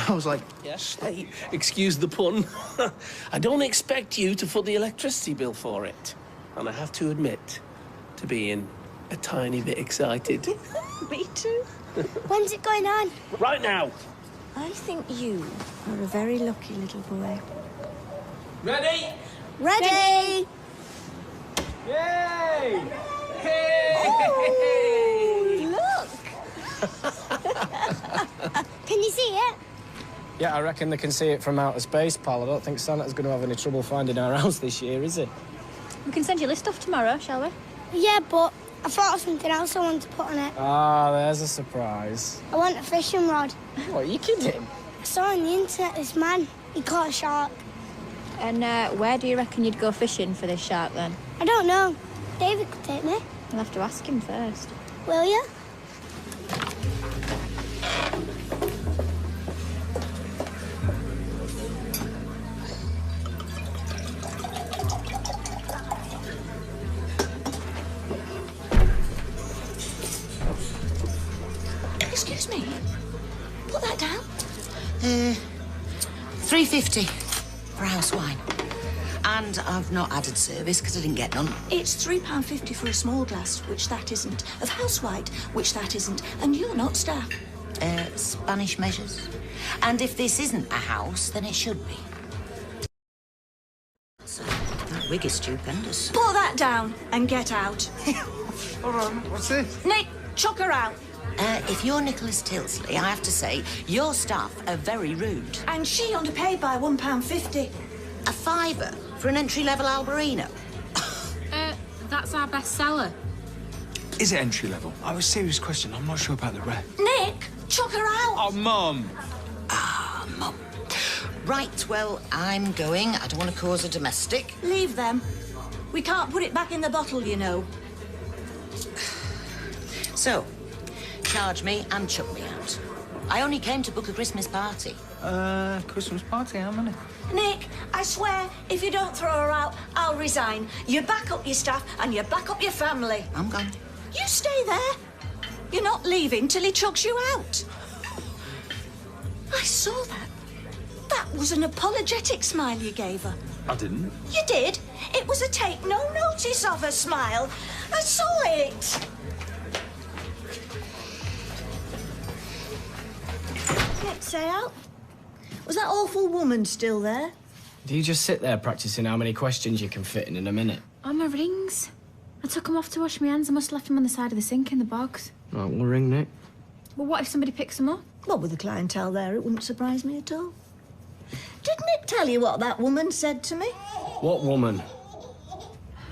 B: I was like,
D: Yes. Hey, excuse the pun. I don't expect you to foot the electricity bill for it. And I have to admit to being a tiny bit excited.
C: Me too.
E: When's it going on?
D: Right now.
C: I think you are a very lucky little boy.
D: Ready?
C: Ready?
B: Yay!
D: Hey!
C: Oh, look!
E: Can you see it?
B: Yeah, I reckon they can see it from outer space, pal. I don't think Santa's going to have any trouble finding our house this year, is he?
A: We can send your list off tomorrow, shall we?
E: Yeah, but I thought of something else I want to put on it.
B: Ah, there's a surprise.
E: I want a fishing rod.
B: What, are you kidding?
E: I saw on the internet this man, he caught a shark.
A: And where do you reckon you'd go fishing for this shark, then?
E: I don't know. David could take me.
A: You'll have to ask him first.
E: Will you?
C: Excuse me. Put that down.
L: $3.50 for house wine. And I've not added service because I didn't get none.
C: It's £3.50 for a small glass, which that isn't. Of house white, which that isn't. And you're not staff.
L: Spanish measures. And if this isn't a house, then it should be. So, that wig is stupendous.
C: Pull that down and get out.
N: Hold on, what's this?
C: Nick, chuck her out.
L: If you're Nicholas Tilsley, I have to say, your staff are very rude.
C: And she underpaid by £1.50.
L: A fiver for an entry-level Alberino?
H: That's our bestseller.
M: Is it entry level? Oh, a serious question. I'm not sure about the rest.
C: Nick, chuck her out.
M: Oh, Mum.
L: Ah, Mum. Right, well, I'm going. I don't want to cause a domestic.
C: Leave them. We can't put it back in the bottle, you know.
L: So, charge me and chuck me out. I only came to book a Christmas party.
M: Christmas party, how many?
C: Nick, I swear, if you don't throw her out, I'll resign. You back up your staff and you back up your family.
L: I'm gone.
C: You stay there. You're not leaving till he chucks you out. I saw that. That was an apologetic smile you gave her.
M: I didn't.
C: You did. It was a take no notice of her smile. I saw it. Nick, say out. Was that awful woman still there?
B: Do you just sit there practicing how many questions you can fit in a minute?
A: Oh, my rings. I took them off to wash my hands. I must have left them on the side of the sink in the box.
B: Right, we'll ring Nick.
A: Well, what if somebody picks them up?
C: Well, with the clientele there, it wouldn't surprise me at all. Did Nick tell you what that woman said to me?
B: What woman?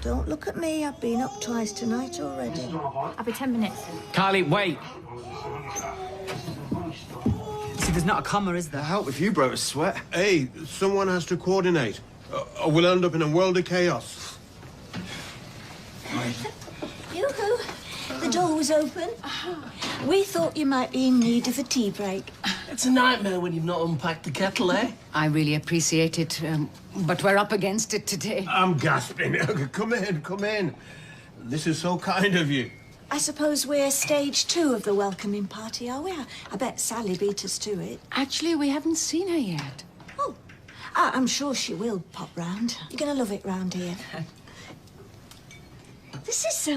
C: Don't look at me. I've been up twice tonight already.
A: I'll be 10 minutes.
B: Kylie, wait.
J: See, there's not a comma, is there?
N: Help if you broke a sweat.
V: Hey, someone has to coordinate, or we'll end up in a world of chaos.
C: Yoo-hoo. The door was open. We thought you might be in need of a tea break.
D: It's a nightmare when you've not unpacked the kettle, eh?
J: I really appreciate it, but we're up against it today.
V: I'm gasping. Come in, come in. This is so kind of you.
C: I suppose we're stage 2 of the welcoming party, are we? I bet Sally beat us to it.
J: Actually, we haven't seen her yet.
C: Oh, I'm sure she will pop round. You're going to love it round here. This is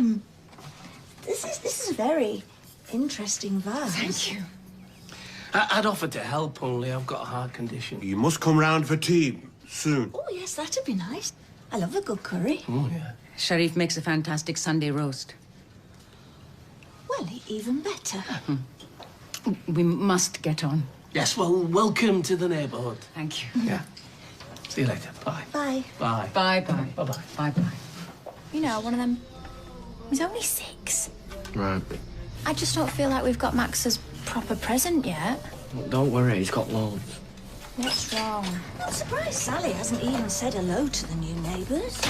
C: a very interesting vase.
J: Thank you.
D: I'd offer to help, only I've got a heart condition.
V: You must come round for tea soon.
C: Oh, yes, that'd be nice. I love a good curry.
D: Oh, yeah.
J: Sharif makes a fantastic Sunday roast.
C: Well, even better.
J: We must get on.
D: Yes, well, welcome to the neighbourhood.
J: Thank you.
D: Yeah. See you later. Bye.
C: Bye.
D: Bye.
J: Bye-bye.
D: Bye-bye.
J: Bye-bye.
A: You know, one of them... He's only 6.
B: Right.
A: I just don't feel like we've got Max's proper present yet.
B: Well, don't worry, he's got loads.
A: What's wrong?
C: I'm surprised Sally hasn't even said hello to the new neighbours.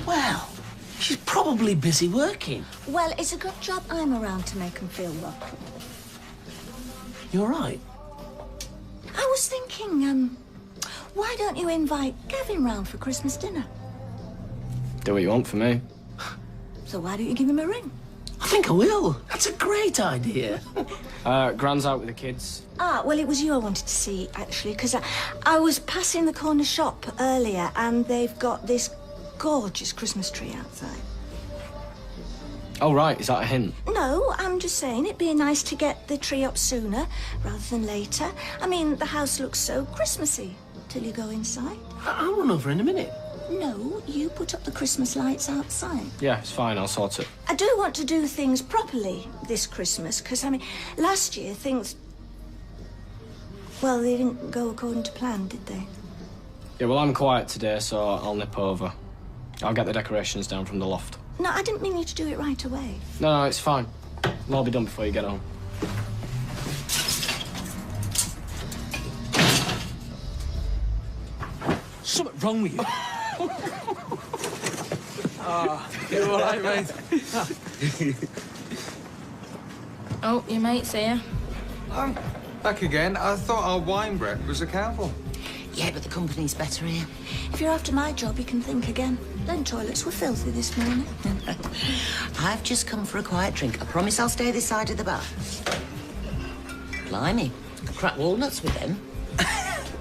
D: Well, she's probably busy working.
C: Well, it's a good job I'm around to make them feel welcome.
D: You're right.
C: I was thinking, why don't you invite Gavin round for Christmas dinner?
B: Do what you want for me.
C: So why don't you give him a ring?
D: I think I will. That's a great idea.
B: Gran's out with the kids.
C: Ah, well, it was you I wanted to see, actually, because I was passing the corner shop earlier and they've got this gorgeous Christmas tree outside.
B: Oh, right, is that a hint?
C: No, I'm just saying it'd be nice to get the tree up sooner rather than later. I mean, the house looks so Christmassy till you go inside.
D: I'll run over in a minute.
C: No, you put up the Christmas lights outside.
B: Yeah, it's fine, I'll sort it.
C: I do want to do things properly this Christmas, because, I mean, last year things... Well, they didn't go according to plan, did they?
B: Yeah, well, I'm quiet today, so I'll nip over. I'll get the decorations down from the loft.
C: No, I didn't mean you to do it right away.
B: No, it's fine. It'll all be done before you get home.
M: Something wrong with you? You all right, mate?
H: Oh, your mate's here.
M: I'm back again. I thought our wine break was a cowboy.
L: Yeah, but the company's better here.
C: If you're after my job, you can think again. Them toilets were filthy this morning.
L: I've just come for a quiet drink. I promise I'll stay this side of the bar. Blimey, I crack walnuts with them.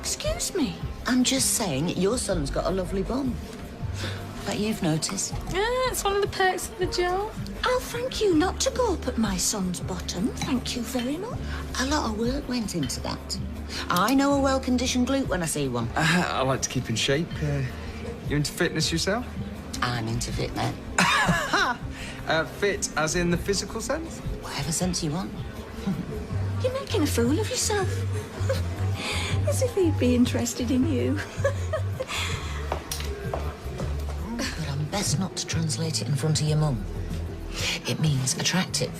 C: Excuse me?
L: I'm just saying, your son's got a lovely bum. Bet you've noticed.
H: Yeah, it's one of the perks of the job.
C: I'll thank you not to go up at my son's bottom. Thank you very much.
L: A lot of work went into that. I know a well-conditioned glute when I see one.
M: I like to keep in shape. You into fitness yourself?
L: I'm into fitness.
M: Fit as in the physical sense?
L: Whatever sense you want.
C: You're making a fool of yourself. As if he'd be interested in you.
L: But I'm best not to translate it in front of your mum. It means attractive.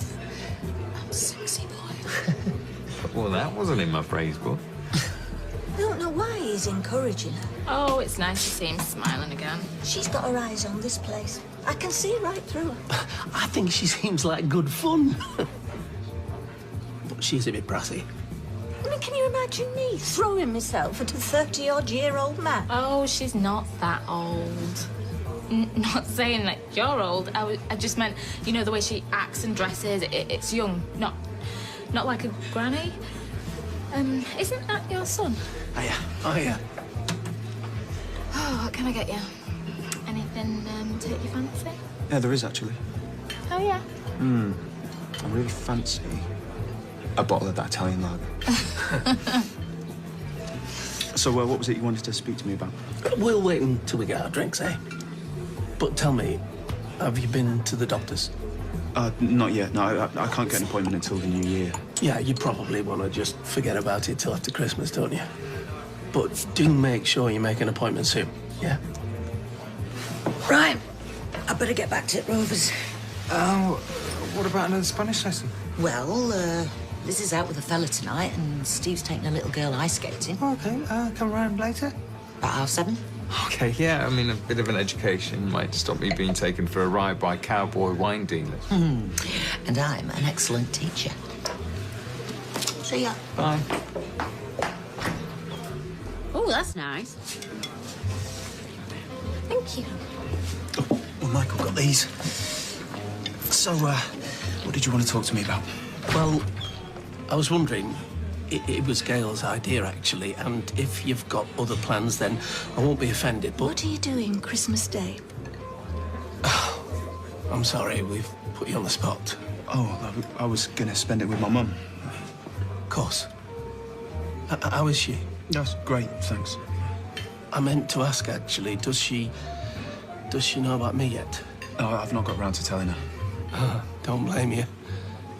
L: I'm sexy boy.
M: Well, that wasn't in my phrase book.
C: I don't know why he's encouraging her.
H: Oh, it's nice to see him smiling again.
C: She's got her eyes on this place. I can see right through her.
D: I think she seems like good fun. But she's a bit brassy.
C: I mean, can you imagine me throwing myself at a 30-odd-year-old man?
H: Oh, she's not that old. Not saying that you're old. I just meant, you know, the way she acts and dresses. It's young, not like a granny. Isn't that your son?
D: Oh, yeah.
H: Oh, what can I get you? Anything take your fancy?
N: Yeah, there is actually.
H: Oh, yeah.
N: I really fancy a bottle of that Italian lager. So, what was it you wanted to speak to me about?
D: We'll wait until we get our drinks, eh? But tell me, have you been to the doctor's?
N: Not yet. No, I can't get an appointment until the new year.
D: Yeah, you probably want to just forget about it till after Christmas, don't you? But do make sure you make an appointment soon, yeah?
L: Right. I better get back to it, Rovers.
M: Oh, what about another Spanish lesson?
L: Well, this is out with a fella tonight, and Steve's taking a little girl ice skating.
M: Okay, come round later.
L: About 7:30.
M: Okay, yeah, I mean, a bit of an education might stop me being taken for a ride by cowboy wine dealers.
L: And I'm an excellent teacher. See ya.
M: Bye.
U: Oh, that's nice.
H: Thank you.
N: Well, Michael got these. So, what did you want to talk to me about?
D: Well, I was wondering, it was Gail's idea, actually, and if you've got other plans, then I won't be offended, but...
C: What are you doing Christmas Day?
D: I'm sorry, we've put you on the spot.
N: Oh, I was going to spend it with my mum.
D: Of course. How is she?
N: That's great, thanks.
D: I meant to ask, actually, does she know about me yet?
N: Oh, I've not got round to telling her.
D: Don't blame you.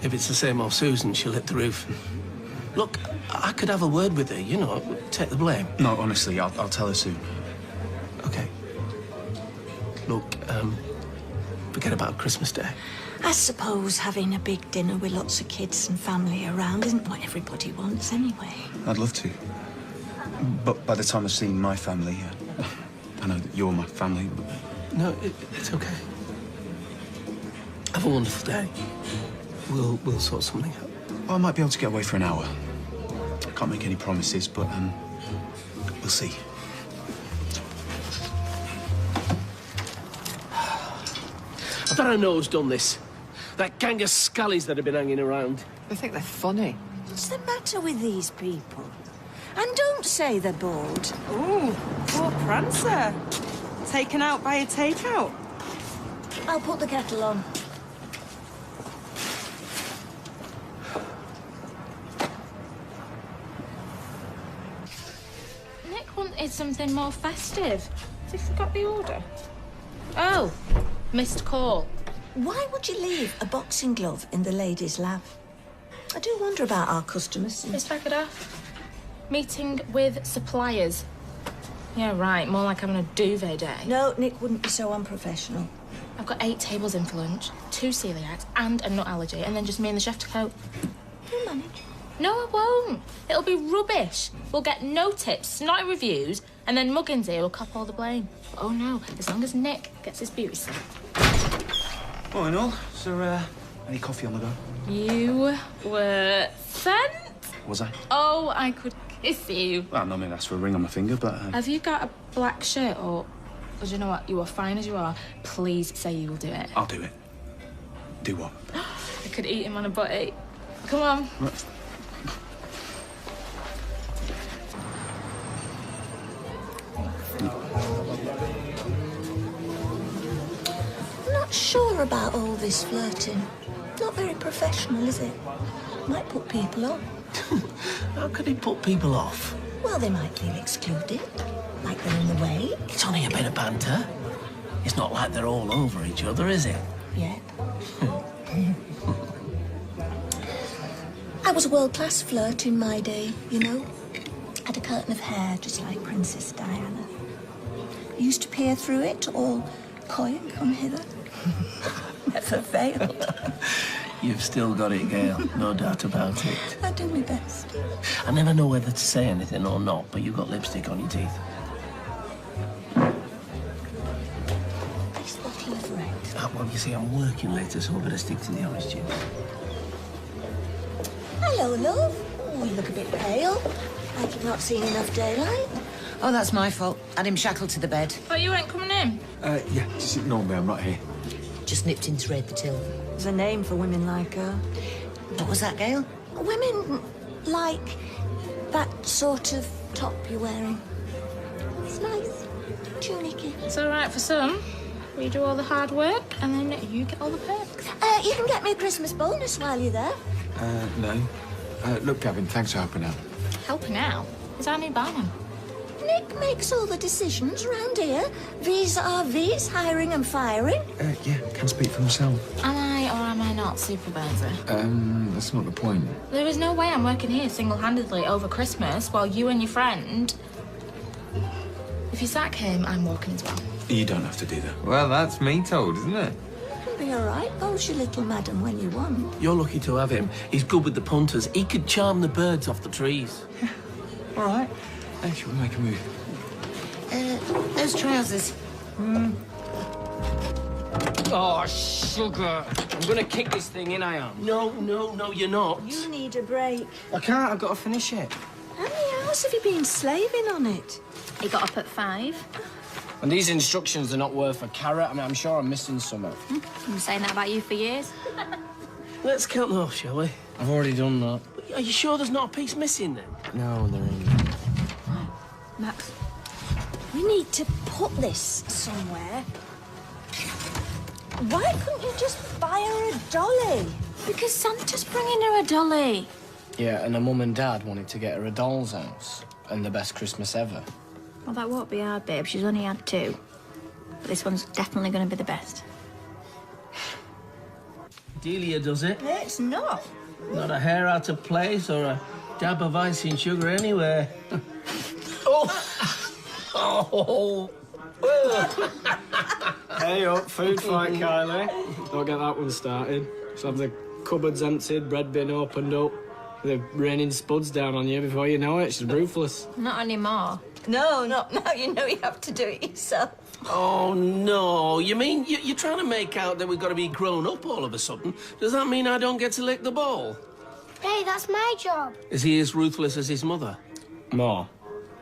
D: If it's the same old Susan, she'll hit the roof. Look, I could have a word with her, you know, take the blame.
N: No, honestly, I'll tell her soon.
D: Okay. Look, forget about Christmas Day.
C: I suppose having a big dinner with lots of kids and family around isn't what everybody wants anyway.
N: I'd love to. But by the time I've seen my family, I know that you're my family.
D: No, it's okay. Have a wonderful day. We'll sort something out.
N: Well, I might be able to get away for an hour. I can't make any promises, but, we'll see.
D: I bet I know who's done this. That gang of scallies that have been hanging around.
G: They think they're funny.
C: What's the matter with these people? And don't say they're bored.
G: Ooh, poor Prancer. Taken out by a takeout.
C: I'll put the kettle on.
H: Nick wanted something more festive. Has he forgot the order? Oh, missed call.
C: Why would you leave a boxing glove in the ladies' lab? I do wonder about our customers.
H: Miss Beckett, meeting with suppliers. Yeah, right. More like having a duvet day.
C: No, Nick wouldn't be so unprofessional.
H: I've got 8 tables in for lunch, 2 celiacs, and a nut allergy, and then just me and the chef to cope.
C: You manage.
H: No, I won't. It'll be rubbish. We'll get no tips, snotty reviews, and then Muggins here will cop all the blame. But oh no, as long as Nick gets his beauty sleep.
N: Morning, all. Is there, any coffee on the go?
H: You were sent?
N: Was I?
H: Oh, I could kiss you.
N: Well, no, I mean, that's for a ring on my finger, but...
H: Have you got a black shirt or do you know what? You are fine as you are. Please say you will do it.
N: I'll do it. Do what?
H: I could eat him on a butty. Come on.
N: Right.
C: not sure about all this flirting. Not very professional, is it? Might put people off.
D: How could it put people off?
C: Well, they might feel excluded, like they're in the way.
D: It's only a bit of banter. It's not like they're all over each other, is it?
C: Yeah. I was a world-class flirt in my day, you know. Had a curtain of hair just like Princess Diana. Used to peer through it, all coy and come hither. Never failed.
D: You've still got it, Gail. No doubt about it.
C: I do my best.
D: I never know whether to say anything or not, but you've got lipstick on your teeth.
C: This bottle of red.
D: Well, you see, I'm working later, so I better stick to the orange juice.
C: Hello, love. Oh, you look a bit pale. Like you've not seen enough daylight.
J: Oh, that's my fault. Had him shackled to the bed.
H: But you weren't coming in.
M: Yeah, just ignore me. I'm not here.
L: Just nipped in to raid the till.
C: There's a name for women like her.
J: What was that, Gail?
C: Women like that sort of top you're wearing. It's nice. Tunicky.
H: It's all right for some. We do all the hard work, and then you get all the perks.
C: You can get me a Christmas bonus while you're there.
M: No. Look, Gavin, thanks for helping out.
H: Helping out? Is our new barman.
C: Nick makes all the decisions around here. These are these, hiring and firing.
M: Yeah, can speak for myself.
H: Am I or am I not supervisor?
M: That's not the point.
H: There is no way I'm working here single-handedly over Christmas while you and your friend... If you sack him, I'm walking as well.
M: You don't have to do that. Well, that's me told, isn't it?
C: You'll be all right, won't you, little madam, when you want?
D: You're lucky to have him. He's good with the punters. He could charm the birds off the trees.
M: All right. Hey, shall we make a move?
J: Those trousers.
B: Oh, sugar. I'm gonna kick this thing in, I am.
D: No, you're not.
C: You need a break.
B: I can't. I've got to finish it.
C: How many hours have you been slaving on it?
A: He got up at 5.
B: And these instructions are not worth a carrot. I mean, I'm sure I'm missing something.
A: I've been saying that about you for years.
D: Let's count them off, shall we?
B: I've already done that.
D: Are you sure there's not a piece missing, then?
B: No, there ain't.
C: Max, we need to put this somewhere. Why couldn't you just buy her a dolly?
A: Because Santa's bringing her a dolly.
B: Yeah, and her mum and dad wanted to get her a doll's house and the best Christmas ever.
A: Well, that won't be hard, babe. She's only had 2. But this one's definitely going to be the best.
D: Delia does it.
C: It's not.
D: Not a hair out of place or a dab of icing sugar anywhere. Oh!
B: Hey up, food fight, Kylie. Don't get that one started. Just have the cupboards emptied, bread bin opened up. They're raining spuds down on you before you know it. She's ruthless.
A: Not anymore.
C: No, not now. You know you have to do it yourself.
D: Oh, no. You mean you're trying to make out that we've got to be grown up all of a sudden? Does that mean I don't get to lick the ball?
E: Hey, that's my job.
D: Is he as ruthless as his mother?
B: More.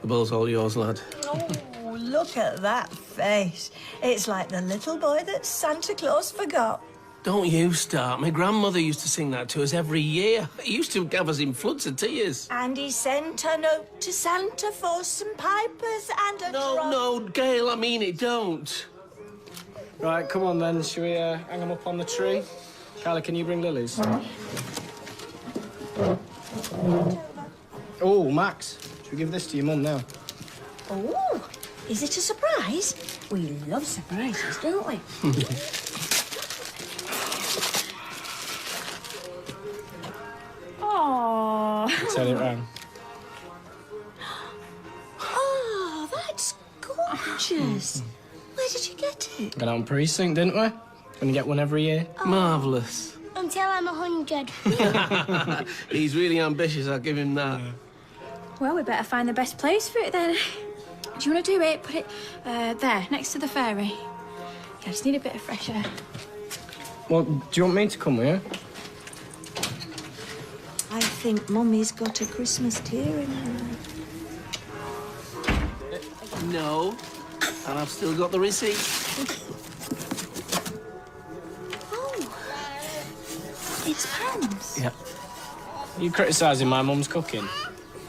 D: The ball's all yours, lad.
C: Oh, look at that face. It's like the little boy that Santa Claus forgot.
D: Don't you start. My grandmother used to sing that to us every year. It used to give us in floods of tears.
C: And he sent a note to Santa for some pipers and a
D: No, Gail, I mean it, don't.
B: Right, come on then. Shall we hang them up on the tree? Kylie, can you bring lilies? Oh, Max. Should we give this to your mum now?
C: Oh, is it a surprise? We love surprises, don't we?
A: Oh.
B: Turn it round.
C: Oh, that's gorgeous. Where did you get it?
B: Got it on precinct, didn't we? Gonna get one every year.
D: Marvellous.
E: Until I'm 100.
D: He's really ambitious, I'll give him that.
A: Well, we better find the best place for it then. Do you want to do it? Put it there, next to the fairy. Yeah, I just need a bit of fresh air.
B: Well, do you want me to come with you?
C: I think Mummy's got a Christmas tear in her eye.
D: No. And I've still got the receipt.
C: It's Pam's.
B: Yeah. You criticising my mum's cooking?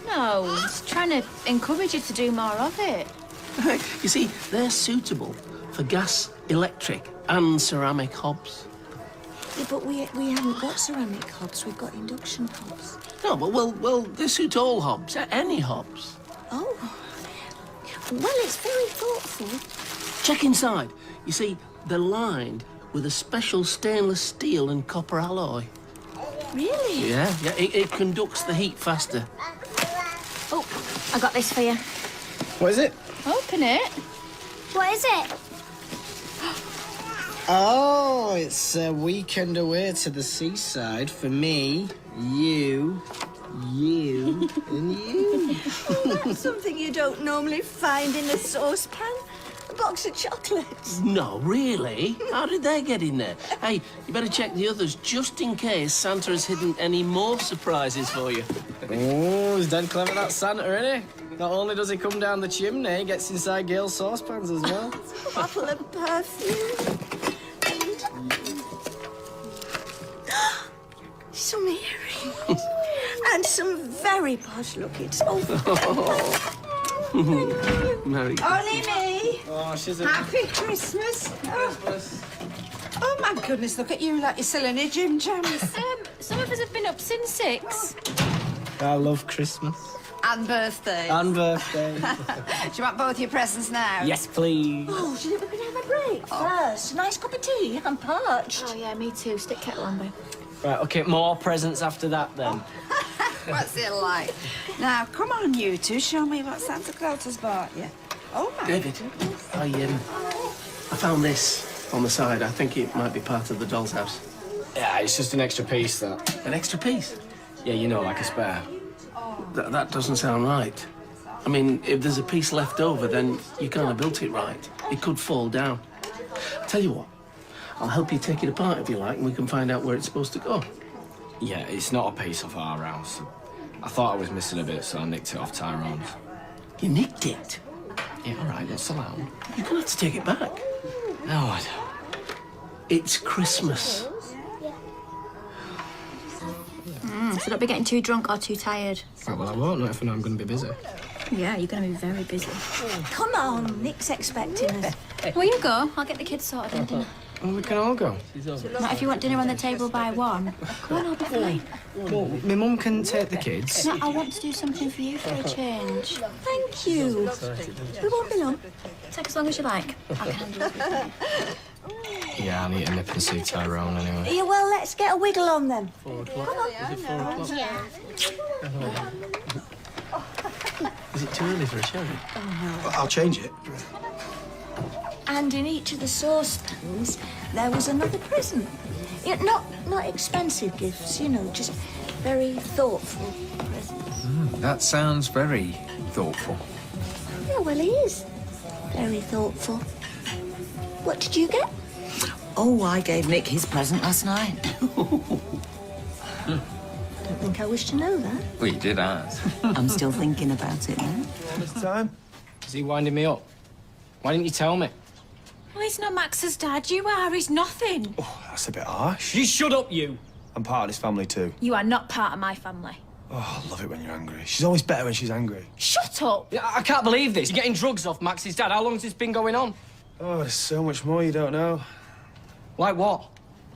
A: No, just trying to encourage you to do more of it.
D: You see, they're suitable for gas electric and ceramic hobs.
C: Yeah, but we haven't got ceramic hobs. We've got induction hobs.
D: No, but well, they suit all hobs, any hobs.
C: Oh. Well, it's very thoughtful.
D: Check inside. You see, they're lined with a special stainless steel and copper alloy.
C: Really?
D: Yeah, it conducts the heat faster.
S: Oh, I got this for you.
B: What is it?
S: Open it. What is it?
B: Oh, it's a weekend away to the seaside for me, you, and you.
C: Oh, that's something you don't normally find in a saucepan. A box of chocolates.
D: No, really? How did they get in there? Hey, you better check the others just in case Santa has hidden any more surprises for you.
B: Oh, he's dead clever, that Santa, isn't he? Not only does he come down the chimney, he gets inside Gail's saucepans as well.
C: A bottle of perfume. Some earrings. And some very posh-looking
D: Merry
K: Only me.
B: Oh, she's
K: Happy Christmas. Oh, my goodness, look at you like you're still in your gym jams.
H: Some of us have been up since 6.
B: I love Christmas.
K: And birthdays.
B: And birthday.
K: Do you want both your presents now?
B: Yes, please.
C: Oh, do you think we could have a break first? A nice cup of tea. I'm parched.
S: Oh, yeah, me too. Stick kettle on, babe.
B: Right, OK, more presents after that, then.
K: What's it like? Now, come on, you two. Show me what Santa Claus has bought you. Oh, my.
D: David, I found this on the side. I think it might be part of the doll's house.
B: Yeah, it's just an extra piece, that.
D: An extra piece?
B: Yeah, you know, like a spare.
D: That doesn't sound right. I mean, if there's a piece left over, then you kind of built it right. It could fall down. Tell you what, I'll help you take it apart if you like, and we can find out where it's supposed to go.
B: Yeah, it's not a piece off our house. I thought I was missing a bit, so I nicked it off Tyrone's.
D: You nicked it?
B: Yeah, all right, that's allowed.
D: You're gonna have to take it back.
B: No, I don't.
D: It's Christmas.
S: So don't be getting too drunk or too tired.
B: Right, well, I won't, not if I know I'm going to be busy.
S: Yeah, you're going to be very busy.
C: Come on, Nick's expecting us.
S: Will you go? I'll get the kids sorted in dinner.
B: Well, we can all go.
S: Not if you want dinner on the table by 1. Come on, I'll be fine.
B: Well, my mum can take the kids.
S: No, I want to do something for you for a change.
C: Thank you. We won't be long.
S: Take as long as you like. I can handle everything.
B: Yeah, I need to nip and see Tyrone anyway.
C: Yeah, well, let's get a wiggle on then.
D: 4 o'clock.
C: Come on.
D: Is it 4 o'clock?
S: Yeah.
D: Is it too early for a show?
C: Oh, no.
N: I'll change it.
C: And in each of the saucepans, there was another present. Yeah, not expensive gifts, you know, just very thoughtful presents.
M: That sounds very thoughtful.
C: Yeah, well, he is very thoughtful. What did you get?
L: Oh, I gave Nick his present last night.
C: Don't think I wish to know that.
M: Well, you did ask.
L: I'm still thinking about it now.
N: This time?
B: Is he winding me up? Why didn't you tell me?
H: Well, he's not Max's dad. You are. He's nothing.
N: Oh, that's a bit harsh.
B: You shut up, you!
N: I'm part of this family too.
H: You are not part of my family.
N: Oh, I love it when you're angry. She's always better when she's angry.
H: Shut up.
B: Yeah, I can't believe this. You're getting drugs off Max's dad. How long has this been going on?
N: Oh, there's so much more you don't know.
B: Like what?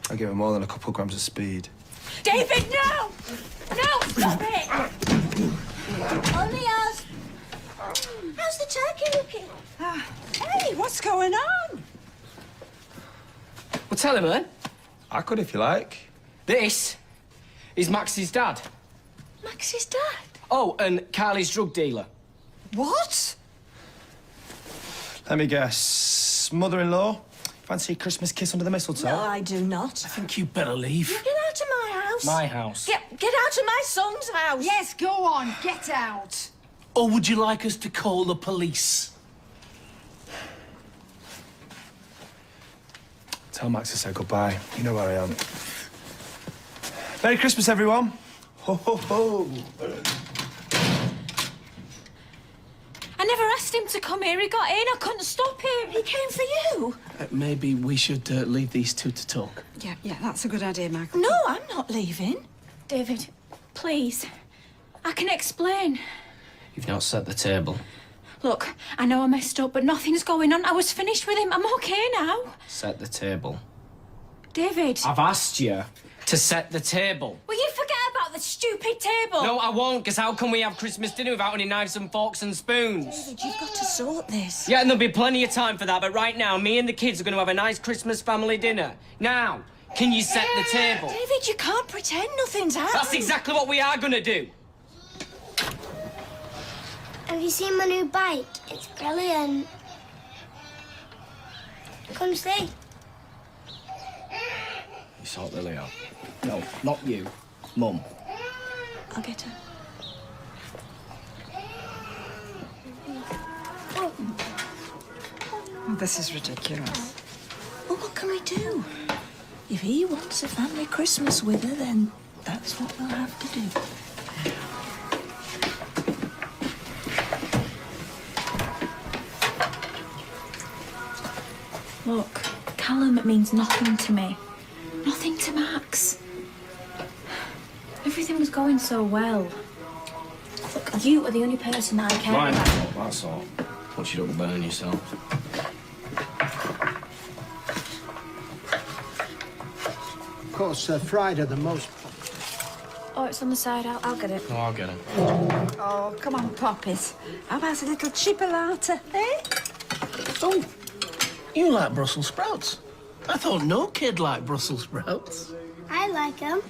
N: I give her more than a couple of grams of speed.
H: David, no! No, stop it!
C: Only us. How's the turkey looking?
K: Hey, what's going on?
B: Well, tell him, then.
N: I could if you like.
B: This is Max's dad.
C: Max's dad?
B: Oh, and Carly's drug dealer.
K: What?
N: Let me guess. Mother-in-law? Fancy a Christmas kiss under the mistletoe?
C: No, I do not.
D: I think you better leave.
C: You get out of my house.
B: My house.
C: Get out of my son's house.
K: Yes, go on. Get out.
D: Or would you like us to call the police?
N: Tell Max to say goodbye. You know where I am. Merry Christmas, everyone. Ho, ho, ho.
H: I never asked him to come here. He got in. I couldn't stop him.
C: He came for you.
D: Maybe we should leave these two to talk.
K: Yeah, that's a good idea, Michael.
C: No, I'm not leaving.
H: David, please. I can explain.
B: You've not set the table.
O: Look, I know I messed up, but nothing's going on. I was finished with him. I'm okay now.
B: Set the table.
O: David.
B: I've asked you to set the table.
O: Will you forget about the stupid table?
B: No, I won't, because how can we have Christmas dinner without any knives and forks and spoons?
C: David, you've got to sort this.
B: Yeah, and there'll be plenty of time for that, but right now, me and the kids are going to have a nice Christmas family dinner. Now, can you set the table?
C: David, you can't pretend nothing's happened.
B: That's exactly what we are going to do.
E: Have you seen my new bike? It's brilliant. Come see.
B: You sort Lily out. No, not you. Mum.
C: I'll get her.
K: This is ridiculous.
C: Well, what can we do? If he wants a family Christmas with her, then that's what we'll have to do.
O: Look, Callum means nothing to me. Nothing to Max. Everything was going so well. Look, you are the only person that I care
B: Right,
O: about.
B: that's all. What you don't burn yourself.
R: Of course, fried are the most...
O: Oh, it's on the side. I'll get it.
B: Oh, I'll get it.
K: Oh, come on, Poppies. How about a little chipolata, eh?
D: Oh, you like Brussels sprouts? I thought no kid liked Brussels sprouts.
E: I like them.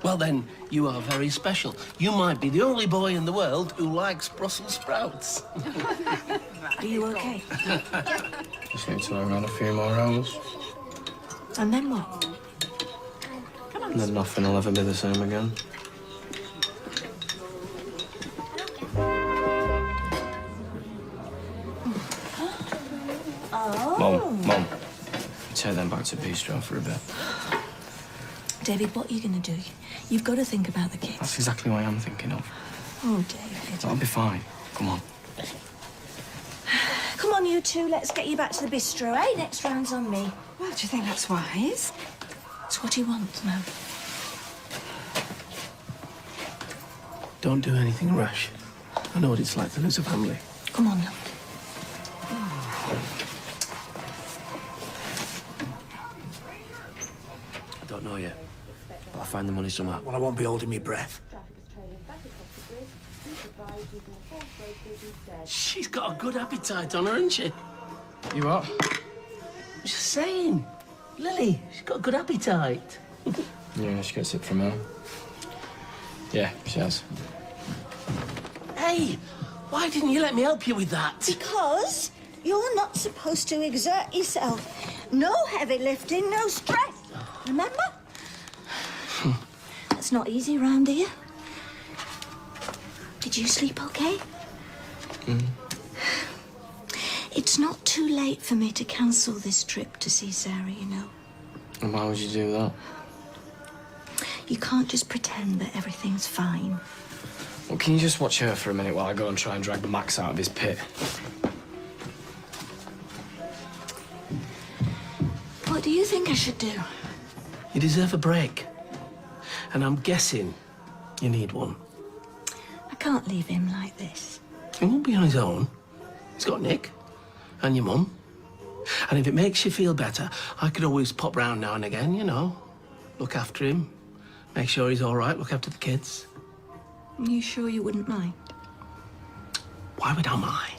D: Well, then, you are very special. You might be the only boy in the world who likes Brussels sprouts.
C: Are you okay?
B: Just need to hang on a few more hours.
C: And then what?
B: And then nothing will ever be the same again.
C: Oh.
B: Mum. Take them back to Bistro for a bit.
C: David, what are you going to do? You've got to think about the kids.
B: That's exactly what I'm thinking of.
C: Oh, David.
B: I'll be fine. Come on.
C: Come on, you two. Let's get you back to the bistro, eh? Next round's on me.
K: Well, do you think that's wise?
C: It's what he wants now.
D: Don't do anything rash. I know what it's like to lose a family.
C: Come on, now.
D: I don't know yet, but I'll find the money somehow.
R: Well, I won't be holding my breath.
D: She's got a good appetite on her, hasn't she?
B: You what?
D: Just saying. Lily, she's got a good appetite.
B: Yeah, she gets it from her. Yeah, she has.
D: Hey, why didn't you let me help you with that?
C: Because you're not supposed to exert yourself. No heavy lifting, no stress. Remember? That's not easy round here. Did you sleep okay? It's not too late for me to cancel this trip to see Sarah, you know.
B: And why would you do that?
C: You can't just pretend that everything's fine.
B: Well, can you just watch her for a minute while I go and try and drag Max out of his pit?
C: What do you think I should do?
D: You deserve a break. And I'm guessing you need one.
C: I can't leave him like this.
D: He won't be on his own. He's got Nick and your mum. And if it makes you feel better, I could always pop round now and again, you know. Look after him. Make sure he's all right. Look after the kids.
C: Are you sure you wouldn't mind?
D: Why would I mind?